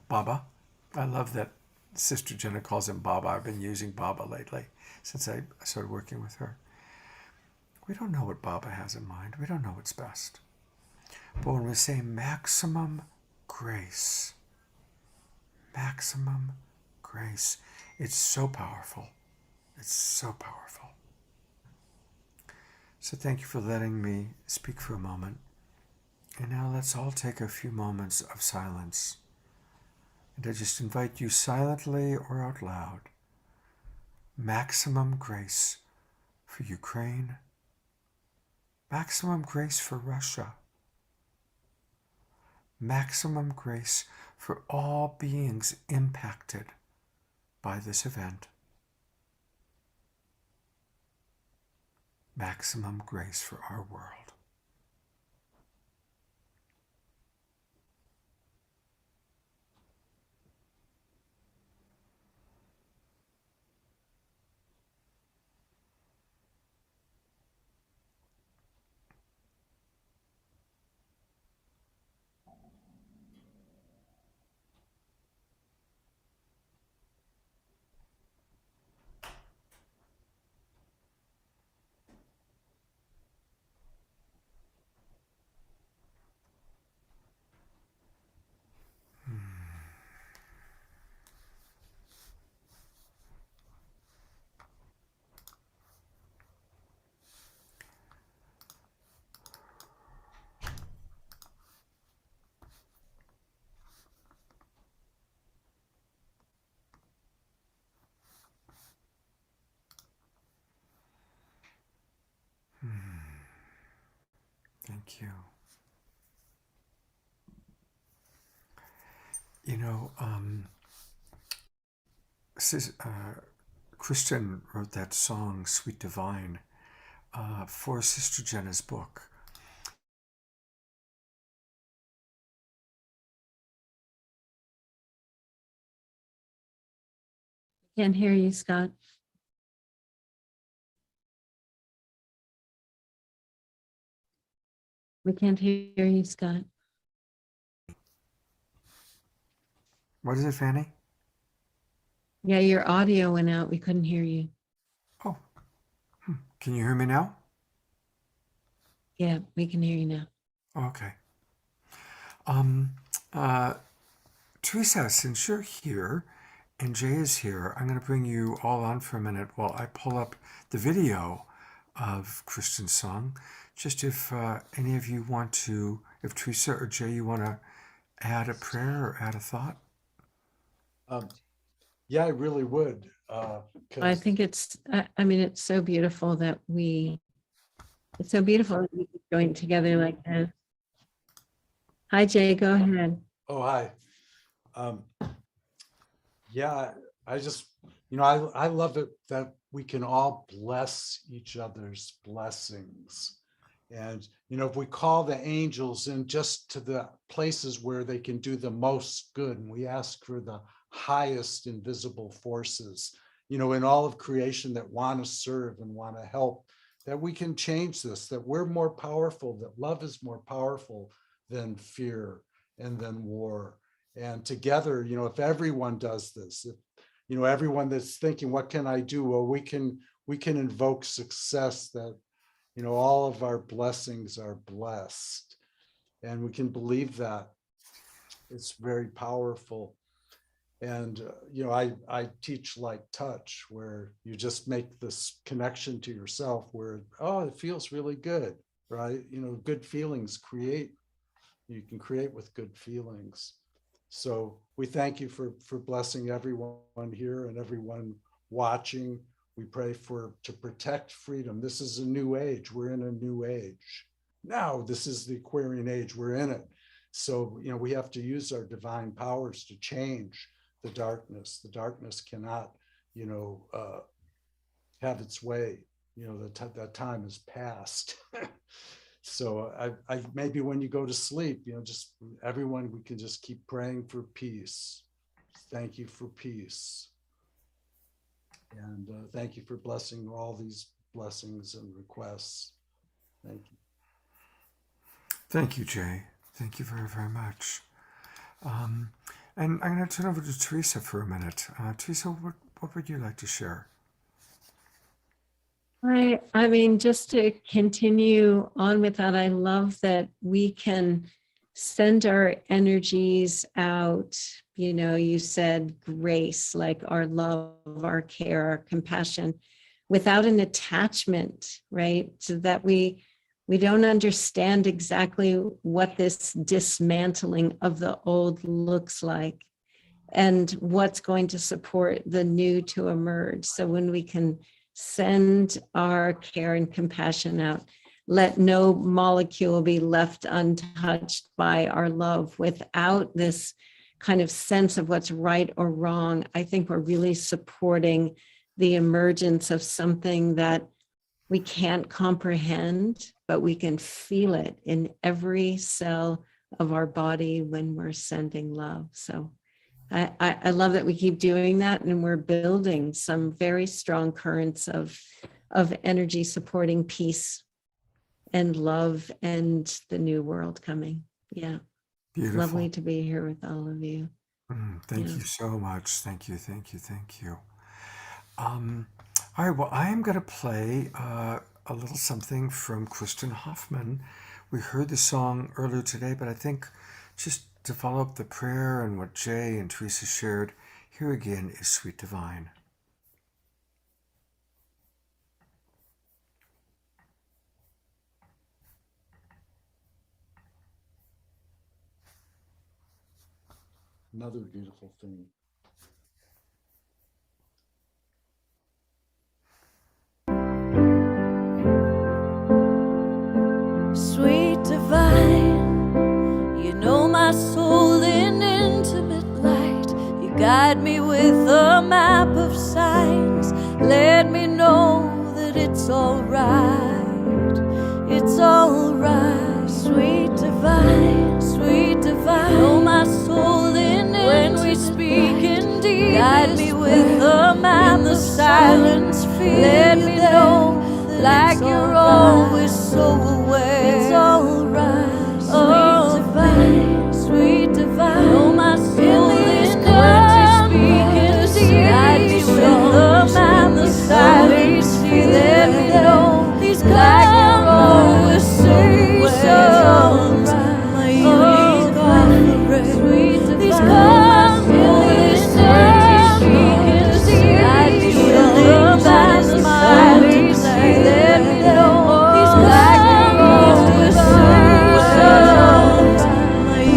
Baba, I love that Sister Jenna calls him Baba. I've been using Baba lately since I started working with her. We don't know what Baba has in mind. We don't know what's best. But when we say maximum grace, it's so powerful. It's so powerful. So thank you for letting me speak for a moment. And now let's all take a few moments of silence. And I just invite you silently or out loud. Maximum grace for Ukraine. Maximum grace for Russia. Maximum grace for all beings impacted by this event. Maximum grace for our world. Thank you. You know, Kristen wrote that song, Sweet Divine, for Sister Jenna's book. Can't hear you, Scott. We can't hear you, Scott. What is it, Fanny? Yeah, your audio went out. We couldn't hear you. Oh, can you hear me now? Yeah, we can hear you now. Okay. Teresa, since you're here and Jay is here, I'm going to bring you all on for a minute while I pull up the video of Kristen's song. Just if any of you want to, if Teresa or Jay, you want to add a prayer or add a thought? Yeah, I really would. I think it's, I mean, it's so beautiful that we join together like this. Hi, Jay, go ahead. Oh, hi. Yeah, I just, I love it that we can all bless each other's blessings. And, if we call the angels in just to the places where they can do the most good, and we ask for the highest invisible forces, in all of creation that want to serve and want to help, that we can change this, that we're more powerful, that love is more powerful than fear and than war. And together, if everyone does this, if everyone that's thinking, what can I do? Well, we can invoke success, that all of our blessings are blessed, and we can believe that. It's very powerful. And I teach light touch, where you just make this connection to yourself, where it feels really good, right? Good feelings you can create with good feelings. So we thank you for blessing everyone here and everyone watching. We pray to protect freedom. This is a new age. We're in a new age. Now, this is the Aquarian age. We're in it. So, we have to use our divine powers to change the darkness. The darkness cannot, have its way. That time is past. So I maybe when you go to sleep, just everyone, we can just keep praying for peace. Thank you for peace. And thank you for blessing all these blessings and requests. Thank you. Thank you, Jay. Thank you very, very much. And I'm going to turn over to Teresa for a minute. Teresa, what would you like to share? I mean, just to continue on with that, I love that we can send our energies out. You said grace, like our love, our care, our compassion, without an attachment, right? So that we don't understand exactly what this dismantling of the old looks like and what's going to support the new to emerge. So when we can send our care and compassion out, let no molecule be left untouched by our love without this kind of sense of what's right or wrong, I think we're really supporting the emergence of something that we can't comprehend, but we can feel it in every cell of our body when we're sending love. So I love that we keep doing that, and we're building some very strong currents of energy supporting peace and love and the new world coming. Yeah. Beautiful. Lovely to be here with all of you. Thank you so much. Thank you. All right, well, I am going to play a little something from Kristen Hoffman. We heard the song earlier today, but I think just to follow up the prayer and what Jay and Teresa shared, here again is Sweet Divine. Another beautiful thing. Sweet divine, you know my soul in intimate light. You guide me with a map of signs. Let me know that it's alright. It's alright. Sweet divine, you know my soul in intimate light. When we speak in deep, guide me with a map of silence. Let me know like you're always so aware. It's alright, sweet divine. Oh, my soul is good. Speaking guide me with the map of silence. Let me know like you're always so aware. It's alright, my unique offering. These come with speaking guide me with the map of silence. Let me know like you're always so aware.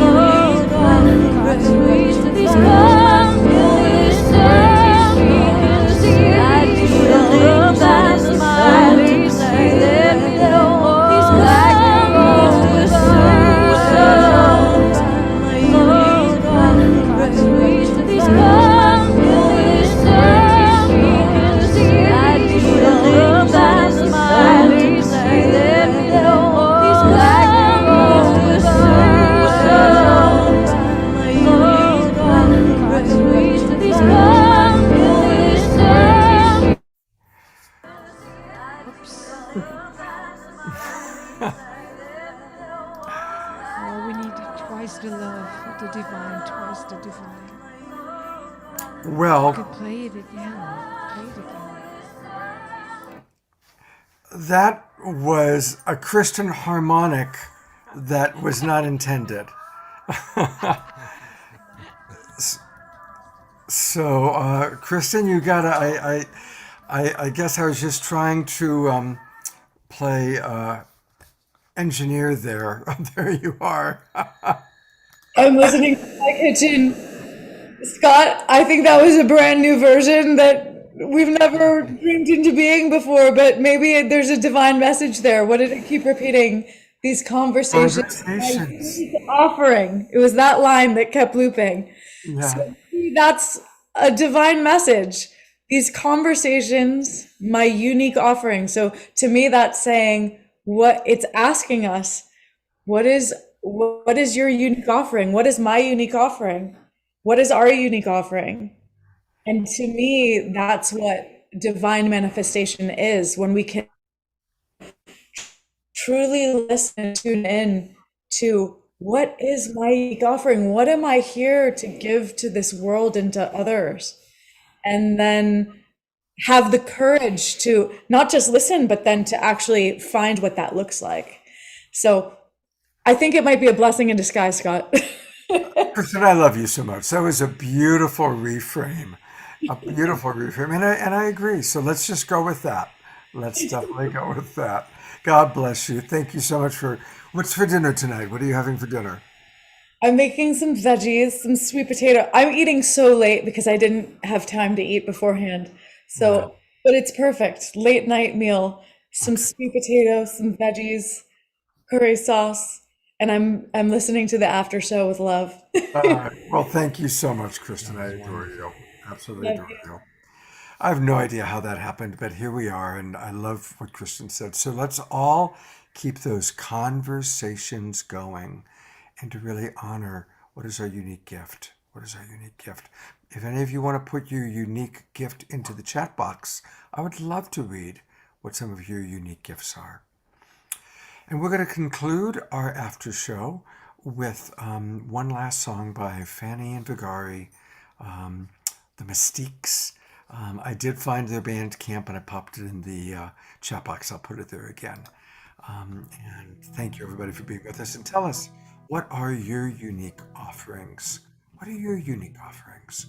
My unique offering. These come with speaking guide me with the map of silence. Let me know like you're always so aware. My unique offering. These come with speaking guide me with the map of silence. Let me know like you're always so aware. My unique offering. These come with Oh, we need it twice the love, the divine towards the divine. Well, You could play it again. Play it again. that was a Christian harmonic that was not intended. So, Kristen, you gotta. I guess I was just trying to play engineer there. There you are. I'm listening to my kitchen. Scott, I think that was a brand new version that we've never dreamed into being before, but maybe there's a divine message there. What did it keep repeating? These conversations. Offering. It was that line that kept looping. Yeah. So that's a divine message. These conversations, my unique offering. So to me, that's saying what it's asking us. What is your unique offering? What is my unique offering? What is our unique offering? And to me, that's what divine manifestation is, when we can truly listen and tune in to what is my unique offering? What am I here to give to this world and to others? And then have the courage to not just listen, but then to actually find what that looks like. So I think it might be a blessing in disguise, Scott. Kristen, I love you so much. That was a beautiful reframe. A beautiful reframe. And I agree. So let's just go with that. Let's definitely go with that. God bless you. Thank you so much for what's for dinner tonight? What are you having for dinner? I'm making some veggies, some sweet potato. I'm eating so late because I didn't have time to eat beforehand. So, but it's perfect. Late night meal, some sweet potato, some veggies, curry sauce, and I'm listening to the after show with love. Well, thank you so much, Kristen. I adore you. Absolutely adore you. I have no idea how that happened, but here we are, and I love what Kristen said. So let's all keep those conversations going and to really honor what is our unique gift. What is our unique gift? If any of you want to put your unique gift into the chat box, I would love to read what some of your unique gifts are. And we're going to conclude our after show with one last song by Fanny and Vigari, The Mystiques. I did find their Bandcamp and I popped it in the chat box. I'll put it there again. And thank you everybody for being with us. And tell us, what are your unique offerings? What are your unique offerings?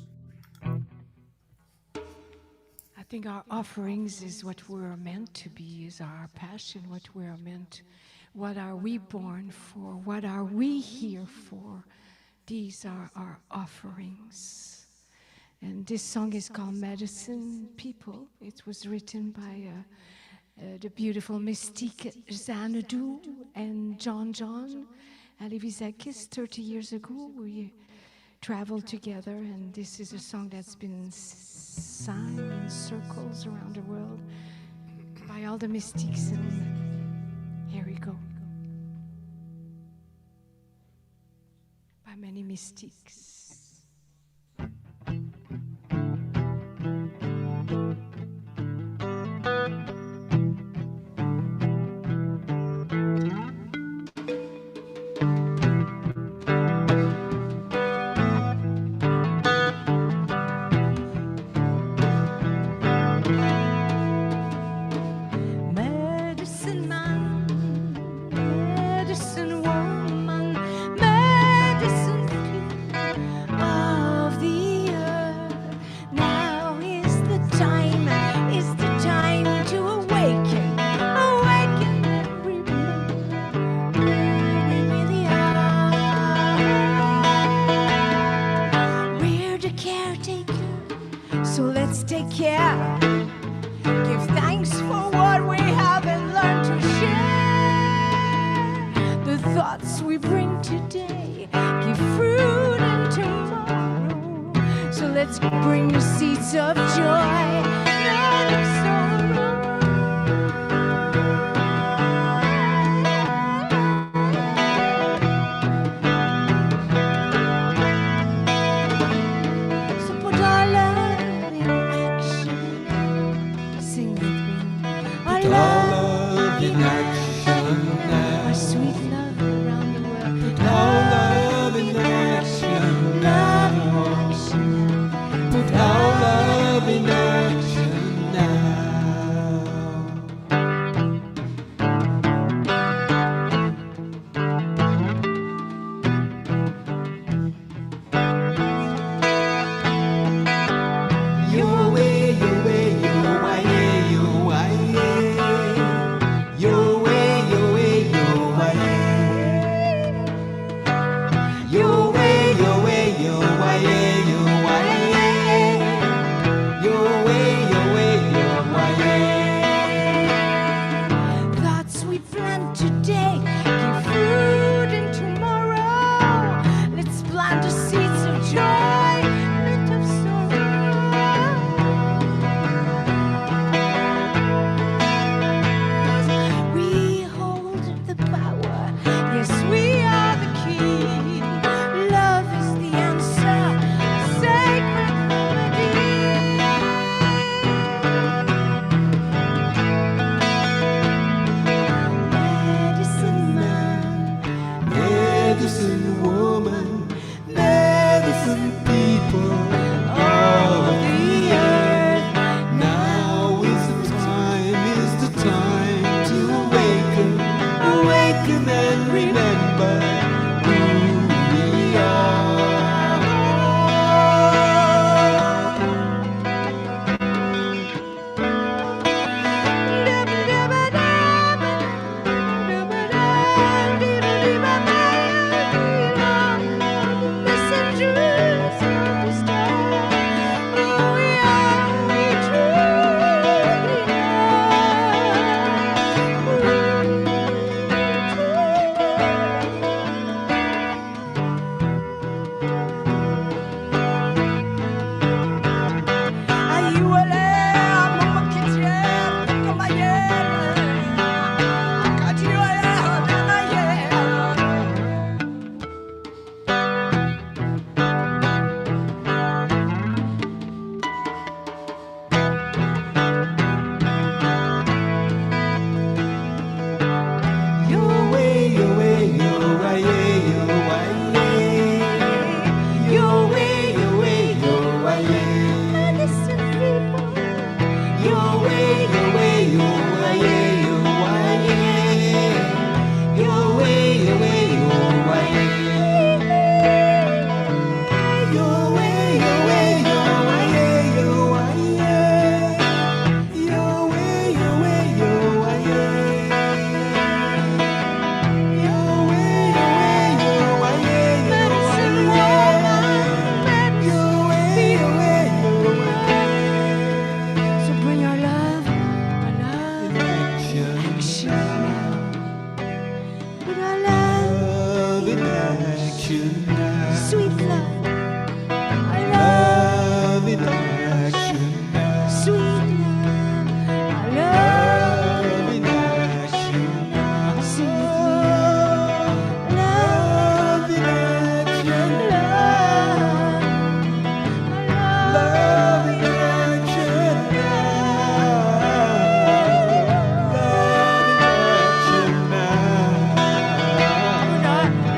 I think our offerings is what we're meant to be, is our passion, what we're meant. What are we born for? What are we here for? These are our offerings. And this song is called Medicine People. It was written by the beautiful Mystique Xanadu and John Alivizakis 30 years ago. We traveled together, and this is a song that's been sung in circles around the world by all the mystics. And here we go. By many mystics. today, give fruit in tomorrow. Let's plant the seeds of joy, not of sorrow. We hold the power, yes, we are the key. Love is the answer, sacred melody. Medicine man, Medicine woman, medicine people of the earth. Now is the time to awaken, awaken and remember who we are. Messengers of the star, who we are, we Your way, your way, your way, your way. Your way, your way, your way. medicine people. Your way, your way, your way, your way. Your way, your way, your way. Your way, your way, your way, your way. Your way, your way, your way. Your way, your way, your way, Medicine woman, your way, your way, your way. so bring our love action now. Put our love Love in action now. sweet love, our Love in action now. sweet love, our love. Love in action now. Sing with me, Love in action. love, Love in action now.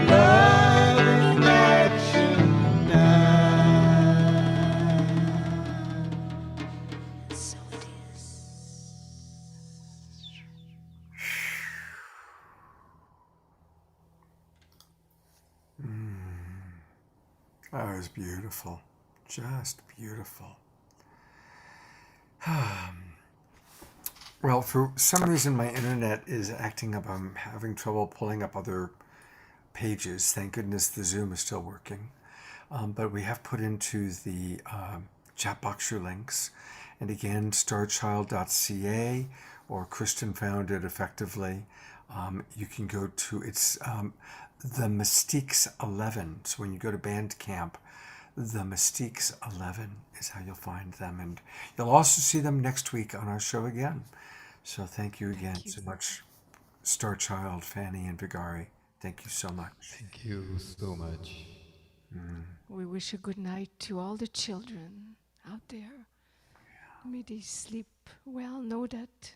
Love in action now. so it is. That was beautiful. Just beautiful. Well, for some reason, my internet is acting up. I'm having trouble pulling up other pages. Thank goodness the Zoom is still working. But we have put into the chat box your links. And again, starchild.ca, or Kristen found it effectively. You can go to, it's the Mystiques 11. So when you go to Bandcamp, the Mystiques 11 is how you'll find them. And you'll also see them next week on our show again. So thank you again so much, Starchild, Fanny, and Vigari. Thank you so much. Thank you so much. We wish a good night to all the children out there. May they sleep well. Know that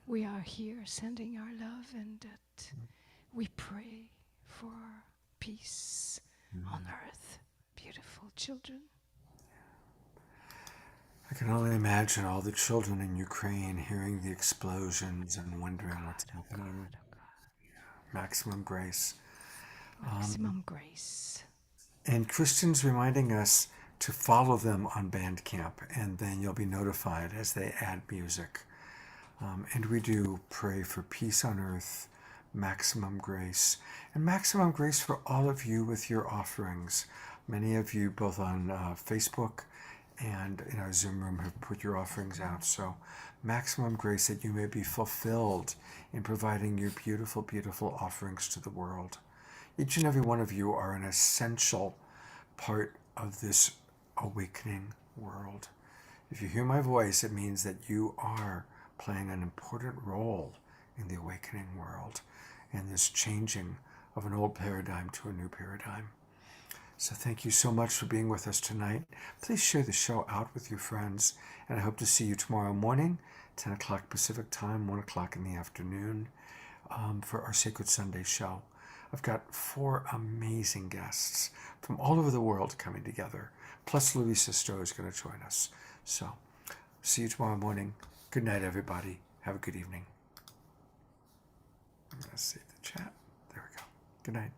we are here sending our love, and that we pray for peace on earth. Beautiful children. I can only imagine all the children in Ukraine hearing the explosions and wondering what's happening. Maximum grace. Maximum grace. And Kristen's reminding us to follow them on Bandcamp, and then you'll be notified as they add music. And we do pray for peace on earth, maximum grace, and maximum grace for all of you with your offerings. Many of you, both on Facebook and in our Zoom room have put your offerings out. So maximum grace that you may be fulfilled in providing your beautiful, beautiful offerings to the world. Each and every one of you are an essential part of this awakening world. If you hear my voice, it means that you are playing an important role in the awakening world and this changing of an old paradigm to a new paradigm. So thank you so much for being with us tonight. Please share the show out with your friends, and I hope to see you tomorrow morning, 10 o'clock Pacific time, 1 o'clock in the afternoon, for our Sacred Sunday show. I've got 4 amazing guests from all over the world coming together, plus Louisa Stowe is going to join us. So see you tomorrow morning. Good night, everybody. Have a good evening. I'm going to save the chat. There we go. Good night.